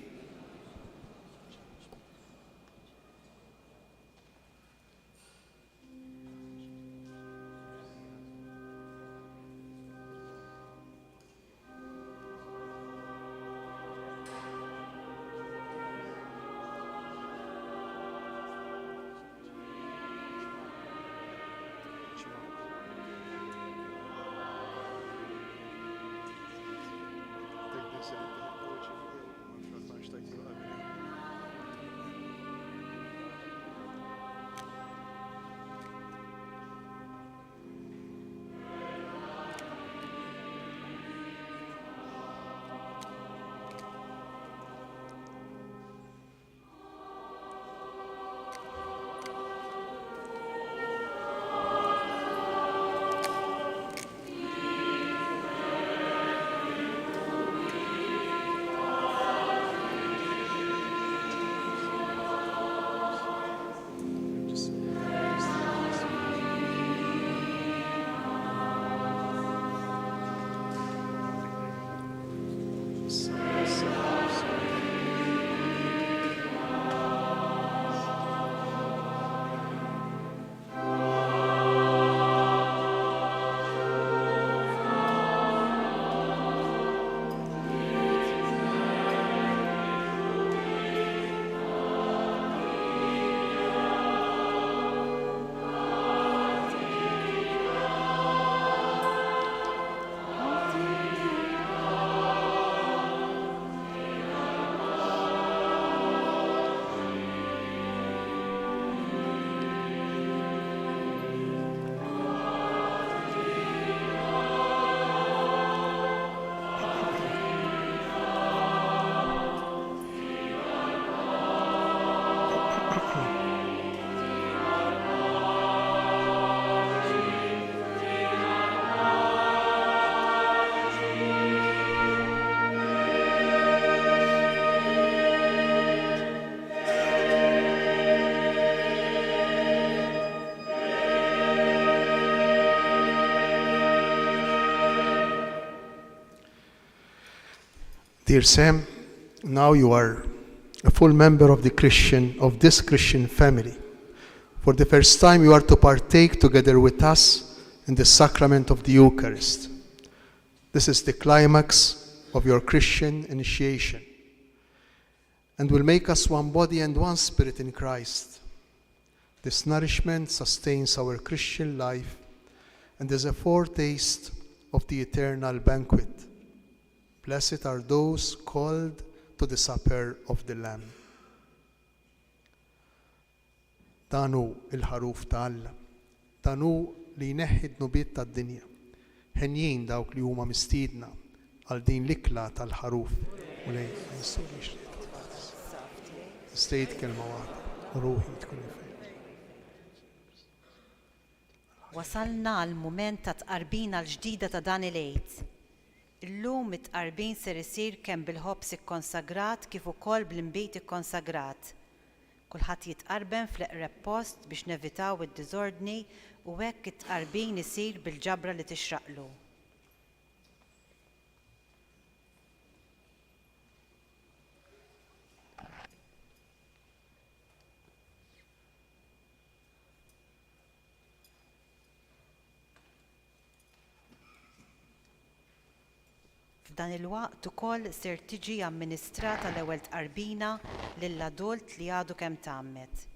Dear Sam, now you are a full member of this Christian family. For the first time, you are to partake together with us in the sacrament of the Eucharist. This is the climax of your Christian initiation and will make us one body and one spirit in Christ. This nourishment sustains our Christian life and is a foretaste of the eternal banquet. Blessed are those called to the supper of the Lamb. Danu il-ħaruf ta' Alla, danu li jneħħi d-nubiet tad-dinja, ħenjin dawk li huma mistiedna għal din l-ikla tal-ħaruf. U lej, stejt kelma waħda, ruħi tkun Wasalna għal mument ta' tqarbina l-ġdida ta' dan il-għid. Illum it-tqarbin ser isir kemm bil-ħobs ikkonsagrat kif ukoll bl-inbit ikkonsagrat. Kulħadd jitqarben fl-eqreb post biex nevitaw id-diżordni u hekk it-tqarbin isir bil-ġabra li tixraqlu. F'dan il-waqt ukoll ser tiġi amministrata l-ewwel tqarbina lill-adult li għadu kemm tagħmmet.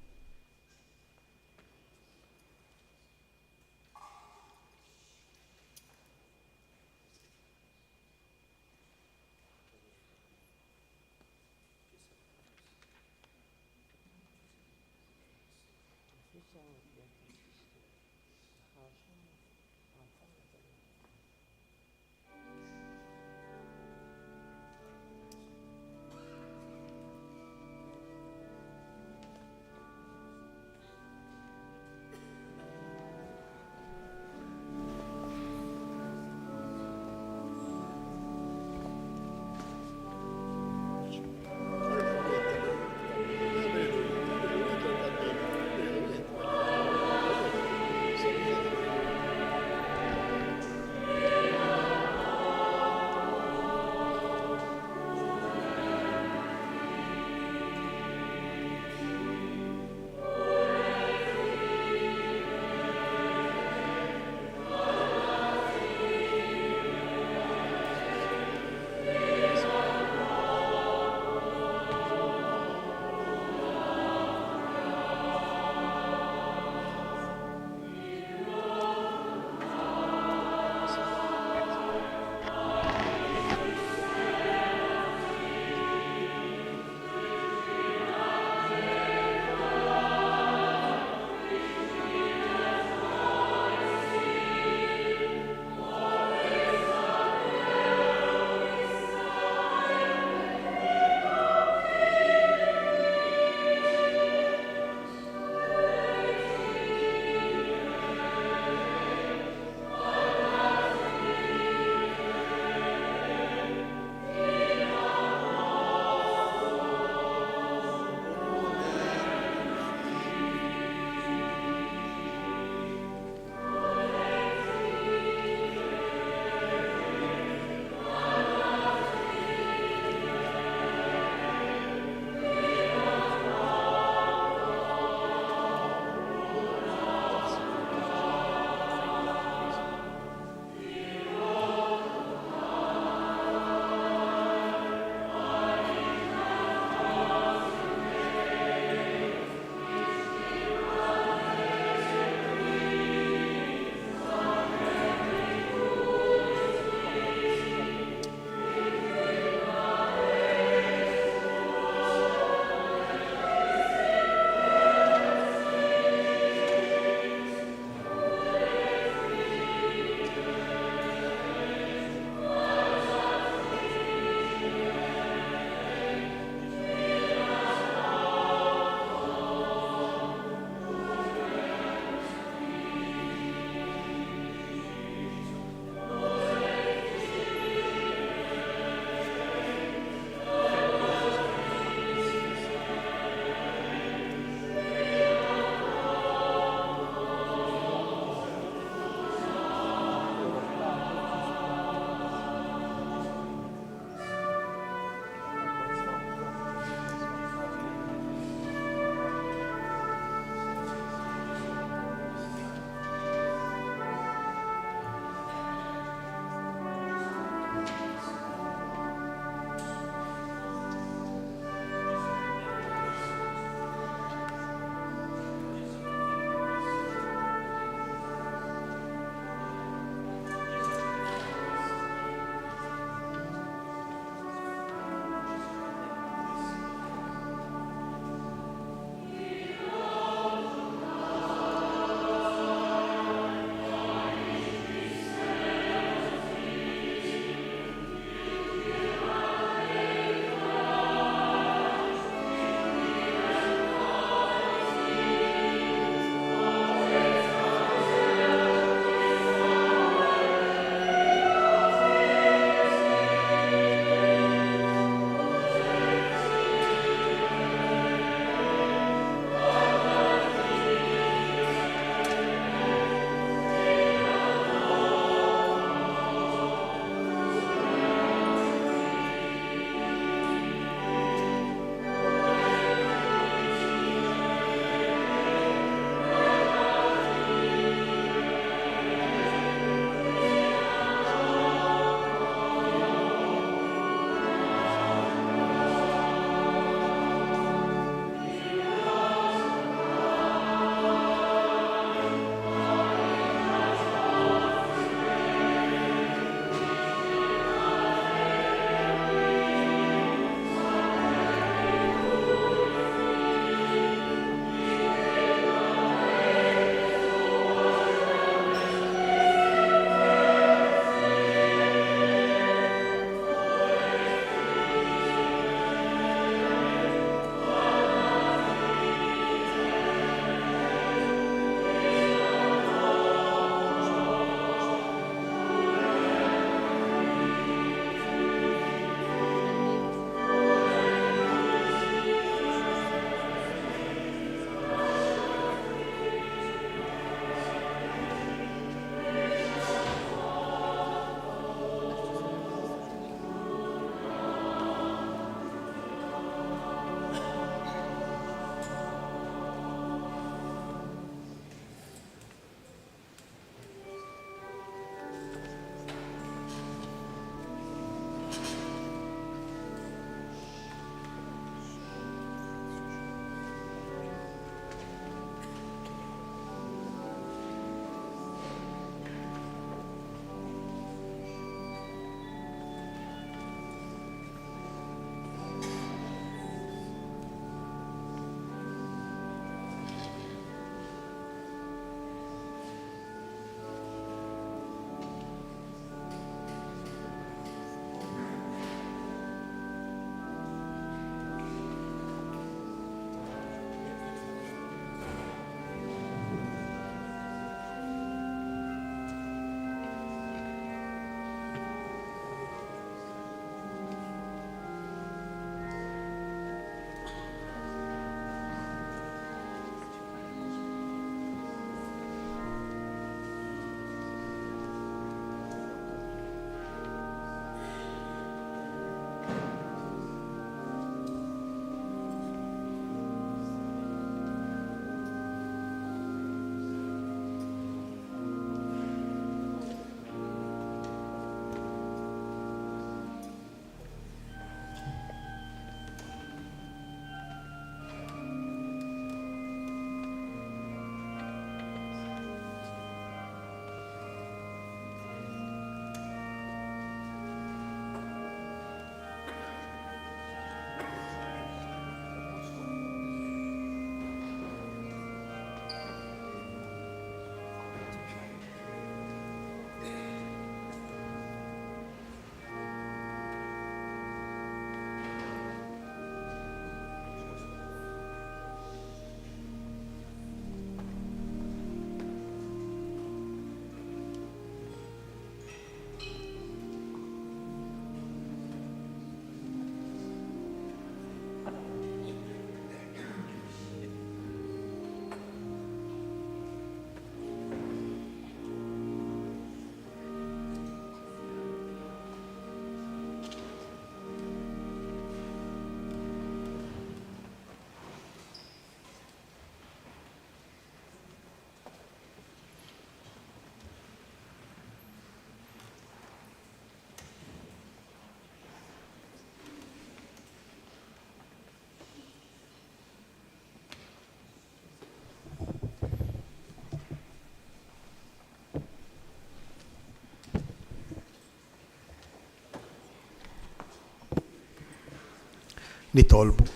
nitolbu.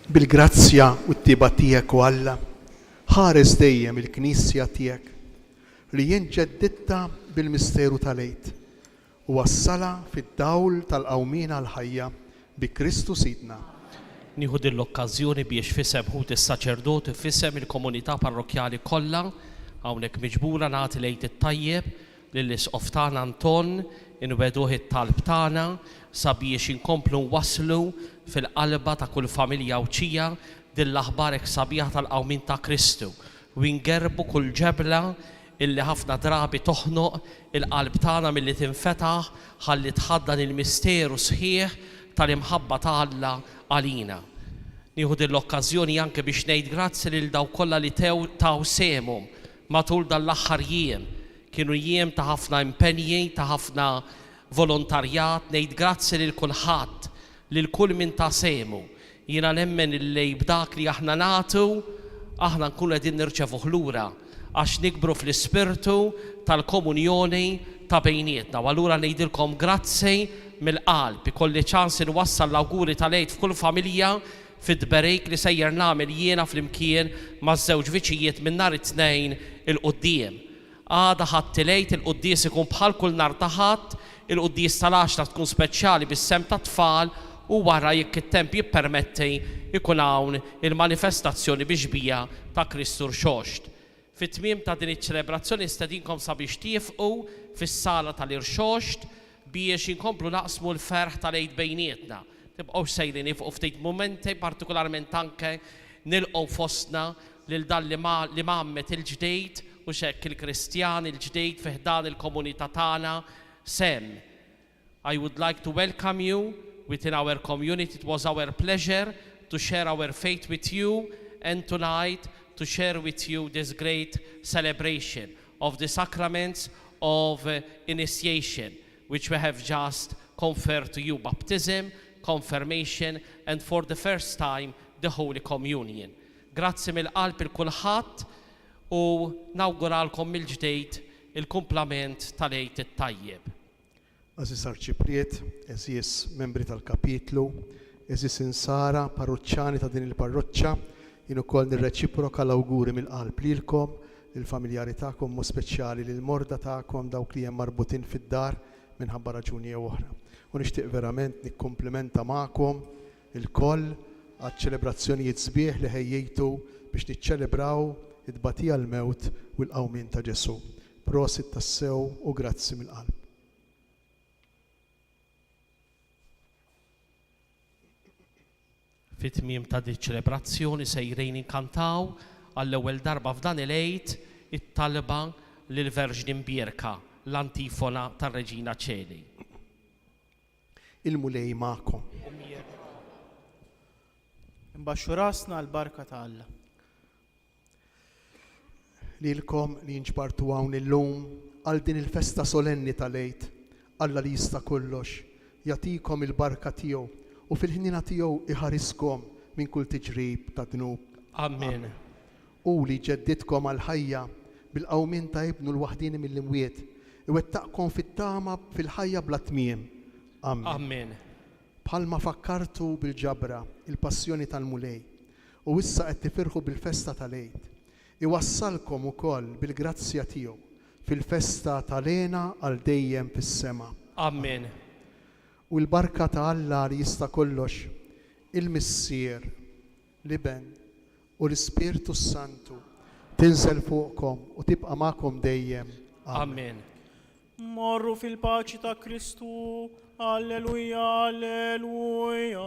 Bil-grazzja u t-tiba tiegħek u Alla, ħares dejjem il-Knisja tiegħek li jinġedditta bil-misteru tal-għid u wassala fid-dawl tal-qawmina l-ħajja bi Kristu Sidna. Nieħu din l-okkażjoni biex fisem ħut is-saċerdoti fisem il-komunità parrokjali kollha hawnhekk miġbura nagħti lejt it-tajjeb lill-isqof tagħna Anton inweduh it-talb tagħna sabiex inkomplu nwasslu fil-qalba ta' kull familja Awċija din l-aħbar hekk sabiħa tal-qawmin ta' Kristu u ngerbu kull ġebla illi ħafna drabi toħnoq il-qalb tagħna milli tinfetaħ ħalli tħaddan il-misteru sħiħ tal-imħabba ta' Alla għalina. Nieħu din l-okkażjoni anke biex ngħid grazzi lil daw kollha li taw semhom matul dan l-aħħar jiem. Kienu jiem ta' ħafna impenji, ta' ħafna volontarjat, ngħid grazzi lil kulħadd, lil kull min ta' semu. Jiena nemmen illi b'dak li aħna nagħtu, aħna nkunu qegħdin nirċevuh lura għax nikbru fl-ispirtu tal-komunjoni ta' bejnietna. U allura ngħidilkom grazzi mill-qalb, ikolli ċans inwassal l-awguri tal-għid f'kull familja fid-berejk li sejjer nagħmel jiena flimkien maż-żewġ viċijiet minn nhar it-tnejn il-quddiem. Għada ħadd lejt il-quddies ikun bħal kull nhar ta' ħadd, il-quddies tal-10 tkun speċjali bis-sem ta' tfal u wara jekk it-temp jippermetti ikun hawn il-manifestazzjoni biġbija ta' Kristu rxoxt. Fit-tmiem ta' din iċ-ċelebrazzjoni stedinkom sabiex tifqu fis-sala tal-irxoxt biex inkomplu naqsmu l-ferħ tal-għid bejnietna. Tibqgħu sejrin ifqu ftit momenti, partikolarment anke nilqgħu fostna lil dan li mammet il-ġdejt u xekk il-Kristjan il-ġdejt fih dan il-komunità tagħna Sem. I would like to welcome you within our community. It was our pleasure to share our faith with you and tonight to share with you this great celebration of the sacraments of initiation, which we have just conferred to you: baptism, confirmation, and for the first time, the Holy Communion. Grazzi mill-qalb il-kulħadd u nawguralkom mill-ġdejt il-kumplament tal-għid it-tajjeb. Aziz Arċipriet, eżis membri tal-kapitlu, eżis insara parroċċani ta' din il-parroċċa, jien ukoll nirreċiproka l-awguri mill-qalb lilkom, lill-familjari tagħkom u speċjali lil morda tagħkom dawk li hemm marbutin fid-dar minħabba raġuni oħra. U nixtieq verament nikkumplimenta magħkom il-koll għaċ-ċelebrazzjonijiet sbieħ li ħejjejtu biex niċċelebraw it-tbatija l-mewt u l-qawmien ta' Ġesu. Prosit tassew u grazzi mill-qalb. Fit-tmiem ta' di ċelebrazzjoni sejrejn inkantaw għall-ewwel darba f'dan il-għid it-talba lil Verġni Mbierka, l-antifona tar-Reġina Ċeli. Il-mulej magħkom. Imbaxxu rasna l-barka ta' Alla. Lilkom li nġbartu hawn illum għal din il-festa solenni tal-għid, Alla li jista' kollox, jagħtikom il-barka tiegħu u fil-ħnina tiegħu iħariskom minn kull tiġrib ta' dnub. Amen. U li ġedditkom għal-ħajja bil-qawmien ta' ibnu l-waħdini mill-imwiet, iwettaqkom fit-tama fil-ħajja bla tmiem. Amen. Bħalma fakkartu bil-ġabra il-passjoni tal-mulej u issa qed tifirħu bil-festa tal-għid. Iwassalkom ukoll bil-grazzja tiegħu fil-festa tal-għena għal dejjem fis-sema. Amen. U l-barka ta' Alla li jista' kollox, il-Missier, l-Iben u l-Ispirtu Santu tinżel fuqkom u tibqa' magħkom dejjem. Amen. Morru fil-paċi ta' Kristu. Alleluja, alleluja.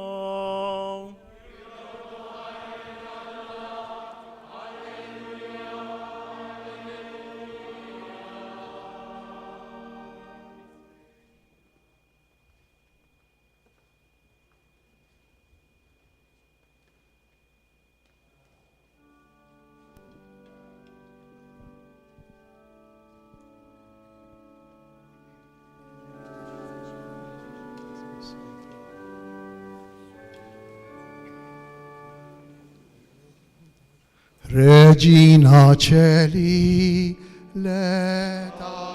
Regina Celi, leta